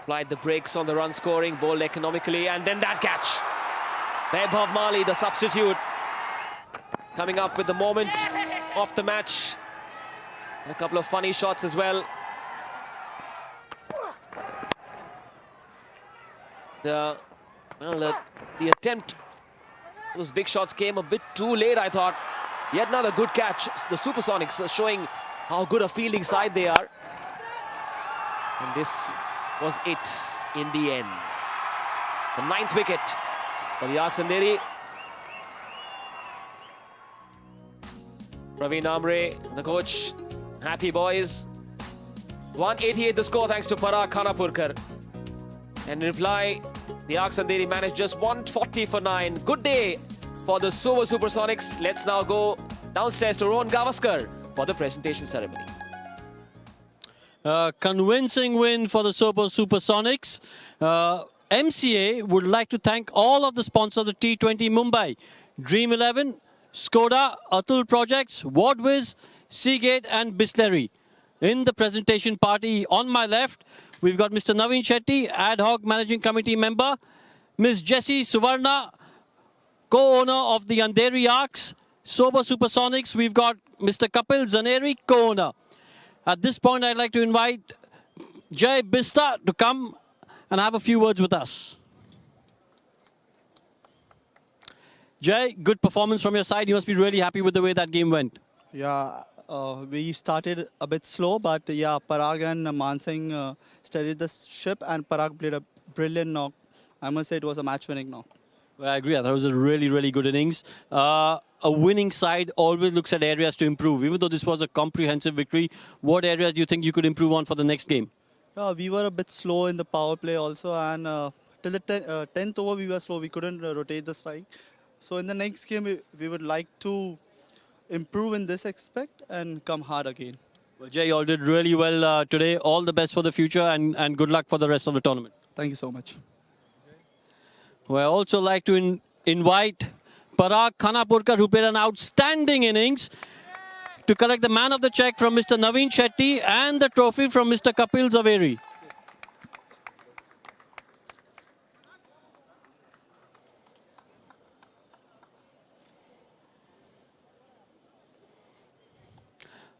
Applied the brakes on the run scoring, bowled economically, and then that catch. Vaibhav Mali, the substitute, coming up with the moment of the match. A couple of funny shots as well. The attempt, those big shots came a bit too late, I thought. Yet another good catch. The Supersonics showing how good a fielding side they are. And this was it in the end. The 9th wicket for the Andheri. Praveen Amre, the coach. Happy boys. 188 the score thanks to Parag Khanapurkar. And in reply, the Andheri managed just 140 for 9. Good day for the Sobo Supersonics. Let's now go downstairs to Rohan Gavaskar for the presentation ceremony. Convincing win for the Sobo Supersonics. MCA would like to thank all of the sponsors of the T20 Mumbai. Dream 11, Skoda, Atul Projects, Wardwiz, Seagate and Bisleri. In the presentation party on my left, we've got Mr. Naveen Shetty, Ad Hoc Managing Committee member, Ms. Jessie Suvarna, co-owner of the Andheri Arcs, Sobo Supersonics, we've got Mr. Kapil Zaneri, co-owner. At this point, I'd like to invite Jai Bista to come and have a few words with us. Jai, good performance from your side. You must be really happy with the way that game went. Yeah, we started a bit slow, but yeah, Parag and Mansingh steadied the ship, and Parag played a brilliant knock. I must say it was a match-winning knock. Well, I agree. I thought it was a really, really good innings. A winning side always looks at areas to improve. Even though this was a comprehensive victory, what areas do you think you could improve on for the next game? We were a bit slow in the power play also, and till the 10th over we were slow. We couldn't rotate the strike. So in the next game, we would like to improve in this aspect and come hard again. Well, Jay, you all did really well today. All the best for the future, and good luck for the rest of the tournament. Thank you so much. Well, I also like to invite Parag Khanapurkar, who played an outstanding innings, to collect the man of the check from Mr. Naveen Shetty and the trophy from Mr. Kapil Zaveri.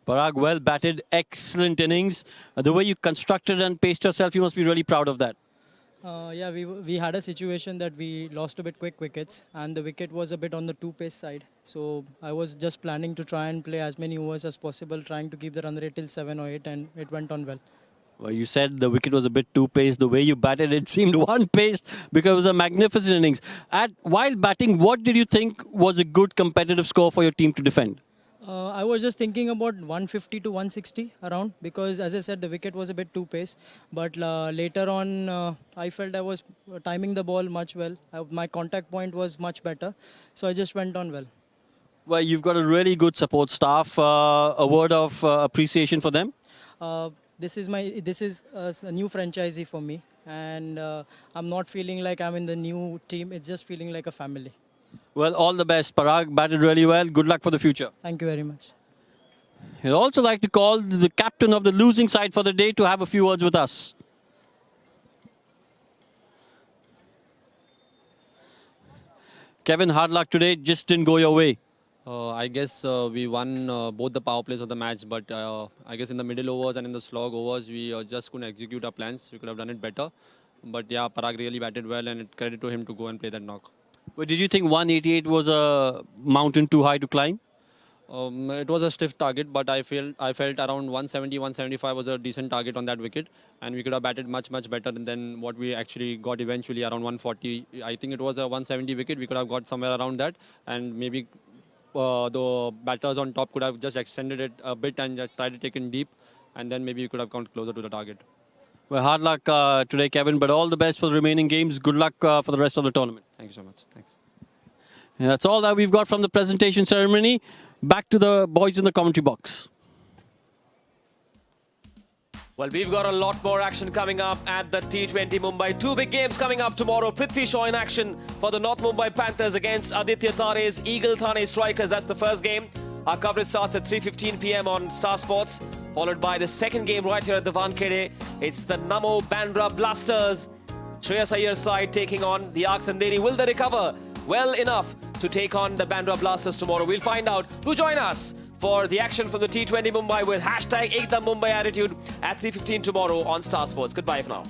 Parag, well batted, excellent innings. The way you constructed and paced yourself, you must be really proud of that. Yeah, we had a situation that we lost a bit quick wickets, and the wicket was a bit on the two-pace side. So I was just planning to try and play as many overs as possible, trying to keep the run rate till 7 or 8, and it went on well. Well, you said the wicket was a bit two-paced. The way you batted, it seemed one-paced because it was a magnificent innings. While batting, what did you think was a good competitive score for your team to defend? I was just thinking about 150 to 160 around, because as I said, the wicket was a bit too pace. But later on, I felt I was timing the ball much well. My contact point was much better. So I just went on well. Well, you've got a really good support staff. A word of appreciation for them? This is a new franchisee for me. And I'm not feeling like I'm in the new team. It's just feeling like a family. Well, all the best. Parag batted really well. Good luck for the future. Thank you very much. I'd also like to call the captain of the losing side for the day to have a few words with us. Kevin, hard luck today. Just didn't go your way. I guess we won both the power plays of the match, but I guess in the middle overs and in the slog overs, we just couldn't execute our plans. We could have done it better. But yeah, Parag really batted well, and credit to him to go and play that knock. But did you think 188 was a mountain too high to climb? It was a stiff target, but I felt around 170, 175 was a decent target on that wicket, and we could have batted much better than what we actually got eventually around 140. I think it was a 170 wicket. We could have got somewhere around that, and maybe the batters on top could have just extended it a bit and tried to take it deep, and then maybe we could have come closer to the target. Well, hard luck today, Kevin, but all the best for the remaining games. Good luck for the rest of the tournament. Thank you so much. Thanks. And that's all that we've got from the presentation ceremony. Back to the boys in the commentary box. Well, we've got a lot more action coming up at the T20 Mumbai. Two big games coming up tomorrow. Prithvi Shaw in action for the North Mumbai Panthers against Aditya Tare's Eagle Thane Strikers. That's the first game. Our coverage starts at 3:15 p.m. on Star Sports, followed by the second game right here at the Wankhede. It's the Namo Bandra Blasters. Shreyas Iyer's side taking on the Andheri. Will they recover well enough to take on the Bandra Blasters tomorrow? We'll find out. Do join us for the action from the T20 Mumbai with hashtag Ekdam Mumbai Attitude at 3:15 tomorrow on Star Sports. Goodbye for now.